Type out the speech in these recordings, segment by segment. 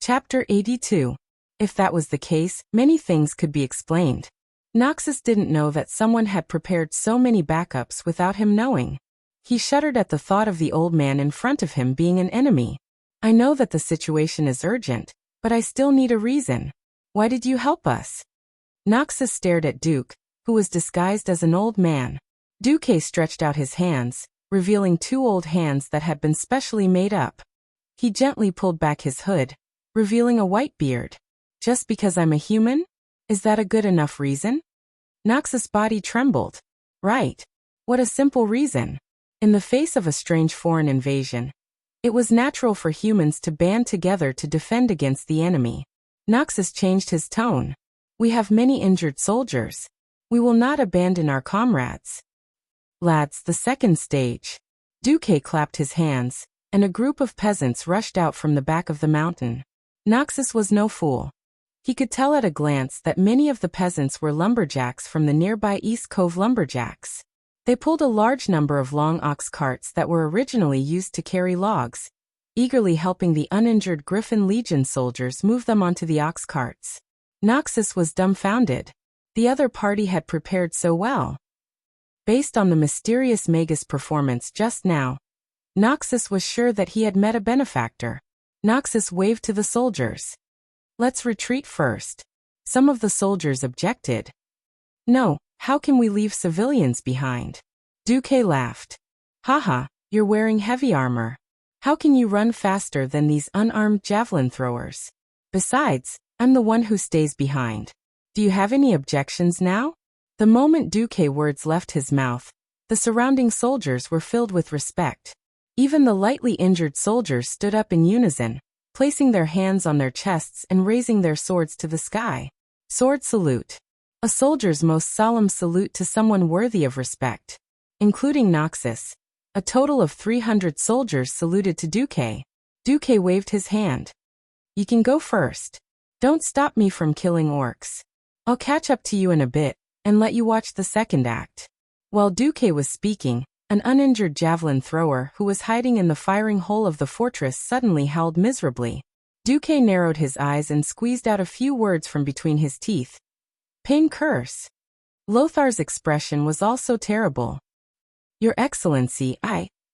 Chapter 82. If that was the case, many things could be explained. Noxus didn't know that someone had prepared so many backups without him knowing. He shuddered at the thought of the old man in front of him being an enemy. I know that the situation is urgent, but I still need a reason. Why did you help us? Noxus stared at Duke, who was disguised as an old man. Duque stretched out his hands, revealing two old hands that had been specially made up. He gently pulled back his hood, revealing a white beard. Just because I'm a human? Is that a good enough reason? Noxus' body trembled. Right. What a simple reason. In the face of a strange foreign invasion, it was natural for humans to band together to defend against the enemy. Noxus changed his tone. We have many injured soldiers. We will not abandon our comrades. Lads, the second stage. Duque clapped his hands, and a group of peasants rushed out from the back of the mountain. Noxus was no fool. He could tell at a glance that many of the peasants were lumberjacks from the nearby East Cove lumberjacks. They pulled a large number of long ox carts that were originally used to carry logs, eagerly helping the uninjured Griffin Legion soldiers move them onto the ox carts. Noxus was dumbfounded. The other party had prepared so well. Based on the mysterious Magus performance just now, Noxus was sure that he had met a benefactor. Noxus waved to the soldiers. Let's retreat first. Some of the soldiers objected. No, how can we leave civilians behind? Duque laughed. Haha, you're wearing heavy armor. How can you run faster than these unarmed javelin throwers? Besides, I'm the one who stays behind. Do you have any objections now? The moment Duque words left his mouth, the surrounding soldiers were filled with respect. Even the lightly injured soldiers stood up in unison, placing their hands on their chests and raising their swords to the sky. Sword salute. A soldier's most solemn salute to someone worthy of respect. Including Noxus. A total of 300 soldiers saluted to Duque. Duque waved his hand. You can go first. Don't stop me from killing orcs. I'll catch up to you in a bit, and let you watch the second act. While Duque was speaking, an uninjured javelin thrower who was hiding in the firing hole of the fortress suddenly howled miserably. Duque narrowed his eyes and squeezed out a few words from between his teeth. Pain curse. Lothar's expression was also terrible. Your Excellency,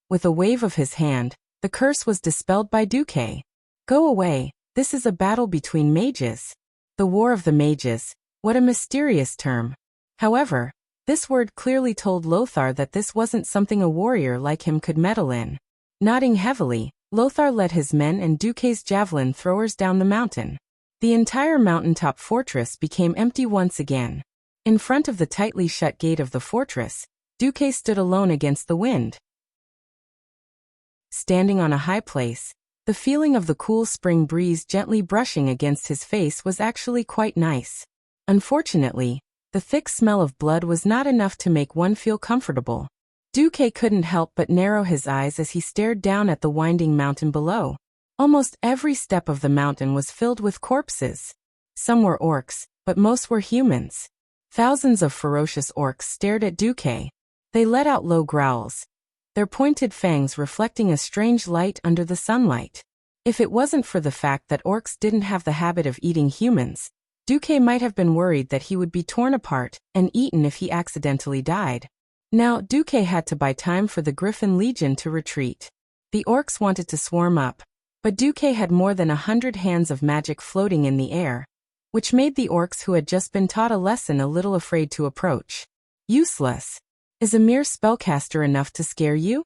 with a wave of his hand, the curse was dispelled by Duque. Go away, this is a battle between mages. The War of the Mages, what a mysterious term. However, this word clearly told Lothar that this wasn't something a warrior like him could meddle in. Nodding heavily, Lothar led his men and Duque's javelin throwers down the mountain. The entire mountaintop fortress became empty once again. In front of the tightly shut gate of the fortress, Duque stood alone against the wind. Standing on a high place, the feeling of the cool spring breeze gently brushing against his face was actually quite nice. Unfortunately, the thick smell of blood was not enough to make one feel comfortable. Duque couldn't help but narrow his eyes as he stared down at the winding mountain below. Almost every step of the mountain was filled with corpses. Some were orcs, but most were humans. Thousands of ferocious orcs stared at Duque. They let out low growls, their pointed fangs reflecting a strange light under the sunlight. If it wasn't for the fact that orcs didn't have the habit of eating humans, Duque might have been worried that he would be torn apart and eaten if he accidentally died. Now, Duque had to buy time for the Griffin Legion to retreat. The orcs wanted to swarm up, but Duque had more than 100 hands of magic floating in the air, which made the orcs who had just been taught a lesson a little afraid to approach. Useless. Is a mere spellcaster enough to scare you?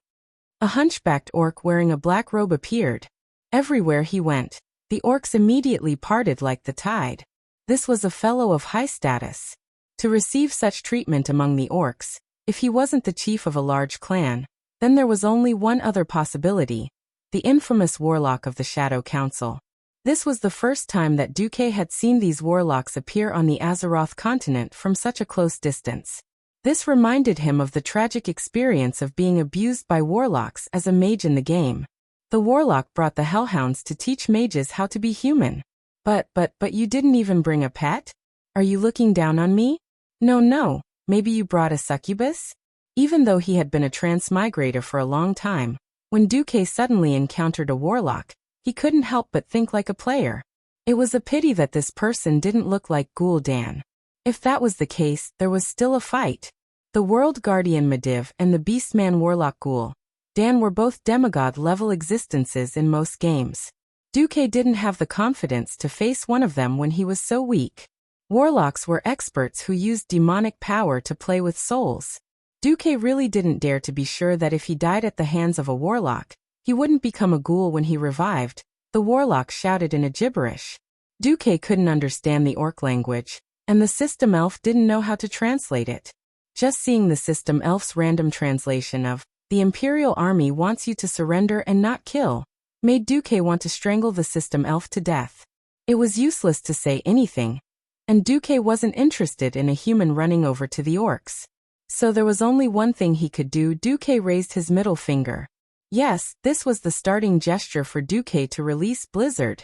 A hunchbacked orc wearing a black robe appeared. Everywhere he went, the orcs immediately parted like the tide. This was a fellow of high status. To receive such treatment among the orcs, if he wasn't the chief of a large clan, then there was only one other possibility, the infamous warlock of the Shadow Council. This was the first time that Duque had seen these warlocks appear on the Azeroth continent from such a close distance. This reminded him of the tragic experience of being abused by warlocks as a mage in the game. The warlock brought the hellhounds to teach mages how to be human. But you didn't even bring a pet? Are you looking down on me? No, maybe you brought a succubus? Even though he had been a transmigrator for a long time, when Duque suddenly encountered a warlock, he couldn't help but think like a player. It was a pity that this person didn't look like Ghoul Dan. If that was the case, there was still a fight. The World Guardian Mediv and the Beastman Warlock Ghoul Dan were both demigod-level existences in most games. Duque didn't have the confidence to face one of them when he was so weak. Warlocks were experts who used demonic power to play with souls. Duque really didn't dare to be sure that if he died at the hands of a warlock, he wouldn't become a ghoul when he revived. The warlock shouted in a gibberish. Duque couldn't understand the orc language, and the system elf didn't know how to translate it. Just seeing the system elf's random translation of, "The Imperial Army wants you to surrender and not kill," made Duque want to strangle the system elf to death. It was useless to say anything, and Duque wasn't interested in a human running over to the orcs. So there was only one thing he could do. Duque raised his middle finger. Yes, this was the starting gesture for Duque to release Blizzard.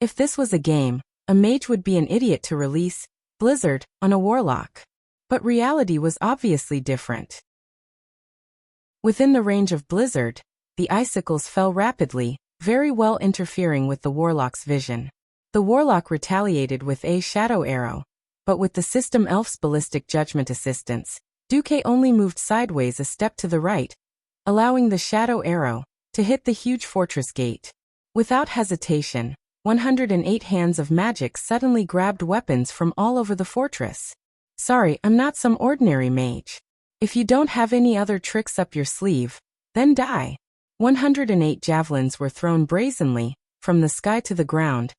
If this was a game, a mage would be an idiot to release Blizzard on a warlock. But reality was obviously different. Within the range of Blizzard, the icicles fell rapidly, very well interfering with the warlock's vision. The warlock retaliated with a shadow arrow, but with the system elf's ballistic judgment assistance, Duque only moved sideways a step to the right, allowing the shadow arrow to hit the huge fortress gate. Without hesitation, 108 hands of magic suddenly grabbed weapons from all over the fortress. Sorry, I'm not some ordinary mage. If you don't have any other tricks up your sleeve, then die. 108 javelins were thrown brazenly from the sky to the ground,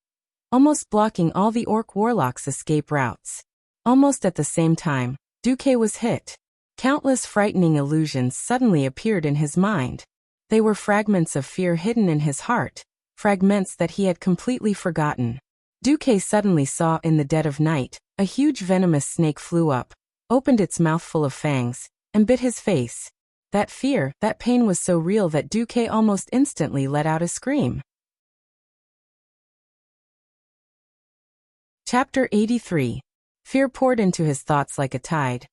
almost blocking all the orc warlocks' escape routes. Almost at the same time, Duque was hit. Countless frightening illusions suddenly appeared in his mind. They were fragments of fear hidden in his heart, fragments that he had completely forgotten. Duque suddenly saw in the dead of night, a huge venomous snake flew up, opened its mouth full of fangs, and bit his face. That fear, that pain was so real that Duque almost instantly let out a scream. Chapter 83. Fear poured into his thoughts like a tide.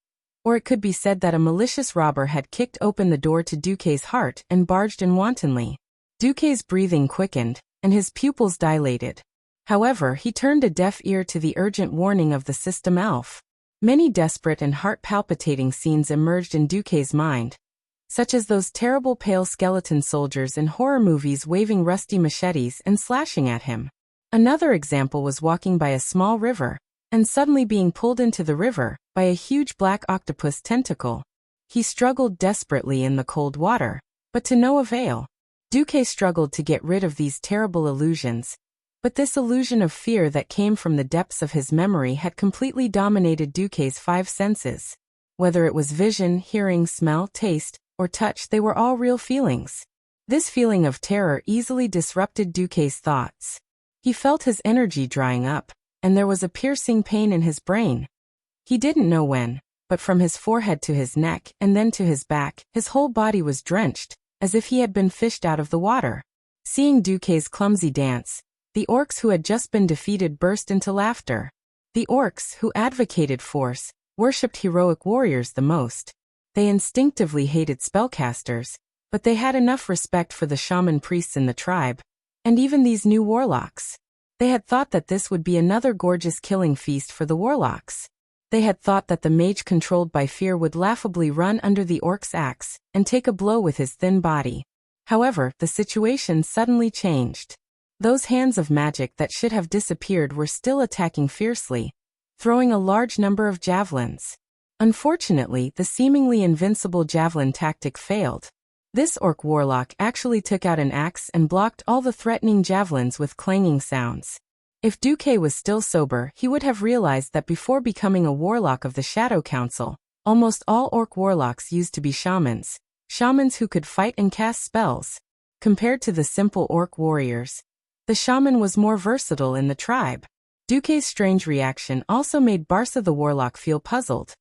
Or it could be said that a malicious robber had kicked open the door to Duque's heart and barged in wantonly. Duque's breathing quickened, and his pupils dilated. However, he turned a deaf ear to the urgent warning of the system elf. Many desperate and heart-palpitating scenes emerged in Duque's mind, such as those terrible pale skeleton soldiers in horror movies waving rusty machetes and slashing at him. Another example was walking by a small river, and suddenly being pulled into the river by a huge black octopus tentacle. He struggled desperately in the cold water, but to no avail. Duque struggled to get rid of these terrible illusions, but this illusion of fear that came from the depths of his memory had completely dominated Duque's 5 senses. Whether it was vision, hearing, smell, taste, or touch, they were all real feelings. This feeling of terror easily disrupted Duque's thoughts. He felt his energy drying up, and there was a piercing pain in his brain. He didn't know when, but from his forehead to his neck and then to his back, his whole body was drenched, as if he had been fished out of the water. Seeing Duque's clumsy dance, the orcs who had just been defeated burst into laughter. The orcs, who advocated force, worshipped heroic warriors the most. They instinctively hated spellcasters, but they had enough respect for the shaman priests in the tribe, and even these new warlocks. They had thought that this would be another gorgeous killing feast for the warlocks. They had thought that the mage controlled by fear would laughably run under the orc's axe and take a blow with his thin body. However, the situation suddenly changed. Those hands of magic that should have disappeared were still attacking fiercely, throwing a large number of javelins. Unfortunately, the seemingly invincible javelin tactic failed. This orc warlock actually took out an axe and blocked all the threatening javelins with clanging sounds. If Duque was still sober, he would have realized that before becoming a warlock of the Shadow Council, almost all orc warlocks used to be shamans. Shamans who could fight and cast spells. Compared to the simple orc warriors, the shaman was more versatile in the tribe. Duque's strange reaction also made Barca the warlock feel puzzled.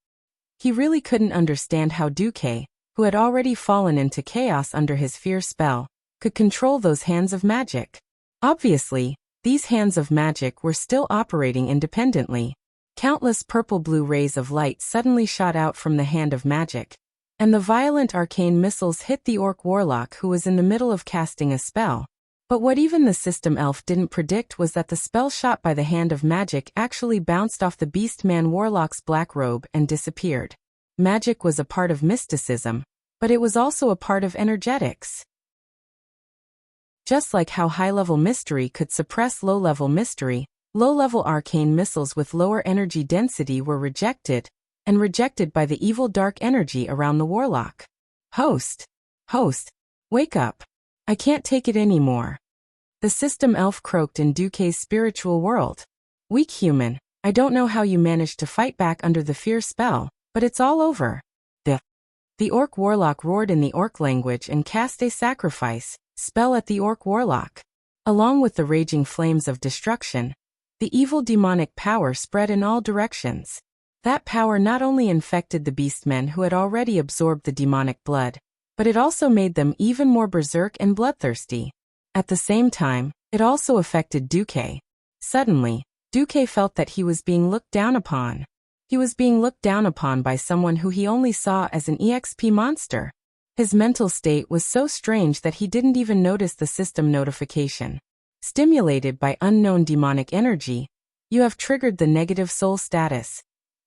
He really couldn't understand how Duque, who had already fallen into chaos under his fear spell, could control those hands of magic. Obviously, these hands of magic were still operating independently. Countless purple-blue rays of light suddenly shot out from the hand of magic, and the violent arcane missiles hit the orc warlock who was in the middle of casting a spell. But what even the system elf didn't predict was that the spell shot by the hand of magic actually bounced off the Beastman Warlock's black robe and disappeared. Magic was a part of mysticism, but it was also a part of energetics. Just like how high-level mystery could suppress low-level mystery, low-level arcane missiles with lower energy density were rejected by the evil dark energy around the warlock. Host, wake up. I can't take it anymore. The system elf croaked in Duque's spiritual world. Weak human, I don't know how you managed to fight back under the fear spell, but it's all over. The orc warlock roared in the orc language and cast a sacrifice spell at the orc warlock. Along with the raging flames of destruction, the evil demonic power spread in all directions. That power not only infected the beastmen who had already absorbed the demonic blood, but it also made them even more berserk and bloodthirsty. At the same time, it also affected Duque. Suddenly, Duque felt that he was being looked down upon. He was being looked down upon by someone who he only saw as an EXP monster. His mental state was so strange that he didn't even notice the system notification. Stimulated by unknown demonic energy, you have triggered the negative soul status.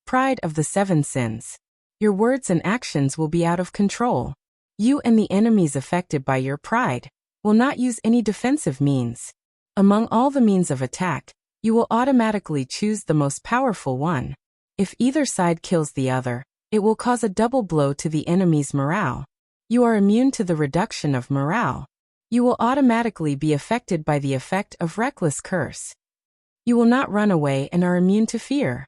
Pride of the 7 sins. Your words and actions will be out of control. You and the enemies affected by your pride will not use any defensive means. Among all the means of attack, you will automatically choose the most powerful one. If either side kills the other, it will cause a double blow to the enemy's morale. You are immune to the reduction of morale. You will automatically be affected by the effect of reckless curse. You will not run away and are immune to fear.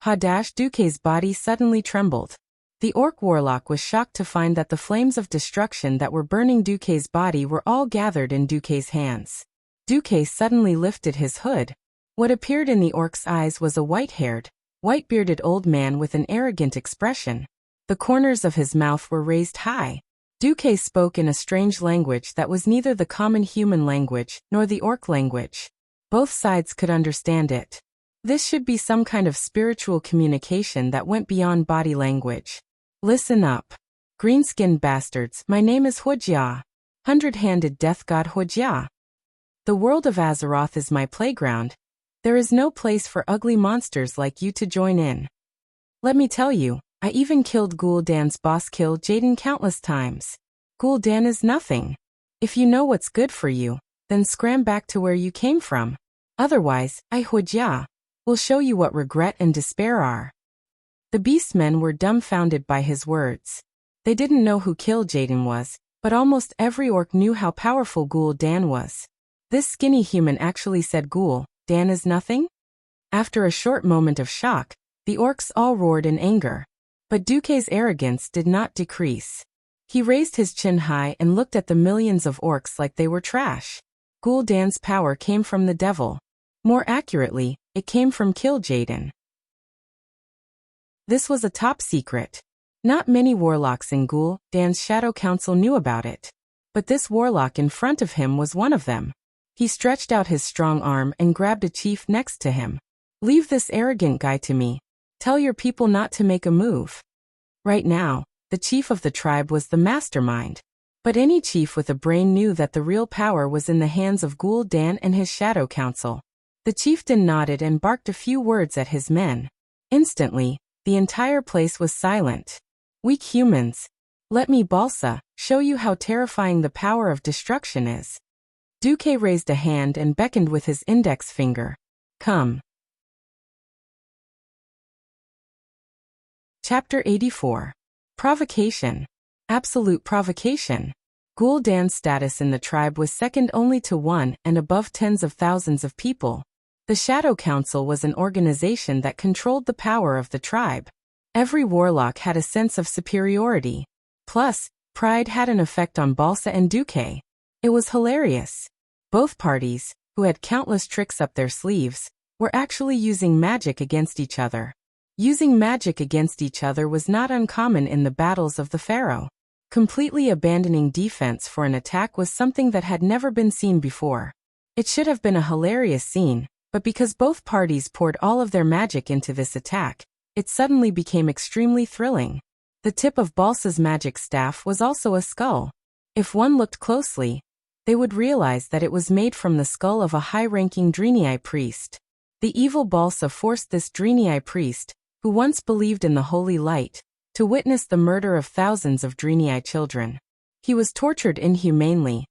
Duque's body suddenly trembled. The orc warlock was shocked to find that the flames of destruction that were burning Duque's body were all gathered in Duque's hands. Duque suddenly lifted his hood. What appeared in the orc's eyes was a white-haired, white-bearded old man with an arrogant expression. The corners of his mouth were raised high. Duque spoke in a strange language that was neither the common human language nor the orc language. Both sides could understand it. This should be some kind of spiritual communication that went beyond body language. Listen up. Green-skinned bastards, my name is Wuxia. Hundred-handed death god Wuxia. The world of Azeroth is my playground. There is no place for ugly monsters like you to join in. Let me tell you, I even killed Gul'dan's boss kill Jaden countless times. Gul'dan is nothing. If you know what's good for you, then scram back to where you came from. Otherwise, Wuxia will show you what regret and despair are. The beastmen were dumbfounded by his words. They didn't know who killed Jaden was, but almost every orc knew how powerful Gul'dan was. This skinny human actually said Gul'dan is nothing? After a short moment of shock, the orcs all roared in anger. But Duque's arrogance did not decrease. He raised his chin high and looked at the millions of orcs like they were trash. Gul'dan's power came from the devil. More accurately, it came from Kill Jaden. This was a top secret. Not many warlocks in Gul'dan's Shadow Council knew about it. But this warlock in front of him was one of them. He stretched out his strong arm and grabbed a chief next to him. Leave this arrogant guy to me. Tell your people not to make a move. Right now, the chief of the tribe was the mastermind. But any chief with a brain knew that the real power was in the hands of Gul'dan and his Shadow Council. The chieftain nodded and barked a few words at his men. Instantly, the entire place was silent. Weak humans. Let me Balsa show you how terrifying the power of destruction is. Duque raised a hand and beckoned with his index finger. Come. Chapter 84. Provocation. Absolute provocation. Gul'dan's status in the tribe was second only to one and above tens of thousands of people. The Shadow Council was an organization that controlled the power of the tribe. Every warlock had a sense of superiority. Plus, pride had an effect on Balsa and Duque. It was hilarious. Both parties, who had countless tricks up their sleeves, were actually using magic against each other. Using magic against each other was not uncommon in the battles of the Pharaoh. Completely abandoning defense for an attack was something that had never been seen before. It should have been a hilarious scene, but because both parties poured all of their magic into this attack, it suddenly became extremely thrilling. The tip of Balsa's magic staff was also a skull. If one looked closely, they would realize that it was made from the skull of a high-ranking Drenii priest. The evil Balsa forced this Drenii priest, who once believed in the holy light, to witness the murder of thousands of Drenii children. He was tortured inhumanely,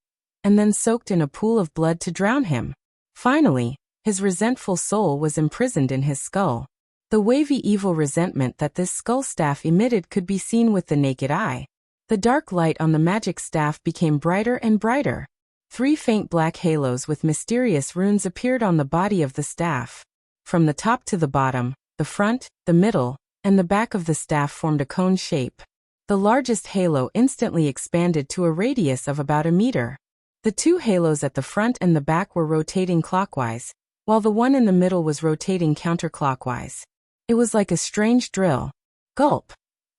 and then soaked in a pool of blood to drown him. Finally, his resentful soul was imprisoned in his skull. The wavy evil resentment that this skull staff emitted could be seen with the naked eye. The dark light on the magic staff became brighter and brighter. 3 faint black halos with mysterious runes appeared on the body of the staff. From the top to the bottom, the front, the middle, and the back of the staff formed a cone shape. The largest halo instantly expanded to a radius of about a meter. The 2 halos at the front and the back were rotating clockwise, while the one in the middle was rotating counterclockwise. It was like a strange drill. Gulp!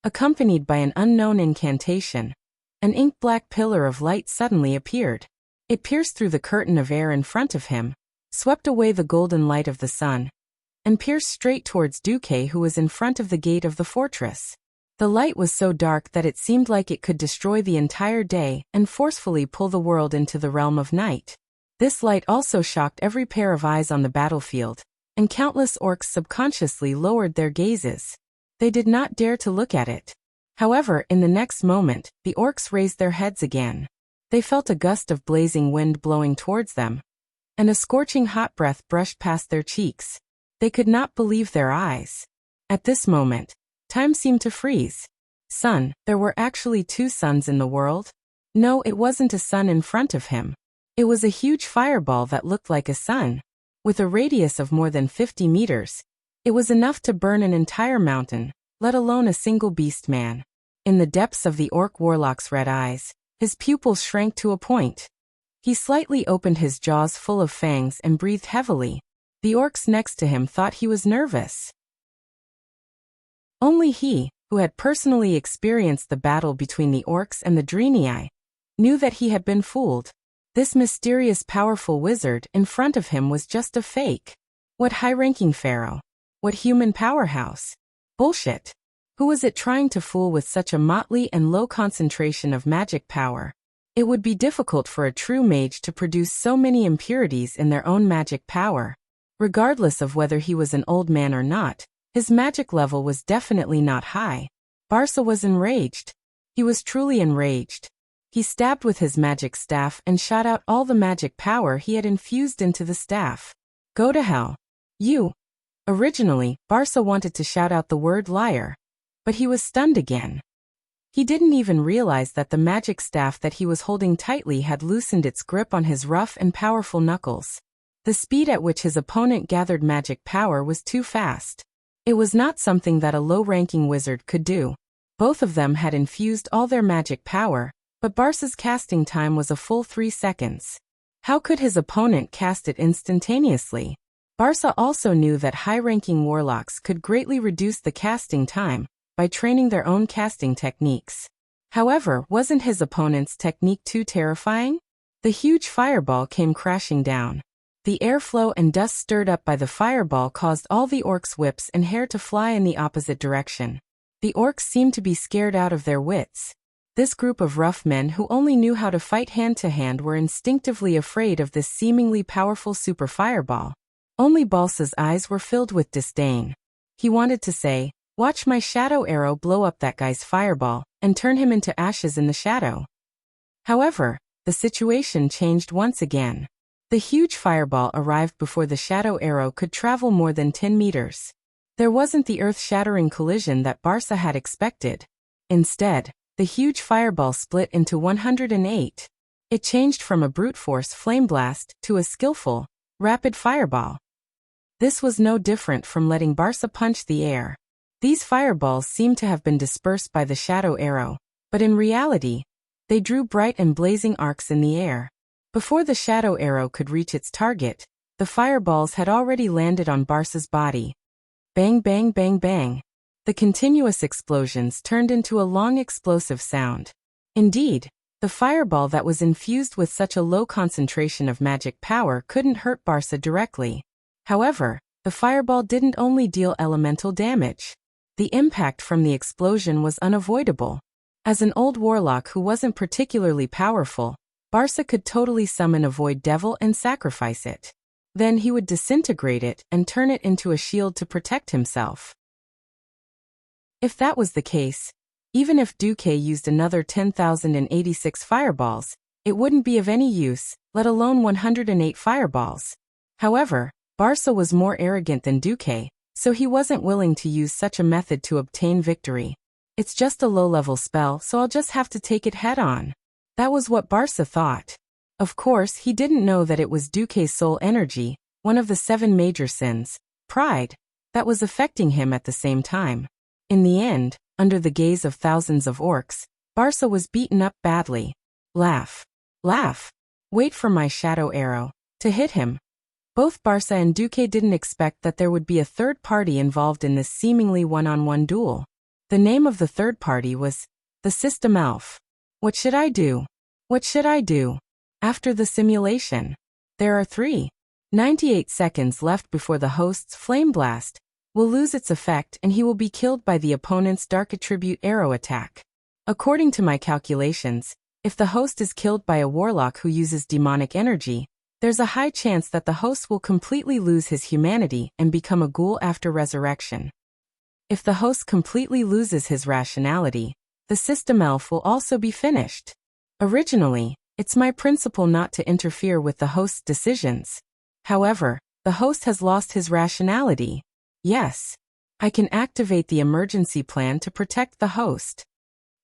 Accompanied by an unknown incantation, an ink-black pillar of light suddenly appeared. It pierced through the curtain of air in front of him, swept away the golden light of the sun, and pierced straight towards Duque, who was in front of the gate of the fortress. The light was so dark that it seemed like it could destroy the entire day and forcefully pull the world into the realm of night. This light also shocked every pair of eyes on the battlefield, and countless orcs subconsciously lowered their gazes. They did not dare to look at it. However, in the next moment, the orcs raised their heads again. They felt a gust of blazing wind blowing towards them, and a scorching hot breath brushed past their cheeks. They could not believe their eyes. At this moment, time seemed to freeze. Sun, there were actually 2 suns in the world? No, it wasn't a sun in front of him. It was a huge fireball that looked like a sun. With a radius of more than 50 meters, it was enough to burn an entire mountain, let alone a single beast man. In the depths of the orc warlock's red eyes, his pupils shrank to a point. He slightly opened his jaws full of fangs and breathed heavily. The orcs next to him thought he was nervous. Only he, who had personally experienced the battle between the orcs and the Drenii, knew that he had been fooled. This mysterious powerful wizard in front of him was just a fake. What high-ranking pharaoh? What human powerhouse? Bullshit. Who was it trying to fool with such a motley and low concentration of magic power? It would be difficult for a true mage to produce so many impurities in their own magic power. Regardless of whether he was an old man or not, his magic level was definitely not high. Barca was enraged. He was truly enraged. He stabbed with his magic staff and shot out all the magic power he had infused into the staff. Go to hell. You. Originally, Barca wanted to shout out the word liar, but he was stunned again. He didn't even realize that the magic staff that he was holding tightly had loosened its grip on his rough and powerful knuckles. The speed at which his opponent gathered magic power was too fast. It was not something that a low-ranking wizard could do. Both of them had infused all their magic power, but Barca's casting time was a full 3 seconds. How could his opponent cast it instantaneously? Barca also knew that high-ranking warlocks could greatly reduce the casting time by training their own casting techniques. However, wasn't his opponent's technique too terrifying? The huge fireball came crashing down. The airflow and dust stirred up by the fireball caused all the orcs' whips and hair to fly in the opposite direction. The orcs seemed to be scared out of their wits. This group of rough men who only knew how to fight hand-to-hand were instinctively afraid of this seemingly powerful super fireball. Only Balsa's eyes were filled with disdain. He wanted to say, "Watch my shadow arrow blow up that guy's fireball and turn him into ashes in the shadow." However, the situation changed once again. The huge fireball arrived before the shadow arrow could travel more than 10 meters. There wasn't the earth-shattering collision that Barca had expected. Instead, the huge fireball split into 108. It changed from a brute force flame blast to a skillful, rapid fireball. This was no different from letting Barca punch the air. These fireballs seemed to have been dispersed by the shadow arrow, but in reality, they drew bright and blazing arcs in the air. Before the shadow arrow could reach its target, the fireballs had already landed on Barca's body. Bang, bang, bang, bang. The continuous explosions turned into a long explosive sound. Indeed, the fireball that was infused with such a low concentration of magic power couldn't hurt Barca directly. However, the fireball didn't only deal elemental damage. The impact from the explosion was unavoidable. As an old warlock who wasn't particularly powerful, Barca could totally summon a void devil and sacrifice it. Then he would disintegrate it and turn it into a shield to protect himself. If that was the case, even if Duque used another 10,086 fireballs, it wouldn't be of any use, let alone 108 fireballs. However, Barca was more arrogant than Duque, so he wasn't willing to use such a method to obtain victory. It's just a low-level spell, so I'll just have to take it head-on. That was what Barca thought. Of course, he didn't know that it was Duque's soul energy, one of the 7 major sins, pride, that was affecting him at the same time. In the end, under the gaze of thousands of orcs, Barca was beaten up badly. Laugh. Laugh. Wait for my shadow arrow to hit him. Both Barca and Duque didn't expect that there would be a third party involved in this seemingly one-on-one duel. The name of the third party was the System Elf. What should I do? What should I do? After the simulation, there are 3.98 seconds left before the host's Flame Blast will lose its effect and he will be killed by the opponent's Dark Attribute arrow attack. According to my calculations, if the host is killed by a warlock who uses demonic energy, there's a high chance that the host will completely lose his humanity and become a ghoul after resurrection. If the host completely loses his rationality, the System Elf will also be finished. Originally, it's my principle not to interfere with the host's decisions. However, the host has lost his rationality. Yes, I can activate the emergency plan to protect the host.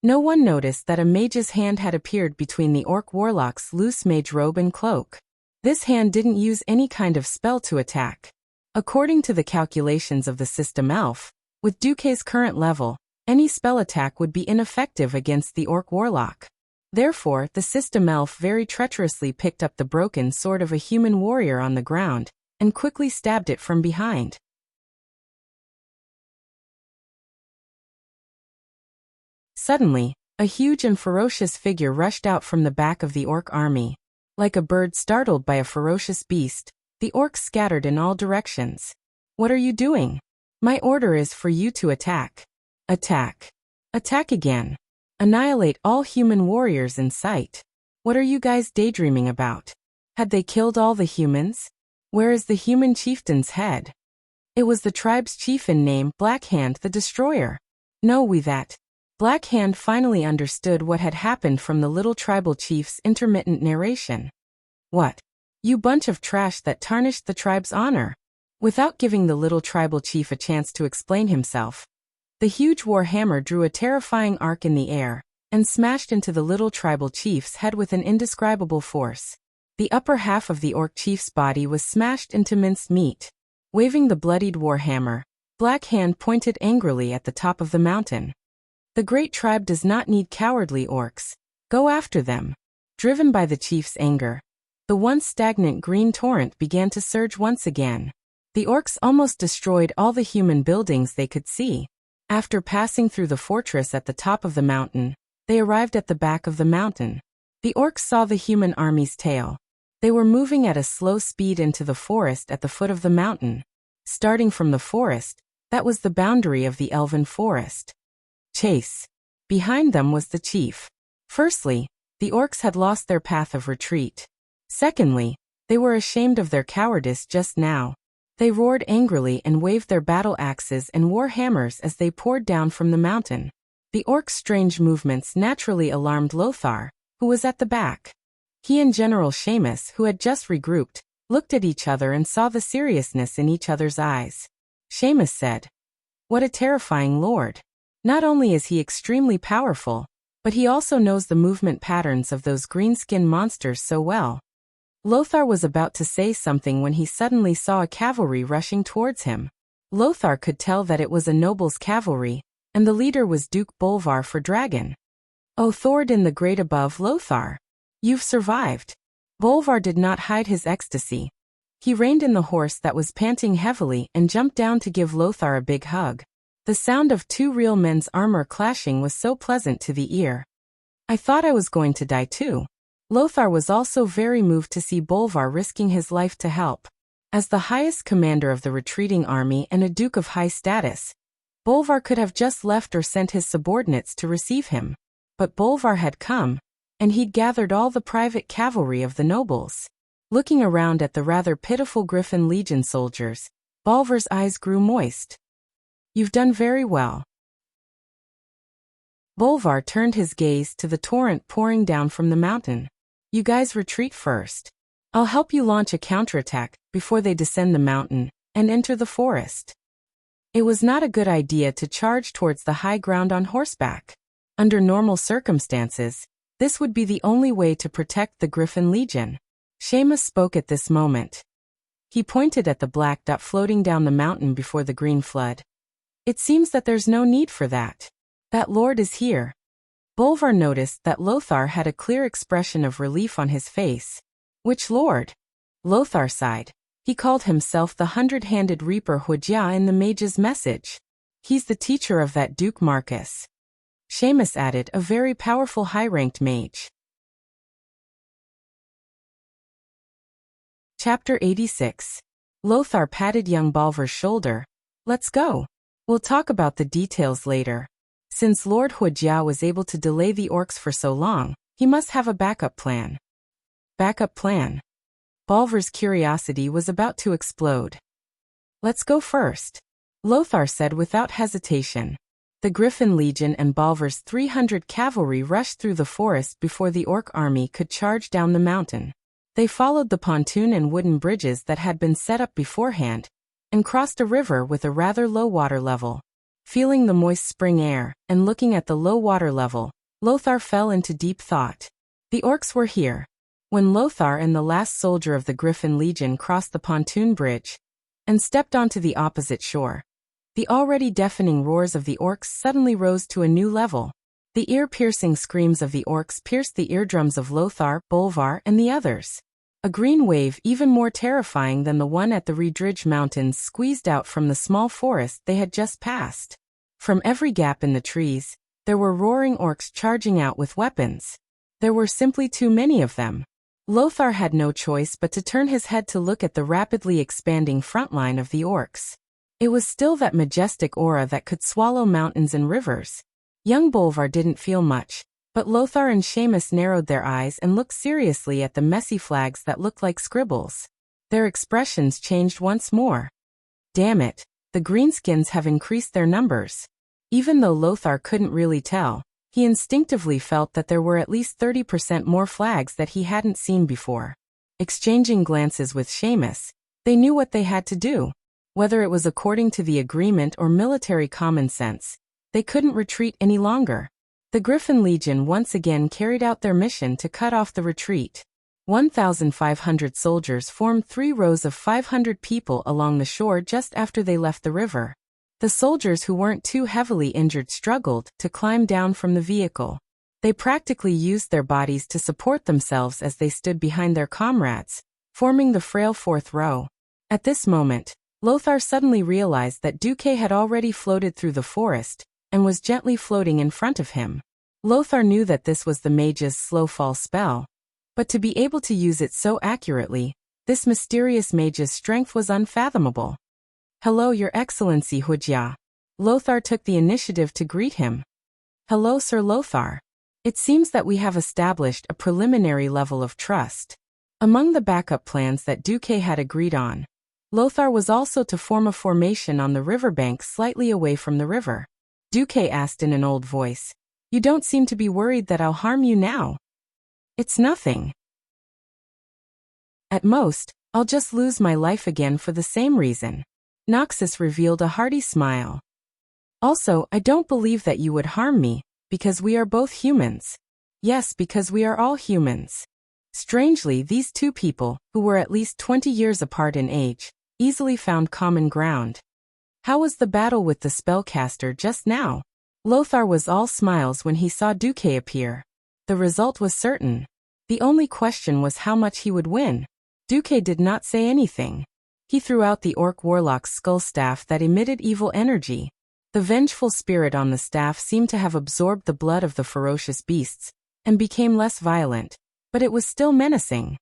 No one noticed that a mage's hand had appeared between the orc warlock's loose mage robe and cloak. This hand didn't use any kind of spell to attack. According to the calculations of the System Elf, with Duque's current level, any spell attack would be ineffective against the orc warlock. Therefore, the System Elf very treacherously picked up the broken sword of a human warrior on the ground, and quickly stabbed it from behind. Suddenly, a huge and ferocious figure rushed out from the back of the orc army. Like a bird startled by a ferocious beast, the orcs scattered in all directions. What are you doing? My order is for you to attack. Attack. Attack again. Annihilate all human warriors in sight. What are you guys daydreaming about? Had they killed all the humans? Where is the human chieftain's head? It was the tribe's chieftain named Blackhand the Destroyer. Know we that. Blackhand finally understood what had happened from the little tribal chief's intermittent narration. What? You bunch of trash that tarnished the tribe's honor. Without giving the little tribal chief a chance to explain himself, the huge war hammer drew a terrifying arc in the air, and smashed into the little tribal chief's head with an indescribable force. The upper half of the orc chief's body was smashed into minced meat. Waving the bloodied war hammer, Blackhand pointed angrily at the top of the mountain. The great tribe does not need cowardly orcs. Go after them. Driven by the chief's anger, the once stagnant green torrent began to surge once again. The orcs almost destroyed all the human buildings they could see. After passing through the fortress at the top of the mountain, they arrived at the back of the mountain. The orcs saw the human army's tail. They were moving at a slow speed into the forest at the foot of the mountain. Starting from the forest, that was the boundary of the elven forest. Chase. Behind them was the chief. Firstly, the orcs had lost their path of retreat. Secondly, they were ashamed of their cowardice just now. They roared angrily and waved their battle axes and war hammers as they poured down from the mountain. The orcs' strange movements naturally alarmed Lothar, who was at the back. He and General Seamus, who had just regrouped, looked at each other and saw the seriousness in each other's eyes. Seamus said, "What a terrifying lord. Not only is he extremely powerful, but he also knows the movement patterns of those green-skinned monsters so well." Lothar was about to say something when he suddenly saw a cavalry rushing towards him. Lothar could tell that it was a noble's cavalry, and the leader was Duke Bolvar for Dragon. "O Thoradin the Great above, Lothar! You've survived." Bolvar did not hide his ecstasy. He reined in the horse that was panting heavily and jumped down to give Lothar a big hug. The sound of two real men's armor clashing was so pleasant to the ear. "I thought I was going to die too." Lothar was also very moved to see Bolvar risking his life to help. As the highest commander of the retreating army and a duke of high status, Bolvar could have just left or sent his subordinates to receive him. But Bolvar had come, and he'd gathered all the private cavalry of the nobles. Looking around at the rather pitiful Griffin Legion soldiers, Bolvar's eyes grew moist. "You've done very well." Bolvar turned his gaze to the torrent pouring down from the mountain. "You guys retreat first. I'll help you launch a counterattack before they descend the mountain and enter the forest." It was not a good idea to charge towards the high ground on horseback. Under normal circumstances, this would be the only way to protect the Griffin Legion. Seamus spoke at this moment. He pointed at the black dot floating down the mountain before the green flood. "It seems that there's no need for that. That lord is here." Bolvar noticed that Lothar had a clear expression of relief on his face. "Which lord?" Lothar sighed. He called himself the 100-handed Reaper Wuxia in the mage's message. "He's the teacher of that Duke Marcus." Seamus added, "A very powerful high-ranked mage." Chapter 86. Lothar patted young Bolvar's shoulder. "Let's go. We'll talk about the details later." Since Lord Wuxia was able to delay the orcs for so long, he must have a backup plan. Backup plan? Bolvar's curiosity was about to explode. "Let's go first," Lothar said without hesitation. The Griffin Legion and Bolvar's 300 cavalry rushed through the forest before the orc army could charge down the mountain. They followed the pontoon and wooden bridges that had been set up beforehand, and crossed a river with a rather low water level. Feeling the moist spring air, and looking at the low water level, Lothar fell into deep thought. The orcs were here. When Lothar and the last soldier of the Griffin Legion crossed the pontoon bridge and stepped onto the opposite shore, the already deafening roars of the orcs suddenly rose to a new level. The ear-piercing screams of the orcs pierced the eardrums of Lothar, Bolvar, and the others. A green wave even more terrifying than the one at the Redridge Mountains squeezed out from the small forest they had just passed. From every gap in the trees, there were roaring orcs charging out with weapons. There were simply too many of them. Lothar had no choice but to turn his head to look at the rapidly expanding front line of the orcs. It was still that majestic aura that could swallow mountains and rivers. Young Bolvar didn't feel much, but Lothar and Seamus narrowed their eyes and looked seriously at the messy flags that looked like scribbles. Their expressions changed once more. Damn it, the greenskins have increased their numbers. Even though Lothar couldn't really tell, he instinctively felt that there were at least 30% more flags that he hadn't seen before. Exchanging glances with Seamus, they knew what they had to do. Whether it was according to the agreement or military common sense, they couldn't retreat any longer. The Griffin Legion once again carried out their mission to cut off the retreat. 1,500 soldiers formed 3 rows of 500 people along the shore just after they left the river. The soldiers who weren't too heavily injured struggled to climb down from the vehicle. They practically used their bodies to support themselves as they stood behind their comrades, forming the frail 4th row. At this moment, Lothar suddenly realized that Duque had already floated through the forest and was gently floating in front of him. Lothar knew that this was the mage's slow fall spell, but to be able to use it so accurately, this mysterious mage's strength was unfathomable. "Hello, Your Excellency Wuxia." Lothar took the initiative to greet him. "Hello, Sir Lothar. It seems that we have established a preliminary level of trust." Among the backup plans that Duque had agreed on, Lothar was also to form a formation on the riverbank slightly away from the river. Duque asked in an old voice, "You don't seem to be worried that I'll harm you now." "It's nothing. At most, I'll just lose my life again for the same reason." Noxus revealed a hearty smile. "Also, I don't believe that you would harm me, because we are both humans." "Yes, because we are all humans." Strangely, these two people, who were at least 20 years apart in age, easily found common ground. "How was the battle with the spellcaster just now?" Lothar was all smiles when he saw Duque appear. The result was certain. The only question was how much he would win. Duque did not say anything. He threw out the orc warlock's skull staff that emitted evil energy. The vengeful spirit on the staff seemed to have absorbed the blood of the ferocious beasts, and became less violent, but it was still menacing.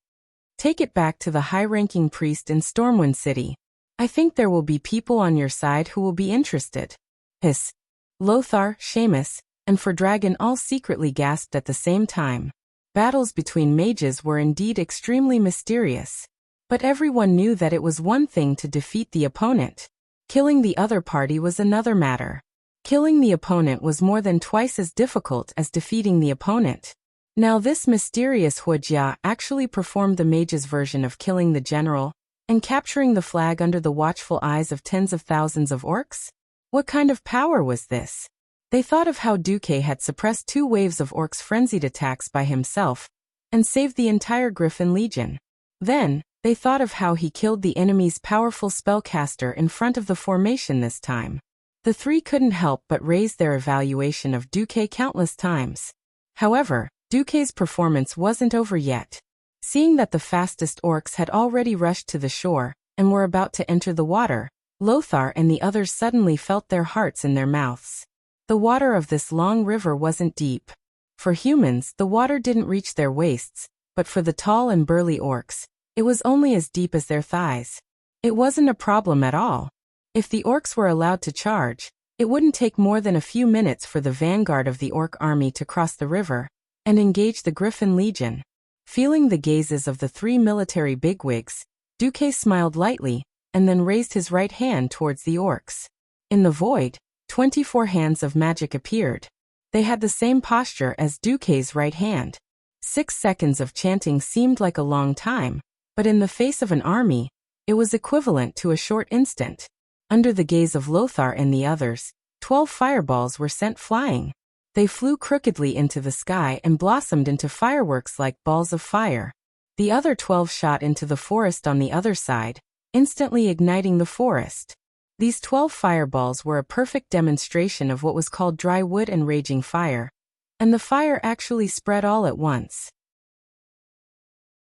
"Take it back to the high-ranking priest in Stormwind City. I think there will be people on your side who will be interested." Hiss. Lothar, Seamus, and Fordragon all secretly gasped at the same time. Battles between mages were indeed extremely mysterious. But everyone knew that it was one thing to defeat the opponent. Killing the other party was another matter. Killing the opponent was more than twice as difficult as defeating the opponent. Now this mysterious Wuxia actually performed the mage's version of killing the general and capturing the flag under the watchful eyes of tens of thousands of orcs? What kind of power was this? They thought of how Duque had suppressed 2 waves of orcs' frenzied attacks by himself and saved the entire Griffin Legion. Then, they thought of how he killed the enemy's powerful spellcaster in front of the formation this time. The 3 couldn't help but raise their evaluation of Duque countless times. However, Duque's performance wasn't over yet. Seeing that the fastest orcs had already rushed to the shore and were about to enter the water, Lothar and the others suddenly felt their hearts in their mouths. The water of this long river wasn't deep. For humans, the water didn't reach their waists, but for the tall and burly orcs, it was only as deep as their thighs. It wasn't a problem at all. If the orcs were allowed to charge, it wouldn't take more than a few minutes for the vanguard of the orc army to cross the river and engage the Griffin Legion. Feeling the gazes of the 3 military bigwigs, Duque smiled lightly and then raised his right hand towards the orcs. In the void, 24 hands of magic appeared. They had the same posture as Duque's right hand. 6 seconds of chanting seemed like a long time, but in the face of an army, it was equivalent to a short instant. Under the gaze of Lothar and the others, 12 fireballs were sent flying. They flew crookedly into the sky and blossomed into fireworks like balls of fire. The other 12 shot into the forest on the other side, instantly igniting the forest. These 12 fireballs were a perfect demonstration of what was called dry wood and raging fire, and the fire actually spread all at once.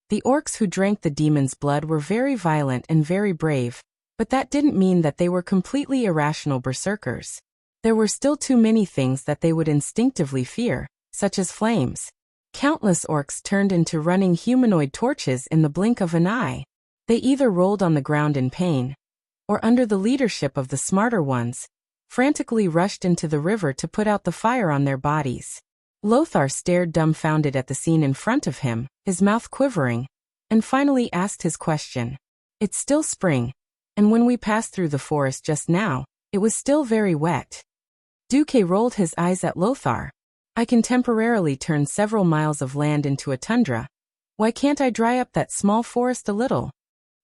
The orcs who drank the demon's blood were very violent and very brave, but that didn't mean that they were completely irrational berserkers. There were still too many things that they would instinctively fear, such as flames. Countless orcs turned into running humanoid torches in the blink of an eye. They either rolled on the ground in pain, or under the leadership of the smarter ones, frantically rushed into the river to put out the fire on their bodies. Lothar stared dumbfounded at the scene in front of him, his mouth quivering, and finally asked his question. It's still spring, and when we passed through the forest just now, it was still very wet. Duque rolled his eyes at Lothar. I can temporarily turn several miles of land into a tundra. Why can't I dry up that small forest a little?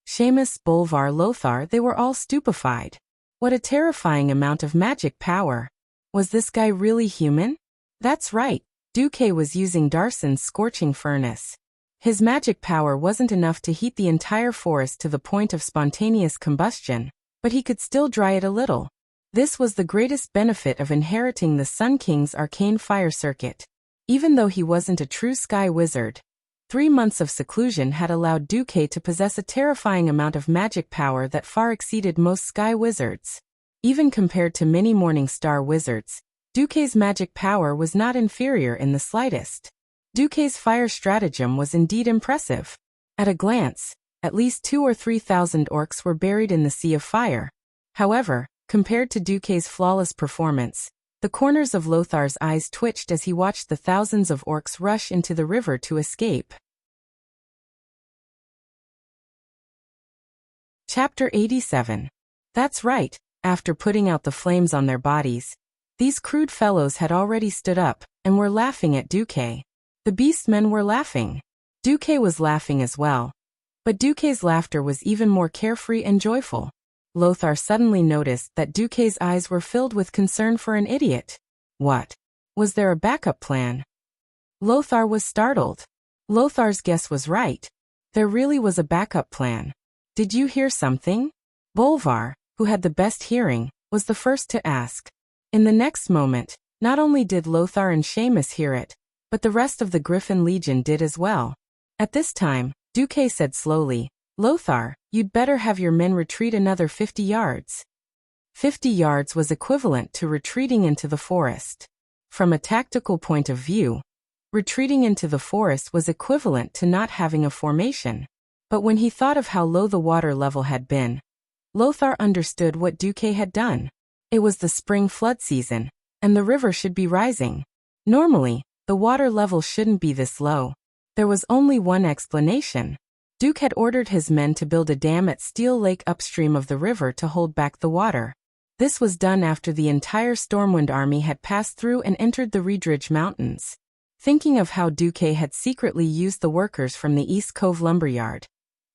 Seamus, Bolvar, Lothar, they were all stupefied. What a terrifying amount of magic power. Was this guy really human? That's right, Duque was using Darson's scorching furnace. His magic power wasn't enough to heat the entire forest to the point of spontaneous combustion, but he could still dry it a little. This was the greatest benefit of inheriting the Sun King's arcane fire circuit. Even though he wasn't a true sky wizard, 3 months of seclusion had allowed Duque to possess a terrifying amount of magic power that far exceeded most sky wizards. Even compared to many Morning Star wizards, Duque's magic power was not inferior in the slightest. Duque's fire stratagem was indeed impressive. At a glance, at least 2,000 or 3,000 orcs were buried in the sea of fire. However, compared to Duque's flawless performance, the corners of Lothar's eyes twitched as he watched the thousands of orcs rush into the river to escape. Chapter 87. That's right, after putting out the flames on their bodies, these crude fellows had already stood up and were laughing at Duque. The beastmen were laughing. Duque was laughing as well. But Duque's laughter was even more carefree and joyful. Lothar suddenly noticed that Duque's eyes were filled with concern for an idiot. What? Was there a backup plan? Lothar was startled. Lothar's guess was right. There really was a backup plan. Did you hear something? Bolvar, who had the best hearing, was the first to ask. In the next moment, not only did Lothar and Seamus hear it, but the rest of the Griffin Legion did as well. At this time, Duque said slowly, Lothar, you'd better have your men retreat another 50 yards. 50 yards was equivalent to retreating into the forest. From a tactical point of view, retreating into the forest was equivalent to not having a formation. But when he thought of how low the water level had been, Lothar understood what Duque had done. It was the spring flood season, and the river should be rising. Normally, the water level shouldn't be this low. There was only one explanation. Duke had ordered his men to build a dam at Steel Lake upstream of the river to hold back the water. This was done after the entire Stormwind army had passed through and entered the Reedridge Mountains. Thinking of how Duke had secretly used the workers from the East Cove lumberyard,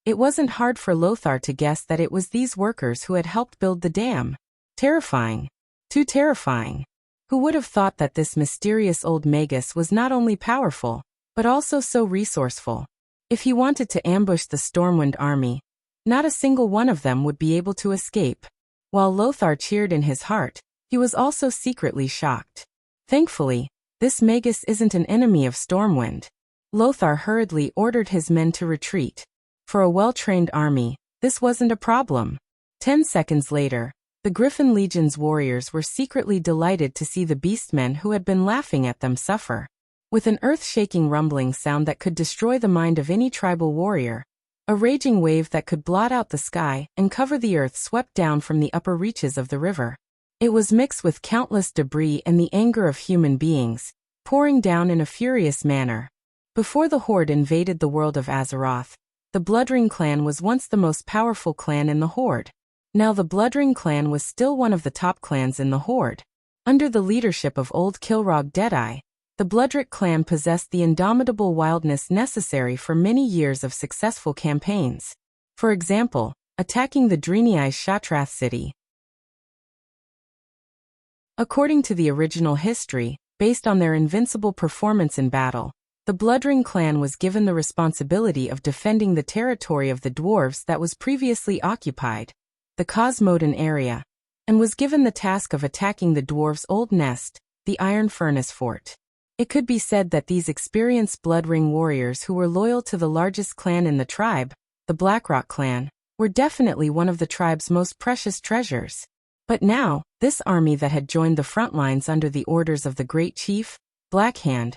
it wasn't hard for Lothar to guess that it was these workers who had helped build the dam. Terrifying. Too terrifying. Who would have thought that this mysterious old magus was not only powerful, but also so resourceful? If he wanted to ambush the Stormwind army, not a single one of them would be able to escape. While Lothar cheered in his heart, he was also secretly shocked. Thankfully, this magus isn't an enemy of Stormwind. Lothar hurriedly ordered his men to retreat. For a well-trained army, this wasn't a problem. 10 seconds later, the Griffin Legion's warriors were secretly delighted to see the beastmen who had been laughing at them suffer. With an earth-shaking rumbling sound that could destroy the mind of any tribal warrior, a raging wave that could blot out the sky and cover the earth swept down from the upper reaches of the river. It was mixed with countless debris and the anger of human beings, pouring down in a furious manner. Before the Horde invaded the world of Azeroth, the Bloodring clan was once the most powerful clan in the Horde. Now the Bloodring clan was still one of the top clans in the Horde. Under the leadership of Old Kilrog Deadeye, the Bloodrick clan possessed the indomitable wildness necessary for many years of successful campaigns. For example, attacking the Dreenei Shatrath city. According to the original history, based on their invincible performance in battle, the Bloodring clan was given the responsibility of defending the territory of the dwarves that was previously occupied, the Cosmodan area, and was given the task of attacking the dwarves' old nest, the Iron Furnace Fort. It could be said that these experienced Bloodring warriors who were loyal to the largest clan in the tribe, the Blackrock clan, were definitely one of the tribe's most precious treasures. But now, this army that had joined the front lines under the orders of the great chief, Blackhand,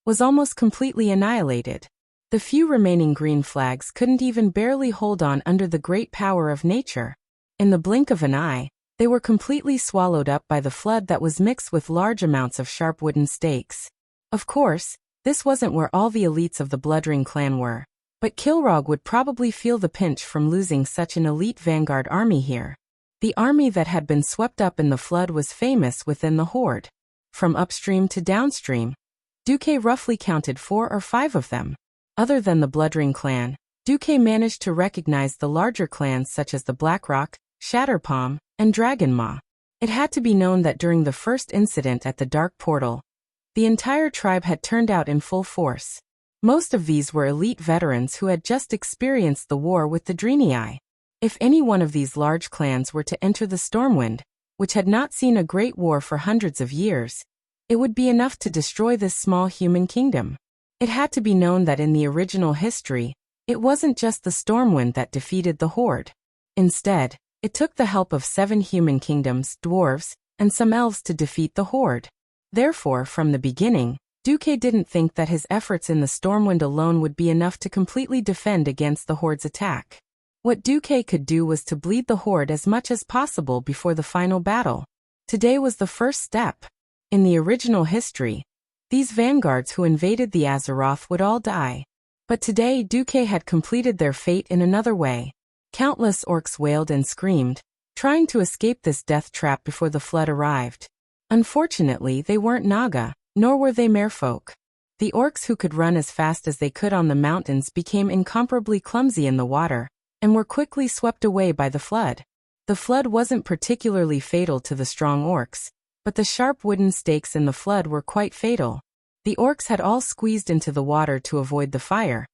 was almost completely annihilated. The few remaining green flags couldn't even barely hold on under the great power of nature. In the blink of an eye, they were completely swallowed up by the flood that was mixed with large amounts of sharp wooden stakes. Of course, this wasn't where all the elites of the Bloodring clan were, but Kilrog would probably feel the pinch from losing such an elite vanguard army here. The army that had been swept up in the flood was famous within the Horde. From upstream to downstream, Duke roughly counted 4 or 5 of them. Other than the Bloodring clan, Duke managed to recognize the larger clans such as the Blackrock, Shatterpalm, and Dragonmaw. It had to be known that during the first incident at the Dark Portal, the entire tribe had turned out in full force. Most of these were elite veterans who had just experienced the war with the Dreenei. If any one of these large clans were to enter the Stormwind, which had not seen a great war for hundreds of years, it would be enough to destroy this small human kingdom. It had to be known that in the original history, it wasn't just the Stormwind that defeated the Horde. Instead, it took the help of 7 human kingdoms, dwarves, and some elves to defeat the Horde. Therefore, from the beginning, Duke didn't think that his efforts in the Stormwind alone would be enough to completely defend against the Horde's attack. What Duke could do was to bleed the Horde as much as possible before the final battle. Today was the first step. In the original history, these vanguards who invaded the Azeroth would all die. But today Duke had completed their fate in another way. Countless orcs wailed and screamed, trying to escape this death trap before the flood arrived. Unfortunately, they weren't Naga, nor were they merfolk. The orcs who could run as fast as they could on the mountains became incomparably clumsy in the water, and were quickly swept away by the flood. The flood wasn't particularly fatal to the strong orcs, but the sharp wooden stakes in the flood were quite fatal. The orcs had all squeezed into the water to avoid the fire,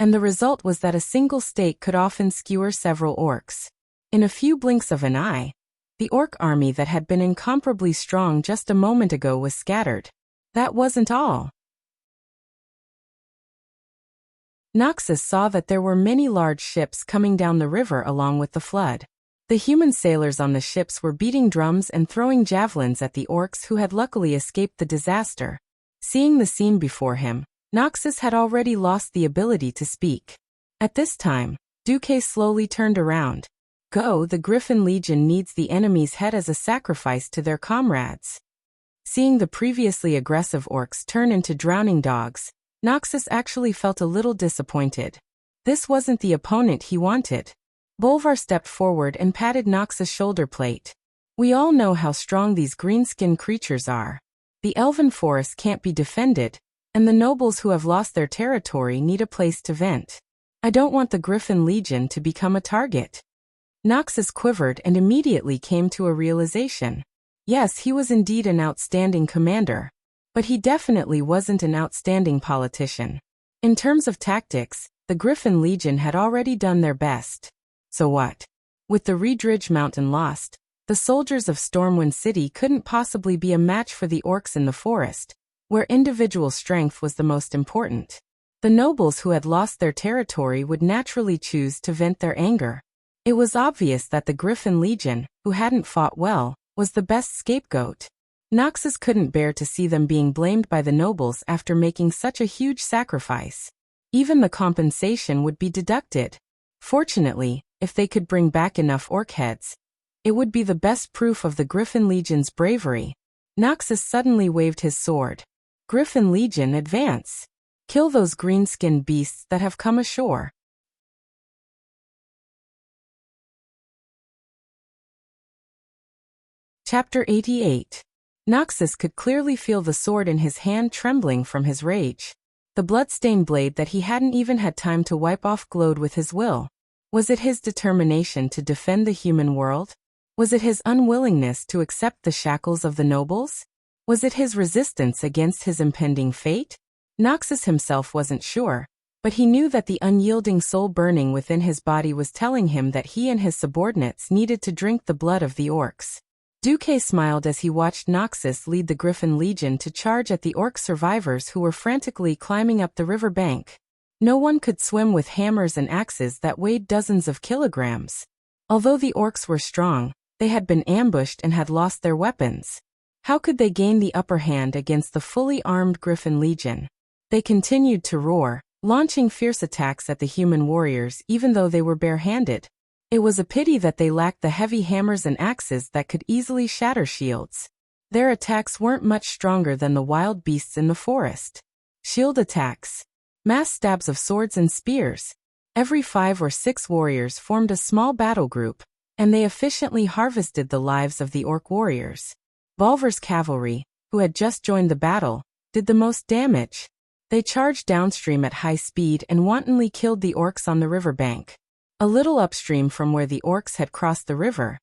and the result was that a single stake could often skewer several orcs. In a few blinks of an eye, the orc army that had been incomparably strong just a moment ago was scattered. That wasn't all. Noxus saw that there were many large ships coming down the river along with the flood. The human sailors on the ships were beating drums and throwing javelins at the orcs who had luckily escaped the disaster. Seeing the scene before him, Noxus had already lost the ability to speak. At this time, Duke slowly turned around. Go, the Griffin Legion needs the enemy's head as a sacrifice to their comrades. Seeing the previously aggressive orcs turn into drowning dogs, Noxus actually felt a little disappointed. This wasn't the opponent he wanted. Bolvar stepped forward and patted Noxus' shoulder plate. We all know how strong these green-skinned creatures are. The elven forest can't be defended, and the nobles who have lost their territory need a place to vent. I don't want the Griffin Legion to become a target. Noxus quivered and immediately came to a realization. Yes, he was indeed an outstanding commander, but he definitely wasn't an outstanding politician. In terms of tactics, the Griffin Legion had already done their best. So what? With the Redridge Mountain lost, the soldiers of Stormwind City couldn't possibly be a match for the orcs in the forest, where individual strength was the most important. The nobles who had lost their territory would naturally choose to vent their anger. It was obvious that the Griffin Legion, who hadn't fought well, was the best scapegoat. Noxus couldn't bear to see them being blamed by the nobles after making such a huge sacrifice. Even the compensation would be deducted. Fortunately, if they could bring back enough orc heads, it would be the best proof of the Griffin Legion's bravery. Noxus suddenly waved his sword. Griffin Legion, advance! Kill those green-skinned beasts that have come ashore. Chapter 88. Noxus could clearly feel the sword in his hand trembling from his rage. The blood-stained blade that he hadn't even had time to wipe off glowed with his will. Was it his determination to defend the human world? Was it his unwillingness to accept the shackles of the nobles? Was it his resistance against his impending fate? Noxus himself wasn't sure, but he knew that the unyielding soul burning within his body was telling him that he and his subordinates needed to drink the blood of the orcs. Duque smiled as he watched Noxus lead the Griffin Legion to charge at the orc survivors who were frantically climbing up the river bank. No one could swim with hammers and axes that weighed dozens of kilograms. Although the orcs were strong, they had been ambushed and had lost their weapons. How could they gain the upper hand against the fully armed Griffin Legion? They continued to roar, launching fierce attacks at the human warriors even though they were barehanded. It was a pity that they lacked the heavy hammers and axes that could easily shatter shields. Their attacks weren't much stronger than the wild beasts in the forest. Shield attacks. Mass stabs of swords and spears. Every 5 or 6 warriors formed a small battle group, and they efficiently harvested the lives of the orc warriors. Bolvar's cavalry, who had just joined the battle, did the most damage. They charged downstream at high speed and wantonly killed the orcs on the riverbank. A little upstream from where the orcs had crossed the river,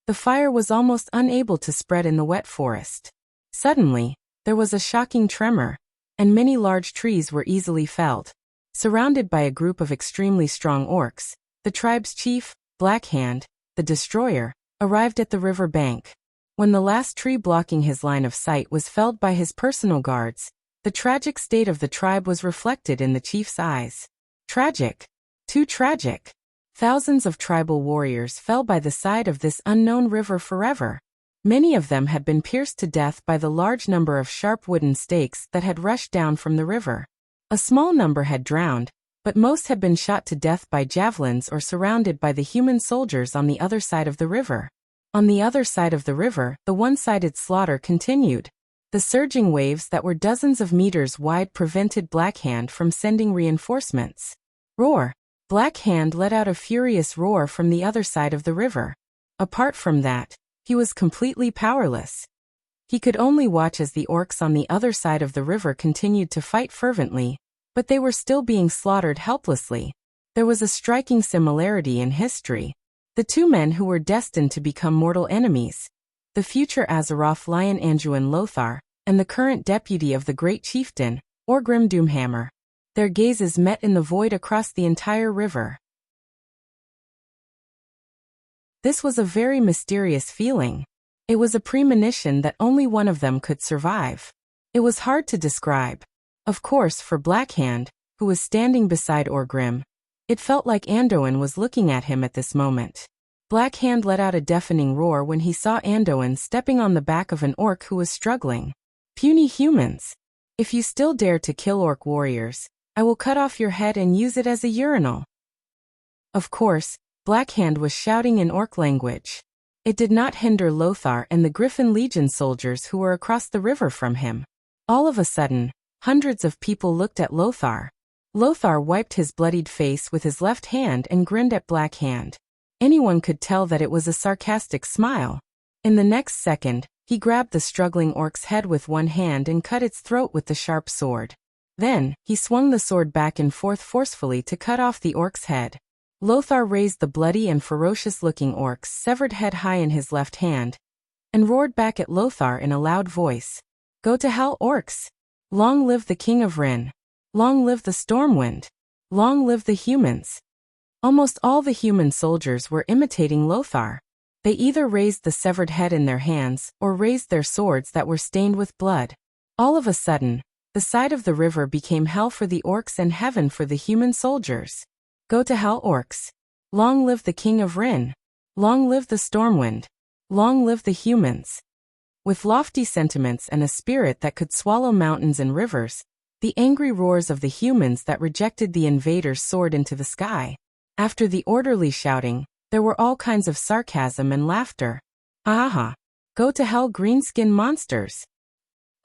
the fire was almost unable to spread in the wet forest. Suddenly, there was a shocking tremor, and many large trees were easily felled. Surrounded by a group of extremely strong orcs, the tribe's chief, Blackhand, the destroyer, arrived at the river bank. When the last tree blocking his line of sight was felled by his personal guards, the tragic state of the tribe was reflected in the chief's eyes. Tragic. Too tragic. Thousands of tribal warriors fell by the side of this unknown river forever. Many of them had been pierced to death by the large number of sharp wooden stakes that had rushed down from the river. A small number had drowned, but most had been shot to death by javelins or surrounded by the human soldiers on the other side of the river. On the other side of the river, the one-sided slaughter continued. The surging waves that were dozens of meters wide prevented Blackhand from sending reinforcements. Roar! Blackhand let out a furious roar from the other side of the river. Apart from that, he was completely powerless. He could only watch as the orcs on the other side of the river continued to fight fervently, but they were still being slaughtered helplessly. There was a striking similarity in history. The two men who were destined to become mortal enemies, the future Azeroth Lion Anduin Lothar, and the current deputy of the great chieftain, Orgrim Doomhammer. Their gazes met in the void across the entire river. This was a very mysterious feeling. It was a premonition that only one of them could survive. It was hard to describe. Of course, for Blackhand, who was standing beside Orgrim, it felt like Anduin was looking at him at this moment. Blackhand let out a deafening roar when he saw Anduin stepping on the back of an orc who was struggling. Puny humans! If you still dare to kill orc warriors, I will cut off your head and use it as a urinal. Of course, Blackhand was shouting in orc language. It did not hinder Lothar and the Griffin Legion soldiers who were across the river from him. All of a sudden, Hundreds of people looked at Lothar. Lothar wiped his bloodied face with his left hand and grinned at Black Hand. Anyone could tell that it was a sarcastic smile. In the next second, he grabbed the struggling orc's head with one hand and cut its throat with the sharp sword. Then, he swung the sword back and forth forcefully to cut off the orc's head. Lothar raised the bloody and ferocious-looking orc's severed head high in his left hand, and roared back at Lothar in a loud voice. "Go to hell, orcs! Long live the King of Rin! Long live the Stormwind! Long live the humans!" Almost all the human soldiers were imitating Lothar. They either raised the severed head in their hands or raised their swords that were stained with blood. All of a sudden, the side of the river became hell for the orcs and heaven for the human soldiers. "Go to hell, orcs! Long live the King of Rin! Long live the Stormwind! Long live the humans!" With lofty sentiments and a spirit that could swallow mountains and rivers, the angry roars of the humans that rejected the invaders soared into the sky. After the orderly shouting, there were all kinds of sarcasm and laughter. "Aha! Go to hell, greenskin monsters!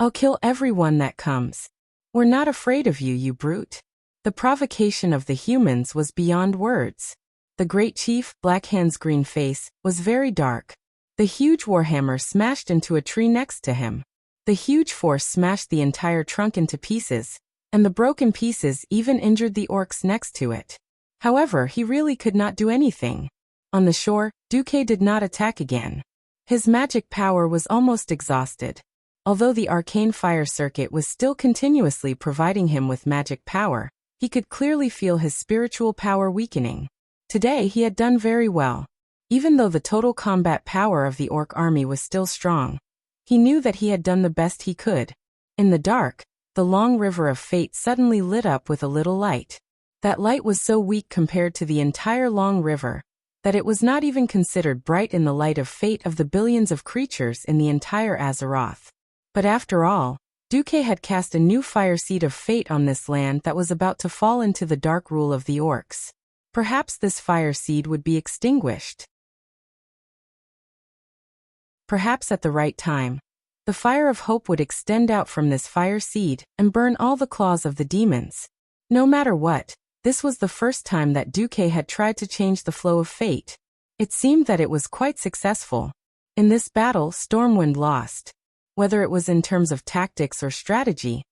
I'll kill everyone that comes. We're not afraid of you, you brute." The provocation of the humans was beyond words. The great chief, Black Hand's green face, was very dark. The huge warhammer smashed into a tree next to him. The huge force smashed the entire trunk into pieces, and the broken pieces even injured the orcs next to it. However, he really could not do anything. On the shore, Duque did not attack again. His magic power was almost exhausted. Although the arcane fire circuit was still continuously providing him with magic power, he could clearly feel his spiritual power weakening. Today he had done very well. Even though the total combat power of the orc army was still strong, he knew that he had done the best he could. In the dark, the long river of fate suddenly lit up with a little light. That light was so weak compared to the entire long river, that it was not even considered bright in the light of fate of the billions of creatures in the entire Azeroth. But after all, Duque had cast a new fire seed of fate on this land that was about to fall into the dark rule of the orcs. Perhaps this fire seed would be extinguished. Perhaps at the right time, the fire of hope would extend out from this fire seed and burn all the claws of the demons. No matter what, this was the first time that Duque had tried to change the flow of fate. It seemed that it was quite successful. In this battle, Stormwind lost. Whether it was in terms of tactics or strategy,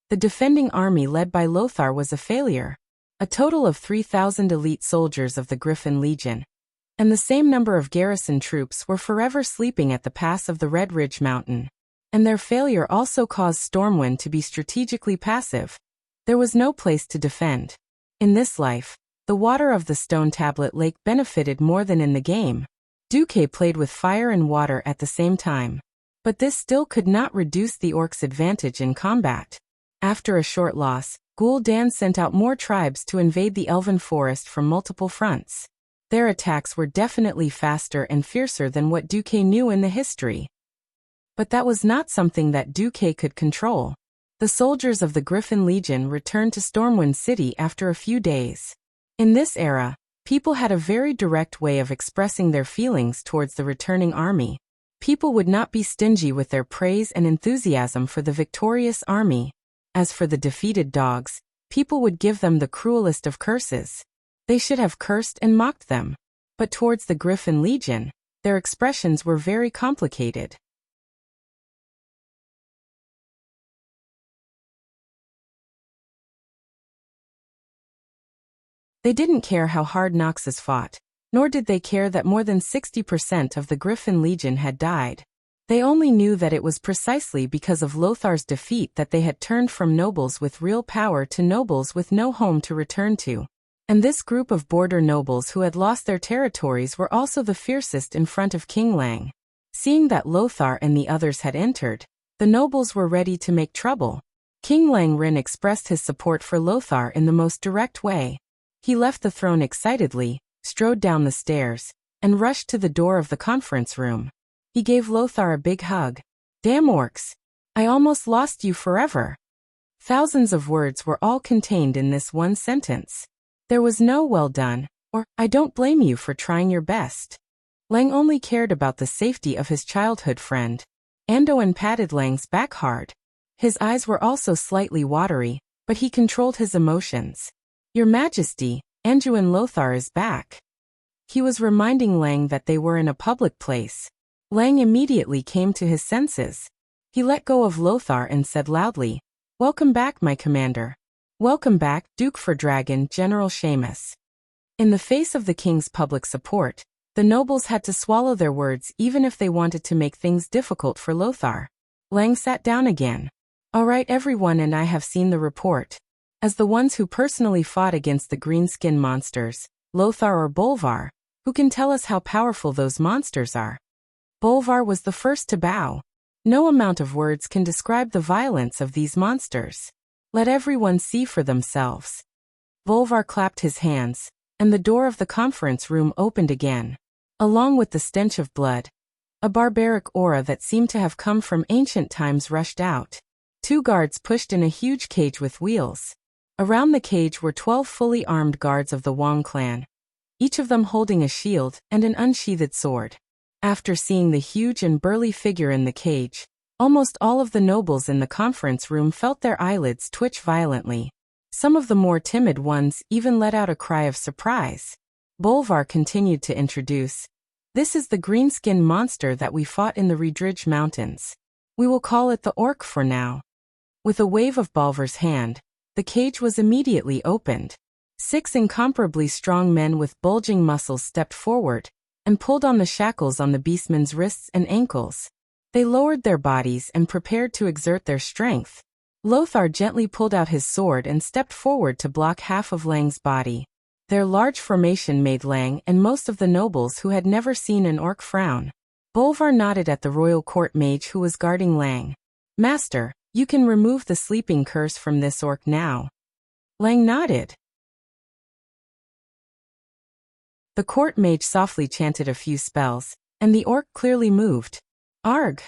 the defending army led by Lothar was a failure. A total of 3,000 elite soldiers of the Griffin Legion, and the same number of garrison troops were forever sleeping at the pass of the Red Ridge Mountain. And their failure also caused Stormwind to be strategically passive. There was no place to defend. In this life, the water of the Stone Tablet Lake benefited more than in the game. Duque played with fire and water at the same time. But this still could not reduce the orcs' advantage in combat. After a short loss, Gul'dan sent out more tribes to invade the Elven Forest from multiple fronts. Their attacks were definitely faster and fiercer than what Duque knew in the history. But that was not something that Duque could control. The soldiers of the Griffin Legion returned to Stormwind City after a few days. In this era, people had a very direct way of expressing their feelings towards the returning army. People would not be stingy with their praise and enthusiasm for the victorious army. As for the defeated dogs, people would give them the cruelest of curses. They should have cursed and mocked them. But towards the Griffin Legion, their expressions were very complicated. They didn't care how hard Noxus fought, nor did they care that more than 60% of the Griffin Legion had died. They only knew that it was precisely because of Lothar's defeat that they had turned from nobles with real power to nobles with no home to return to. And this group of border nobles who had lost their territories were also the fiercest in front of King Lang. Seeing that Lothar and the others had entered, the nobles were ready to make trouble. King Lang Rin expressed his support for Lothar in the most direct way. He left the throne excitedly, strode down the stairs, and rushed to the door of the conference room. He gave Lothar a big hug. "Damn orcs! I almost lost you forever." Thousands of words were all contained in this one sentence. There was no "well done," or "I don't blame you for trying your best." Lang only cared about the safety of his childhood friend. Anduin patted Lang's back hard. His eyes were also slightly watery, but he controlled his emotions. Your Majesty, Anduin Lothar is back. He was reminding Lang that they were in a public place. Lang immediately came to his senses. He let go of Lothar and said loudly, "Welcome back, my commander. Welcome back, Duke for Dragon General Seamus." In the face of the king's public support, the nobles had to swallow their words even if they wanted to make things difficult for Lothar. Lang sat down again. "All right, everyone, and I have seen the report. As the ones who personally fought against the green-skin monsters, Lothar or Bolvar, who can tell us how powerful those monsters are?" Bolvar was the first to bow. "No amount of words can describe the violence of these monsters. Let everyone see for themselves." Bolvar clapped his hands, and the door of the conference room opened again. Along with the stench of blood, a barbaric aura that seemed to have come from ancient times rushed out. 2 guards pushed in a huge cage with wheels. Around the cage were 12 fully armed guards of the Wang clan, each of them holding a shield and an unsheathed sword. After seeing the huge and burly figure in the cage, almost all of the nobles in the conference room felt their eyelids twitch violently. Some of the more timid ones even let out a cry of surprise. Bolvar continued to introduce, "This is the green-skinned monster that we fought in the Redridge Mountains. We will call it the Orc for now." With a wave of Bolvar's hand, the cage was immediately opened. 6 incomparably strong men with bulging muscles stepped forward and pulled on the shackles on the beastman's wrists and ankles. They lowered their bodies and prepared to exert their strength. Lothar gently pulled out his sword and stepped forward to block half of Lang's body. Their large formation made Lang and most of the nobles who had never seen an orc frown. Bolvar nodded at the royal court mage who was guarding Lang. "Master, you can remove the sleeping curse from this orc now." Lang nodded. The court mage softly chanted a few spells, and the orc clearly moved. Arg!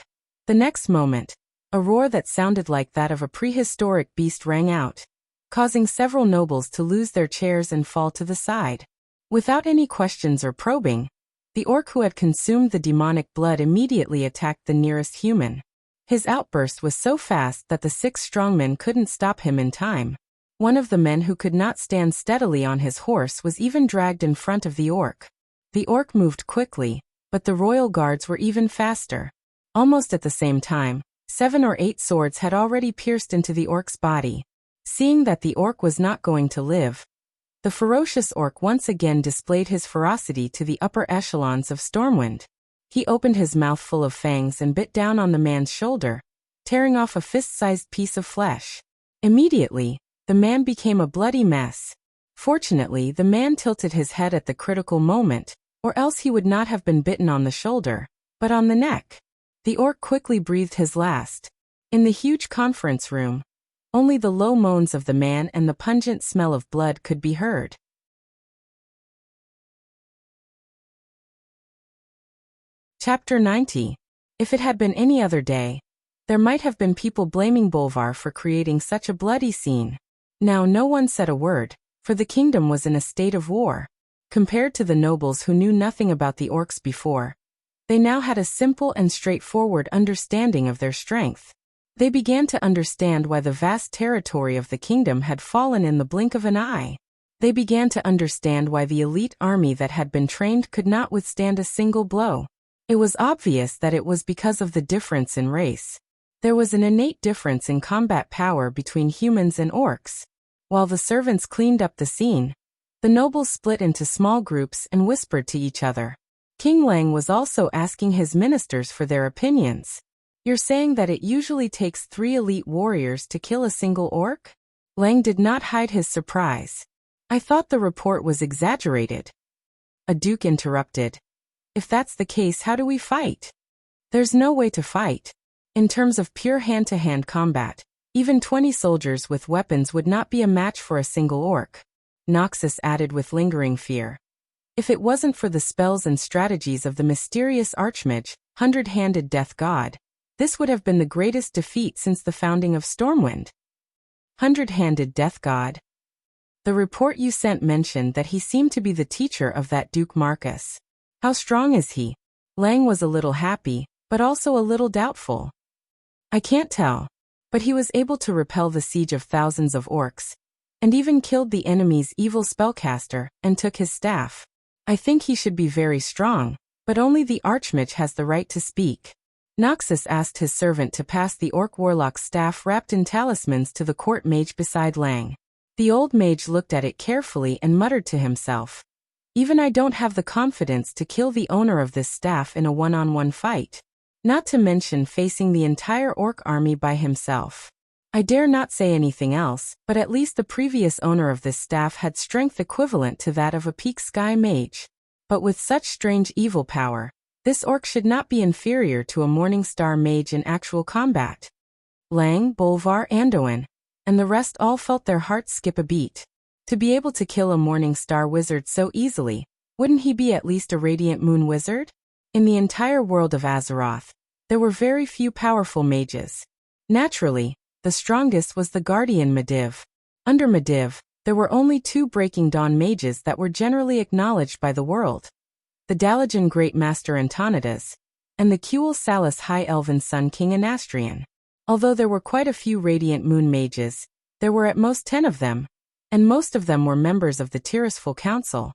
The next moment, a roar that sounded like that of a prehistoric beast rang out, causing several nobles to lose their chairs and fall to the side. Without any questions or probing, the orc who had consumed the demonic blood immediately attacked the nearest human. His outburst was so fast that the 6 strongmen couldn't stop him in time. One of the men who could not stand steadily on his horse was even dragged in front of the orc. The orc moved quickly, but the royal guards were even faster. Almost at the same time, 7 or 8 swords had already pierced into the orc's body. Seeing that the orc was not going to live, the ferocious orc once again displayed his ferocity to the upper echelons of Stormwind. He opened his mouth full of fangs and bit down on the man's shoulder, tearing off a fist-sized piece of flesh. Immediately, the man became a bloody mess. Fortunately, the man tilted his head at the critical moment, or else he would not have been bitten on the shoulder, but on the neck. The orc quickly breathed his last. In the huge conference room, only the low moans of the man and the pungent smell of blood could be heard. Chapter 90. If it had been any other day, there might have been people blaming Bolvar for creating such a bloody scene. Now no one said a word, for the kingdom was in a state of war. Compared to the nobles who knew nothing about the orcs before, they now had a simple and straightforward understanding of their strength. They began to understand why the vast territory of the kingdom had fallen in the blink of an eye. They began to understand why the elite army that had been trained could not withstand a single blow. It was obvious that it was because of the difference in race. There was an innate difference in combat power between humans and orcs. While the servants cleaned up the scene, the nobles split into small groups and whispered to each other. King Lang was also asking his ministers for their opinions. "You're saying that it usually takes 3 elite warriors to kill a single orc?" Lang did not hide his surprise. "I thought the report was exaggerated." A duke interrupted. "If that's the case, how do we fight?" "There's no way to fight. In terms of pure hand-to-hand combat, even 20 soldiers with weapons would not be a match for a single orc," Noxus added with lingering fear. "If it wasn't for the spells and strategies of the mysterious archmage, hundred-handed death god, this would have been the greatest defeat since the founding of Stormwind." Hundred-handed death god. The report you sent mentioned that he seemed to be the teacher of that Duke Marcus. How strong is he? Lang was a little happy, but also a little doubtful. "I can't tell. But he was able to repel the siege of thousands of orcs, and even killed the enemy's evil spellcaster, and took his staff. I think he should be very strong, but only the Archmage has the right to speak. Noxus asked his servant to pass the orc warlock's staff wrapped in talismans to the court mage beside Lang. The old mage looked at it carefully and muttered to himself, "Even I don't have the confidence to kill the owner of this staff in a one-on-one fight. Not to mention facing the entire orc army by himself. I dare not say anything else, but at least the previous owner of this staff had strength equivalent to that of a peak sky mage. But with such strange evil power, this orc should not be inferior to a Morning Star mage in actual combat." Lang, Bolvar, Anduin, and the rest all felt their hearts skip a beat. To be able to kill a Morning Star wizard so easily, wouldn't he be at least a Radiant Moon wizard? In the entire world of Azeroth, there were very few powerful mages. Naturally, the strongest was the Guardian Medivh. Under Medivh, there were only 2 Breaking Dawn mages that were generally acknowledged by the world. The Dalajan Great Master Antonidas, and the Kuel Salus High Elven Sun King Anastrian. Although there were quite a few Radiant Moon mages, there were at most 10 of them, and most of them were members of the Tirisful Council.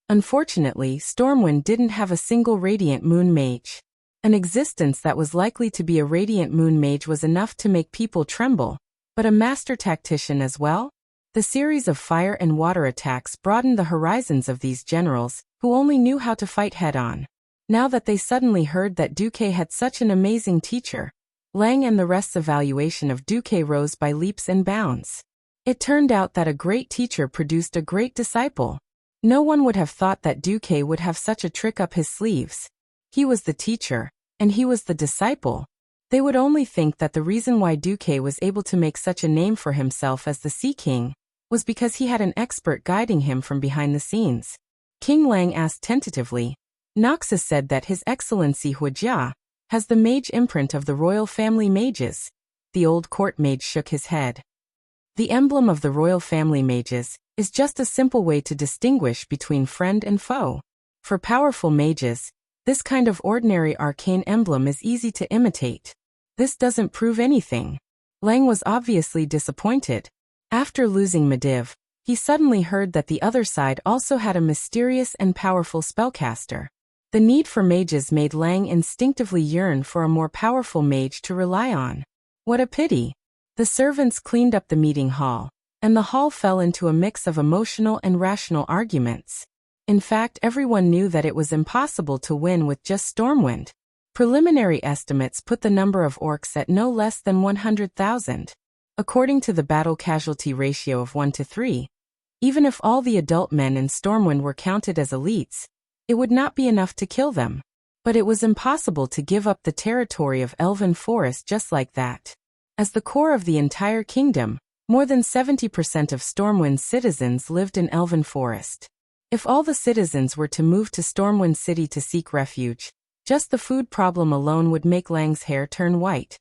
Unfortunately, Stormwind didn't have a single Radiant Moon mage. An existence that was likely to be a Radiant Moon mage was enough to make people tremble, but a master tactician as well? The series of fire and water attacks broadened the horizons of these generals, who only knew how to fight head-on. Now that they suddenly heard that Duque had such an amazing teacher, Lang and the rest's evaluation of Duque rose by leaps and bounds. It turned out that a great teacher produced a great disciple. No one would have thought that Duque would have such a trick up his sleeves. He was the teacher, and he was the disciple. They would only think that the reason why Duque was able to make such a name for himself as the Sea King was because he had an expert guiding him from behind the scenes. King Lang asked tentatively. Noxus said that His Excellency Wuxia has the mage imprint of the royal family mages. The old court mage shook his head. The emblem of the royal family mages is just a simple way to distinguish between friend and foe. For powerful mages, this kind of ordinary arcane emblem is easy to imitate. This doesn't prove anything. Lang was obviously disappointed. After losing Medivh, he suddenly heard that the other side also had a mysterious and powerful spellcaster. The need for mages made Lang instinctively yearn for a more powerful mage to rely on. What a pity. The servants cleaned up the meeting hall, and the hall fell into a mix of emotional and rational arguments. In fact, everyone knew that it was impossible to win with just Stormwind. Preliminary estimates put the number of orcs at no less than 100,000. According to the battle casualty ratio of 1 to 3, even if all the adult men in Stormwind were counted as elites, it would not be enough to kill them. But it was impossible to give up the territory of Elven Forest just like that. As the core of the entire kingdom, more than 70% of Stormwind's citizens lived in Elven Forest. If all the citizens were to move to Stormwind City to seek refuge, just the food problem alone would make Lang's hair turn white.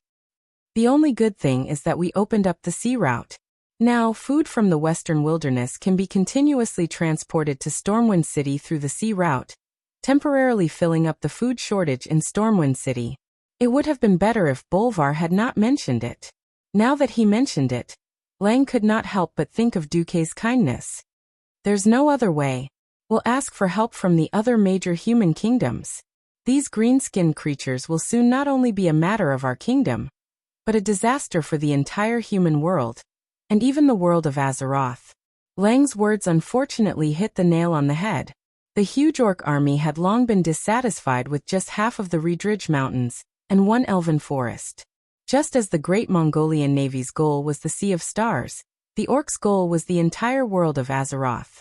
The only good thing is that we opened up the sea route. Now, food from the western wilderness can be continuously transported to Stormwind City through the sea route, temporarily filling up the food shortage in Stormwind City. It would have been better if Bolvar had not mentioned it. Now that he mentioned it, Lang could not help but think of Duque's kindness. There's no other way. We'll ask for help from the other major human kingdoms. These green-skinned creatures will soon not only be a matter of our kingdom, but a disaster for the entire human world, and even the world of Azeroth. Lang's words unfortunately hit the nail on the head. The huge orc army had long been dissatisfied with just half of the Redridge Mountains and one elven forest. Just as the great Mongolian navy's goal was the Sea of Stars, the orcs' goal was the entire world of Azeroth.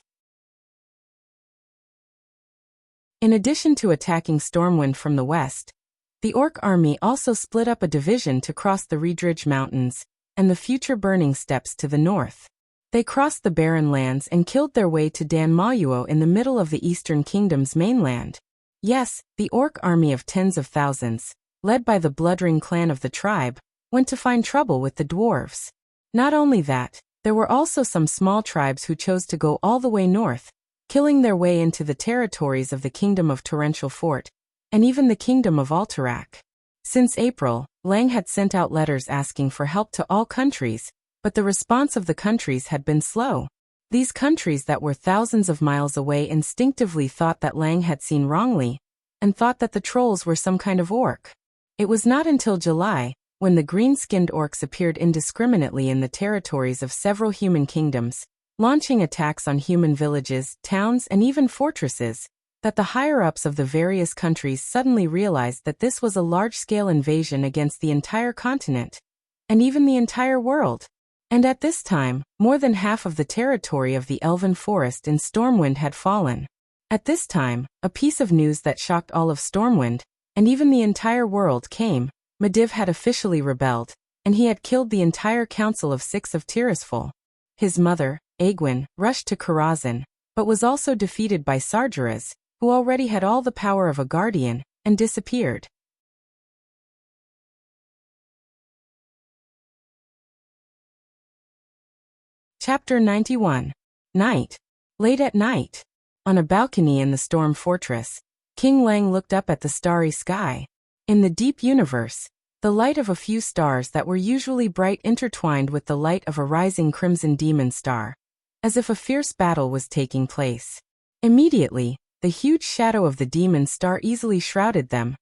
In addition to attacking Stormwind from the west, the orc army also split up a division to cross the Redridge Mountains and the future Burning Steppes to the north. They crossed the barren lands and killed their way to Dan Maluo in the middle of the Eastern Kingdom's mainland. Yes, the orc army of tens of thousands, led by the Bloodring clan of the tribe, went to find trouble with the dwarves. Not only that, there were also some small tribes who chose to go all the way north, killing their way into the territories of the Kingdom of Torrential Fort, and even the Kingdom of Alterac. Since April, Lang had sent out letters asking for help to all countries, but the response of the countries had been slow. These countries that were thousands of miles away instinctively thought that Lang had seen wrongly, and thought that the trolls were some kind of orc. It was not until July, when the green-skinned orcs appeared indiscriminately in the territories of several human kingdoms, launching attacks on human villages, towns, and even fortresses, that the higher-ups of the various countries suddenly realized that this was a large-scale invasion against the entire continent, and even the entire world. And at this time, more than half of the territory of the Elven Forest in Stormwind had fallen. At this time, a piece of news that shocked all of Stormwind, and even the entire world, came. Medivh had officially rebelled, and he had killed the entire Council of Six of Tirisfal. His mother, Aegwyn, rushed to Karazhan, but was also defeated by Sargeras, who already had all the power of a guardian, and disappeared. Chapter 91. Night. Late at night. On a balcony in the Storm Fortress, King Lang looked up at the starry sky. In the deep universe, the light of a few stars that were usually bright intertwined with the light of a rising crimson demon star, as if a fierce battle was taking place. Immediately, the huge shadow of the demon star easily shrouded them,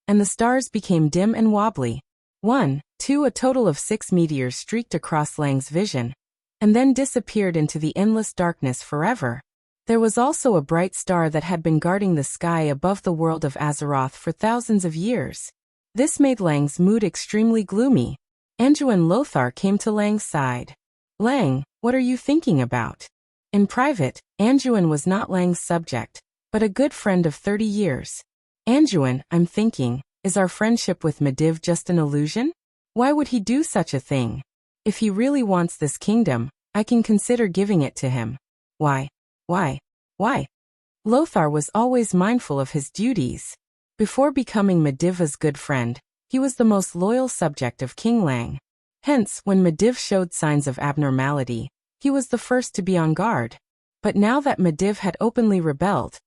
and the stars became dim and wobbly. 1, 2, a total of 6 meteors streaked across Lang's vision, and then disappeared into the endless darkness forever. There was also a bright star that had been guarding the sky above the world of Azeroth for thousands of years. This made Lang's mood extremely gloomy. Anduin Lothar came to Lang's side. "Lang, what are you thinking about?" In private, Anduin was not Lang's subject, but a good friend of 30 years. "Anduin, I'm thinking, is our friendship with Medivh just an illusion? Why would he do such a thing? If he really wants this kingdom, I can consider giving it to him." Why? Lothar was always mindful of his duties. Before becoming Medivh's good friend, he was the most loyal subject of King Lang. Hence, when Medivh showed signs of abnormality, he was the first to be on guard. But now that Medivh had openly rebelled,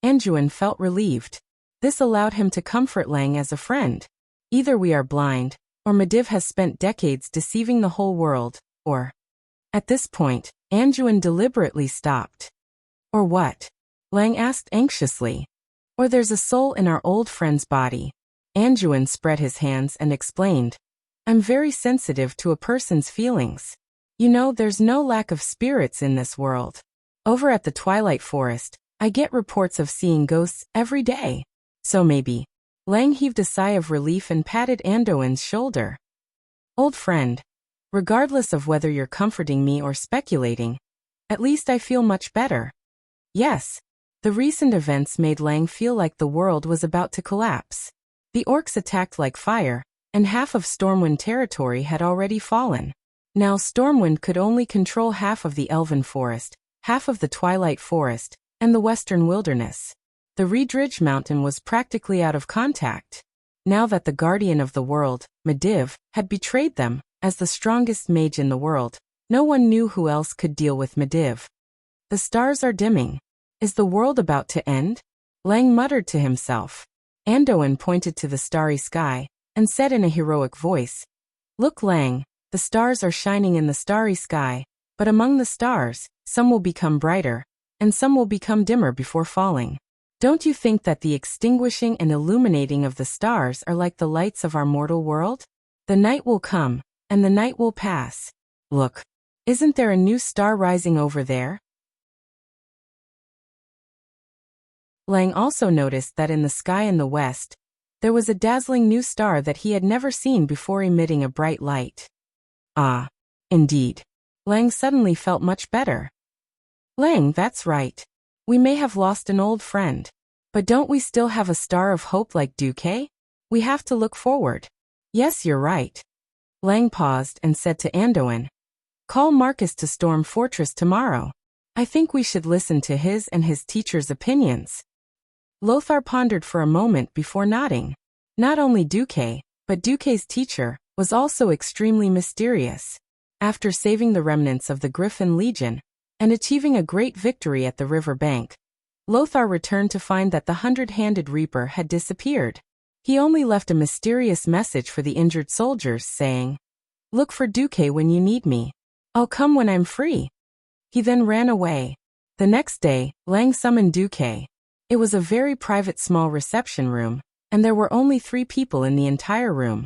Anduin felt relieved. This allowed him to comfort Lang as a friend. Either we are blind, or Medivh has spent decades deceiving the whole world, or... At this point, Anduin deliberately stopped. "Or what?" Lang asked anxiously. "Or there's a soul in our old friend's body." Anduin spread his hands and explained. "I'm very sensitive to a person's feelings. You know, there's no lack of spirits in this world. Over at the Twilight Forest, I get reports of seeing ghosts every day. So maybe." Lang heaved a sigh of relief and patted Anduin's shoulder. "Old friend, regardless of whether you're comforting me or speculating, at least I feel much better." Yes. The recent events made Lang feel like the world was about to collapse. The orcs attacked like fire, and half of Stormwind territory had already fallen. Now Stormwind could only control half of the Elven Forest, half of the Twilight Forest, and the Western Wilderness. The Redridge Mountain was practically out of contact. Now that the Guardian of the World, Medivh, had betrayed them, as the strongest mage in the world, no one knew who else could deal with Medivh. "The stars are dimming. Is the world about to end?" Lang muttered to himself. Anduin pointed to the starry sky, and said in a heroic voice, "Look, Lang, the stars are shining in the starry sky, but among the stars, some will become brighter, and some will become dimmer before falling. Don't you think that the extinguishing and illuminating of the stars are like the lights of our mortal world? The night will come, and the night will pass. Look, isn't there a new star rising over there?" Lang also noticed that in the sky in the west, there was a dazzling new star that he had never seen before, emitting a bright light. Ah, indeed. Lang suddenly felt much better. "Lang, that's right. We may have lost an old friend, but don't we still have a star of hope like Duque? We have to look forward." "Yes, you're right." Lang paused and said to Anduin, "Call Marcus to Storm Fortress tomorrow. I think we should listen to his and his teacher's opinions." Lothar pondered for a moment before nodding. Not only Duque, but Duque's teacher, was also extremely mysterious. After saving the remnants of the Griffin Legion, and achieving a great victory at the river bank, Lothar returned to find that the 100-handed Reaper had disappeared. He only left a mysterious message for the injured soldiers saying, "Look for Duque when you need me. I'll come when I'm free." He then ran away. The next day, Lang summoned Duque. It was a very private small reception room, and there were only 3 people in the entire room: